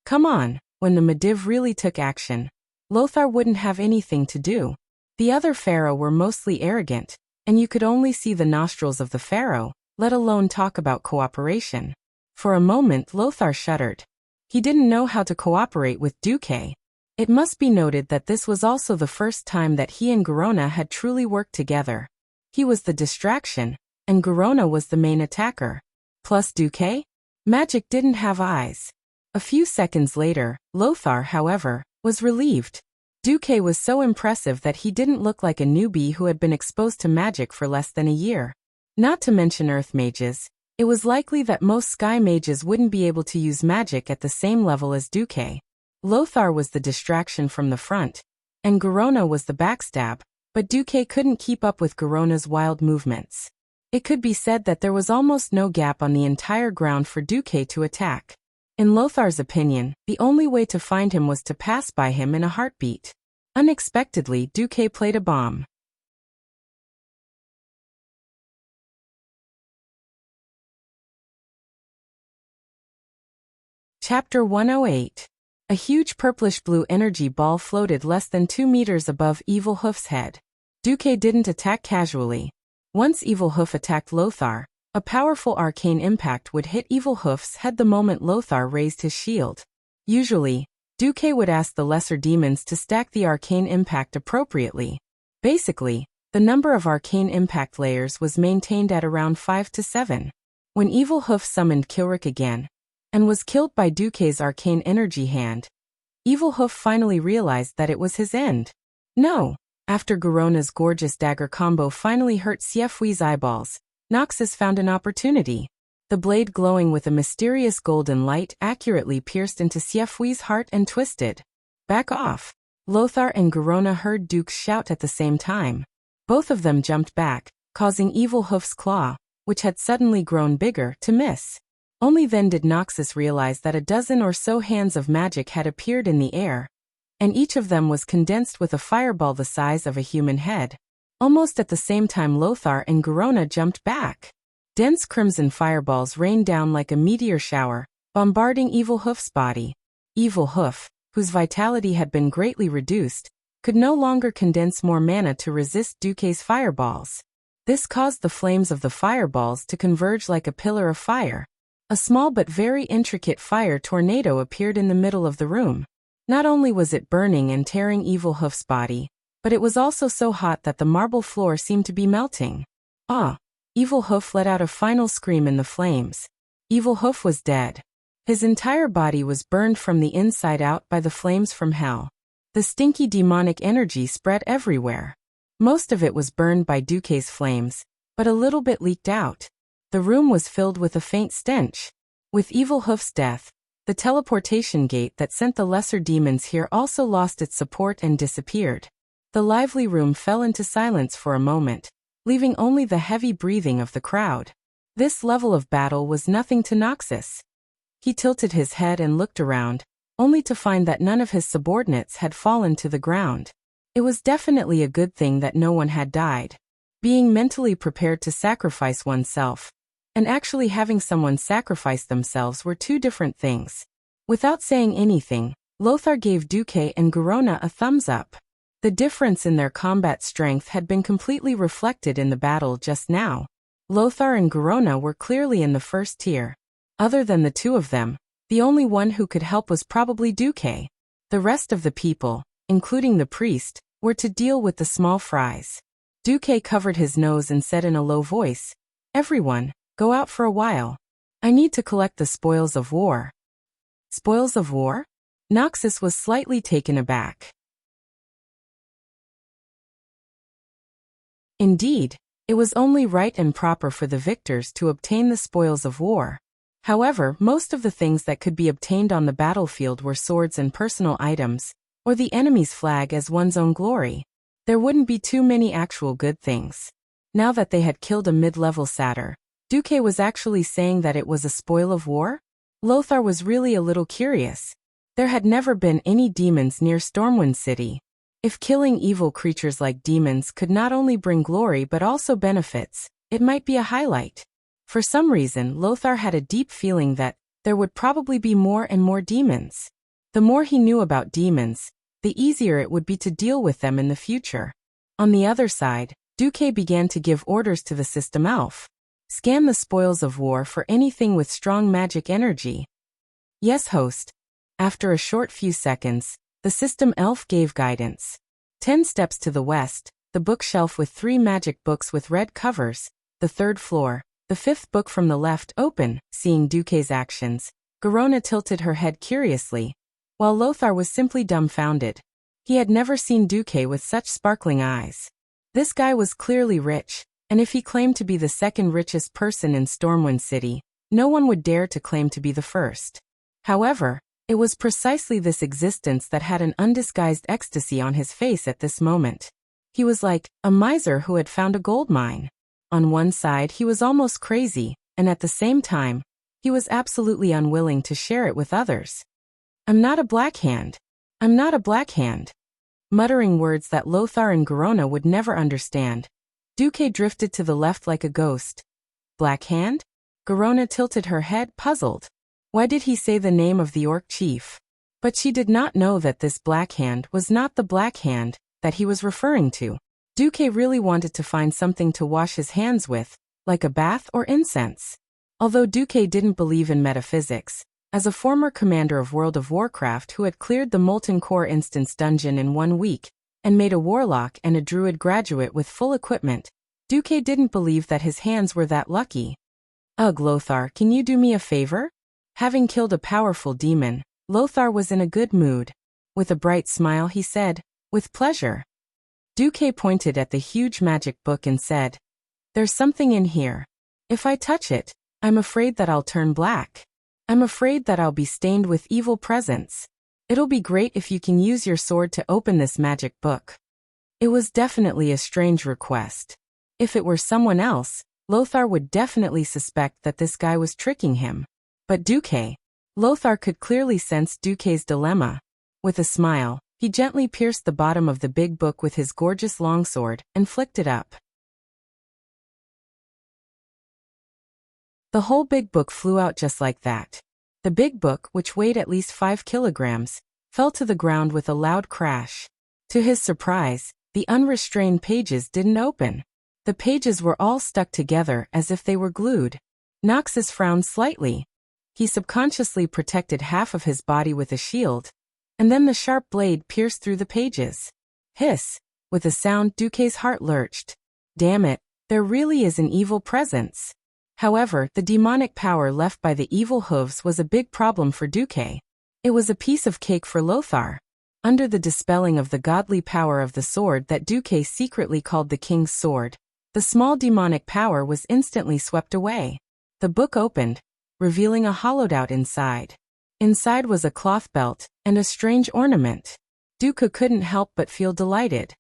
Come on, when the Mediv really took action, Lothar wouldn't have anything to do. The other pharaoh were mostly arrogant, and you could only see the nostrils of the pharaoh, let alone talk about cooperation. For a moment Lothar shuddered. He didn't know how to cooperate with Duque. It must be noted that this was also the first time that he and Garona had truly worked together. He was the distraction, and Garona was the main attacker. Plus Duque? Magic didn't have eyes. A few seconds later, Lothar, however, was relieved. Duque was so impressive that he didn't look like a newbie who had been exposed to magic for less than a year. Not to mention earth mages, it was likely that most sky mages wouldn't be able to use magic at the same level as Duque. Lothar was the distraction from the front, and Garona was the backstab, but Duque couldn't keep up with Garona's wild movements. It could be said that there was almost no gap on the entire ground for Duque to attack. In Lothar's opinion, the only way to find him was to pass by him in a heartbeat. Unexpectedly, Duque played a bomb. Chapter 108. A huge purplish-blue energy ball floated less than 2 meters above Evil Hoof's head. Duque didn't attack casually. Once Evil Hoof attacked Lothar, a powerful arcane impact would hit Evil Hoof's head the moment Lothar raised his shield. Usually, Duque would ask the lesser demons to stack the arcane impact appropriately. Basically, the number of arcane impact layers was maintained at around 5 to 7. When Evil Hoof summoned Kilric again, and was killed by Duque's arcane energy hand, Evil Hoof finally realized that it was his end. No! After Garona's gorgeous dagger combo finally hurt Siefui's eyeballs, Noxus found an opportunity. The blade glowing with a mysterious golden light accurately pierced into Siefui's heart and twisted. Back off! Lothar and Garona heard Dukes shout at the same time. Both of them jumped back, causing Evil Hoof's claw, which had suddenly grown bigger, to miss. Only then did Noxus realize that a dozen or so hands of magic had appeared in the air, and each of them was condensed with a fireball the size of a human head. Almost at the same time Lothar and Garona jumped back. Dense crimson fireballs rained down like a meteor shower, bombarding Evil Hoof's body. Evil Hoof, whose vitality had been greatly reduced, could no longer condense more mana to resist Duque's fireballs. This caused the flames of the fireballs to converge like a pillar of fire. A small but very intricate fire tornado appeared in the middle of the room. Not only was it burning and tearing Evil Hoof's body, but it was also so hot that the marble floor seemed to be melting. Ah! Evil Hoof let out a final scream in the flames. Evil Hoof was dead. His entire body was burned from the inside out by the flames from hell. The stinky demonic energy spread everywhere. Most of it was burned by Duque's flames, but a little bit leaked out. The room was filled with a faint stench. With Evil Hoof's death, the teleportation gate that sent the lesser demons here also lost its support and disappeared. The lively room fell into silence for a moment, leaving only the heavy breathing of the crowd. This level of battle was nothing to Noxus. He tilted his head and looked around, only to find that none of his subordinates had fallen to the ground. It was definitely a good thing that no one had died. Being mentally prepared to sacrifice oneself, and actually having someone sacrifice themselves were two different things. Without saying anything, Lothar gave Duque and Garona a thumbs up. The difference in their combat strength had been completely reflected in the battle just now. Lothar and Garona were clearly in the first tier. Other than the two of them, the only one who could help was probably Duque. The rest of the people, including the priest, were to deal with the small fries. Duque covered his nose and said in a low voice, "Everyone, go out for a while. I need to collect the spoils of war." Spoils of war? Noxus was slightly taken aback. Indeed, it was only right and proper for the victors to obtain the spoils of war. However, most of the things that could be obtained on the battlefield were swords and personal items, or the enemy's flag as one's own glory. There wouldn't be too many actual good things. Now that they had killed a mid-level satyr, Duque was actually saying that it was a spoil of war? Lothar was really a little curious. There had never been any demons near Stormwind City. If killing evil creatures like demons could not only bring glory but also benefits, it might be a highlight. For some reason, Lothar had a deep feeling that there would probably be more and more demons. The more he knew about demons, the easier it would be to deal with them in the future. On the other side, Duque began to give orders to the system elf. Scan the spoils of war for anything with strong magic energy. Yes, host. After a short few seconds, the system elf gave guidance. 10 steps to the west, the bookshelf with 3 magic books with red covers, the 3rd floor, the 5th book from the left open. Seeing Duque's actions, Garona tilted her head curiously, while Lothar was simply dumbfounded. He had never seen Duque with such sparkling eyes. This guy was clearly rich, and if he claimed to be the second richest person in Stormwind City, no one would dare to claim to be the first. However, it was precisely this existence that had an undisguised ecstasy on his face at this moment. He was like a miser who had found a gold mine. On one side he was almost crazy, and at the same time, he was absolutely unwilling to share it with others. "I'm not a blackhand. I'm not a blackhand." Muttering words that Lothar and Garona would never understand, Duque drifted to the left like a ghost. "Blackhand?" Garona tilted her head, puzzled. Why did he say the name of the orc chief? But she did not know that this blackhand was not the blackhand that he was referring to. Duque really wanted to find something to wash his hands with, like a bath or incense. Although Duque didn't believe in metaphysics, as a former commander of World of Warcraft who had cleared the Molten Core instance dungeon in 1 week, and made a warlock and a druid graduate with full equipment, Duque didn't believe that his hands were that lucky. "Ugh, Lothar, can you do me a favor?" Having killed a powerful demon, Lothar was in a good mood. With a bright smile he said, "With pleasure." Duque pointed at the huge magic book and said, "There's something in here. If I touch it, I'm afraid that I'll turn black. I'm afraid that I'll be stained with evil presence. It'll be great if you can use your sword to open this magic book." It was definitely a strange request. If it were someone else, Lothar would definitely suspect that this guy was tricking him. But Duque. Lothar could clearly sense Duque's dilemma. With a smile, he gently pierced the bottom of the big book with his gorgeous longsword and flicked it up. The whole big book flew out just like that. The big book, which weighed at least 5 kilograms, fell to the ground with a loud crash. To his surprise, the unrestrained pages didn't open. The pages were all stuck together as if they were glued. Noxus frowned slightly. He subconsciously protected half of his body with a shield, and then the sharp blade pierced through the pages. Hiss! With a sound, Duque's heart lurched. Damn it, there really is an evil presence. However, the demonic power left by the evil hooves was a big problem for Duque. It was a piece of cake for Lothar. Under the dispelling of the godly power of the sword that Duque secretly called the king's sword, the small demonic power was instantly swept away. The book opened, revealing a hollowed-out inside. Inside was a cloth belt and a strange ornament. Duque couldn't help but feel delighted.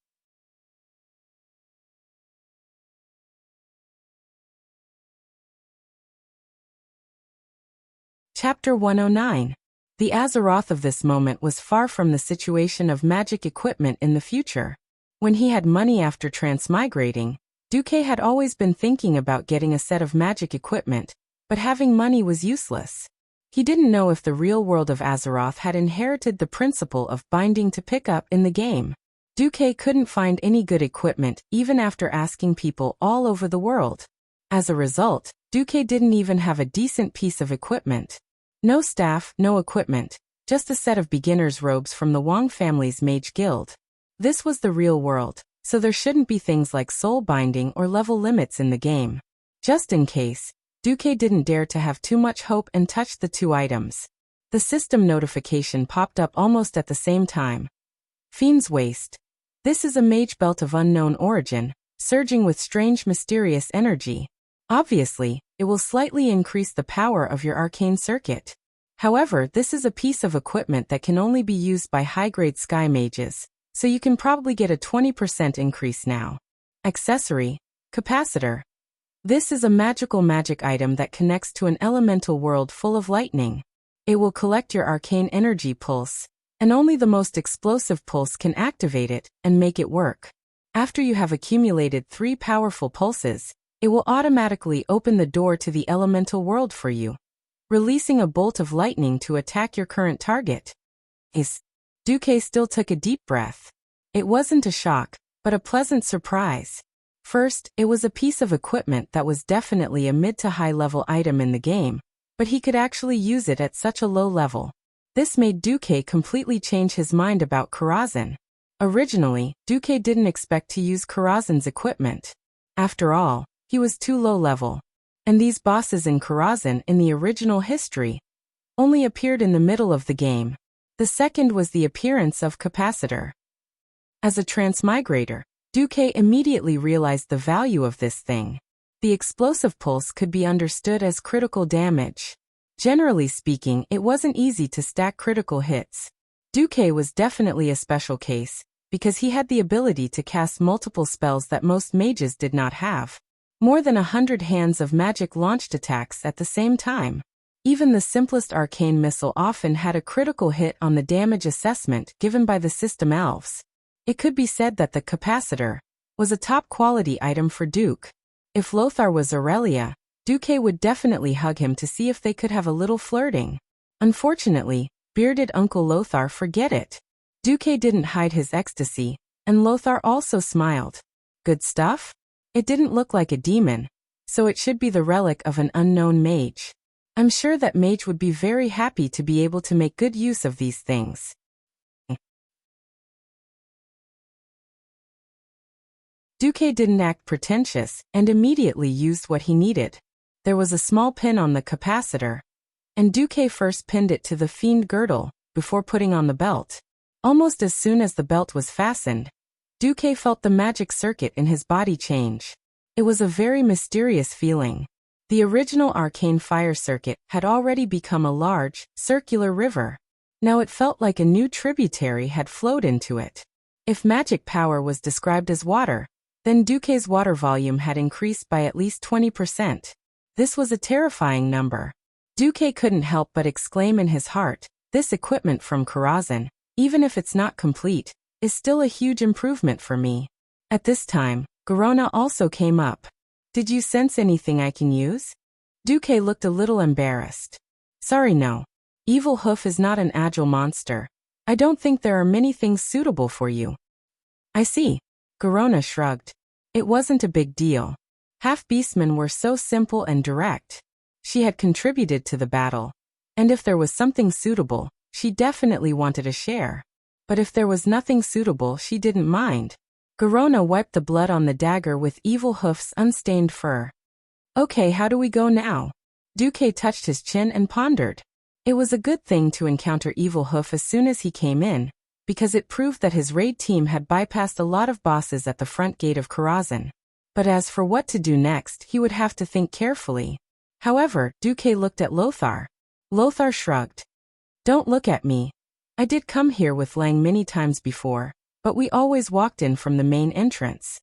Chapter 109. The Azeroth of this moment was far from the situation of magic equipment in the future. When he had money after transmigrating, Duque had always been thinking about getting a set of magic equipment, but having money was useless. He didn't know if the real world of Azeroth had inherited the principle of binding to pick up in the game. Duque couldn't find any good equipment even after asking people all over the world. As a result, Duque didn't even have a decent piece of equipment. No staff, no equipment, just a set of beginner's robes from the Wong family's mage guild. This was the real world, so there shouldn't be things like soul binding or level limits in the game. Just in case, Duque didn't dare to have too much hope and touched the 2 items. The system notification popped up almost at the same time. Fiend's Waste. This is a mage belt of unknown origin, surging with strange mysterious energy. Obviously, it will slightly increase the power of your arcane circuit. However, this is a piece of equipment that can only be used by high-grade sky mages, so you can probably get a 20% increase now. Accessory. Capacitor. This is a magic item that connects to an elemental world full of lightning. It will collect your arcane energy pulse, and only the most explosive pulse can activate it and make it work. After you have accumulated 3 powerful pulses, it will automatically open the door to the elemental world for you, releasing a bolt of lightning to attack your current target. Duque still took a deep breath. It wasn't a shock, but a pleasant surprise. First, it was a piece of equipment that was definitely a mid to high level item in the game, but he could actually use it at such a low level. This made Duque completely change his mind about Karazhan. Originally, Duque didn't expect to use Karazhan's equipment. After all, he was too low level. And these bosses in Karazhan in the original history only appeared in the middle of the game. The second was the appearance of Capacitor. As a transmigrator, Duque immediately realized the value of this thing. The explosive pulse could be understood as critical damage. Generally speaking, it wasn't easy to stack critical hits. Duque was definitely a special case, because he had the ability to cast multiple spells that most mages did not have. More than 100 hands of magic launched attacks at the same time. Even the simplest arcane missile often had a critical hit on the damage assessment given by the system elves. It could be said that the capacitor was a top-quality item for Duke. If Lothar was Aurelia, Duque would definitely hug him to see if they could have a little flirting. Unfortunately, bearded Uncle Lothar forget it. Duque didn't hide his ecstasy, and Lothar also smiled. Good stuff? It didn't look like a demon, so it should be the relic of an unknown mage. I'm sure that mage would be very happy to be able to make good use of these things. Duque didn't act pretentious and immediately used what he needed. There was a small pin on the capacitor, and Duque first pinned it to the fiend girdle before putting on the belt. Almost as soon as the belt was fastened, Duque felt the magic circuit in his body change. It was a very mysterious feeling. The original arcane fire circuit had already become a large, circular river. Now it felt like a new tributary had flowed into it. If magic power was described as water, then Duque's water volume had increased by at least 20%. This was a terrifying number. Duque couldn't help but exclaim in his heart, this equipment from Karazhan, even if it's not complete, is still a huge improvement for me. At this time, Garona also came up. Did you sense anything I can use? Duque looked a little embarrassed. Sorry, no. Evil Hoof is not an agile monster. I don't think there are many things suitable for you. I see. Garona shrugged. It wasn't a big deal. Half-beastmen were so simple and direct. She had contributed to the battle, and if there was something suitable, she definitely wanted a share. But if there was nothing suitable, she didn't mind. Garona wiped the blood on the dagger with Evil Hoof's unstained fur. Okay, how do we go now? Duque touched his chin and pondered. It was a good thing to encounter Evil Hoof as soon as he came in, because it proved that his raid team had bypassed a lot of bosses at the front gate of Karazhan. But as for what to do next, he would have to think carefully. However, Duque looked at Lothar. Lothar shrugged. Don't look at me. I did come here with Lang many times before, but we always walked in from the main entrance.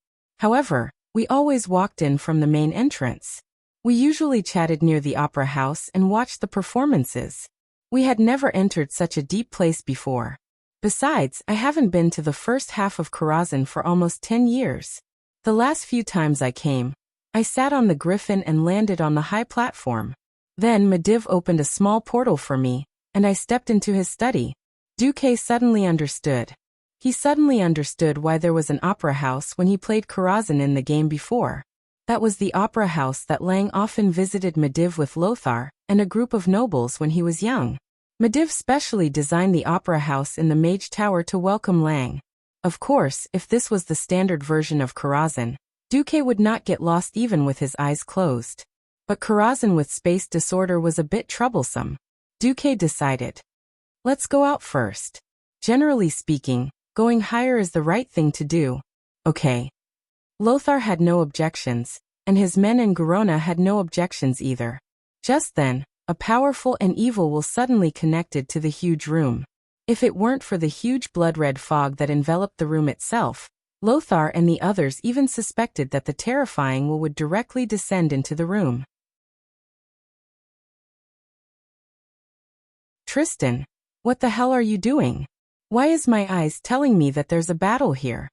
We usually chatted near the opera house and watched the performances. We had never entered such a deep place before. Besides, I haven't been to the first half of Karazhan for almost 10 years. The last few times I came, I sat on the griffin and landed on the high platform. Then Medivh opened a small portal for me, and I stepped into his study. Duque suddenly understood. He suddenly understood why there was an opera house when he played Karazhan in the game before. That was the opera house that Lang often visited Medivh with Lothar and a group of nobles when he was young. Medivh specially designed the opera house in the Mage Tower to welcome Lang. Of course, if this was the standard version of Karazhan, Duque would not get lost even with his eyes closed. But Karazhan with space disorder was a bit troublesome. Duque decided. Let's go out first. Generally speaking, going higher is the right thing to do. Okay. Lothar had no objections, and his men and Garona had no objections either. Just then, a powerful and evil will suddenly connected to the huge room. If it weren't for the huge blood-red fog that enveloped the room itself, Lothar and the others even suspected that the terrifying will would directly descend into the room. Tristan, what the hell are you doing? Why is my eyes telling me that there's a battle here?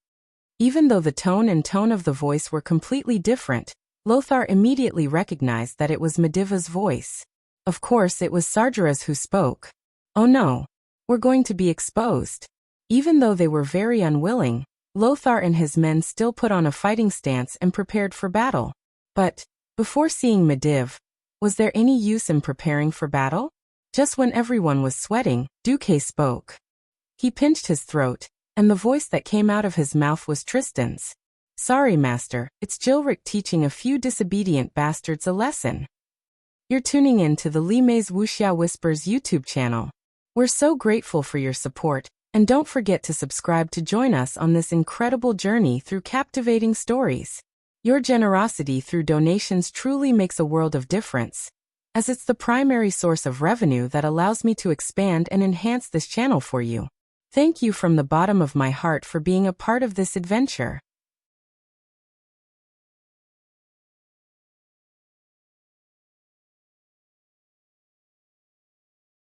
Even though the tone of the voice were completely different, Lothar immediately recognized that it was Medivh's voice. Of course it was Sargeras who spoke. Oh no, we're going to be exposed. Even though they were very unwilling, Lothar and his men still put on a fighting stance and prepared for battle. But, before seeing Medivh, was there any use in preparing for battle? Just when everyone was sweating, Duque spoke. He pinched his throat, and the voice that came out of his mouth was Tristan's. Sorry, Master, it's Gilric teaching a few disobedient bastards a lesson. You're tuning in to the Lime's Wuxia Whispers YouTube channel. We're so grateful for your support, And don't forget to subscribe to join us on this incredible journey through captivating stories. Your generosity through donations truly makes a world of difference, as it's the primary source of revenue that allows me to expand and enhance this channel for you. Thank you from the bottom of my heart for being a part of this adventure.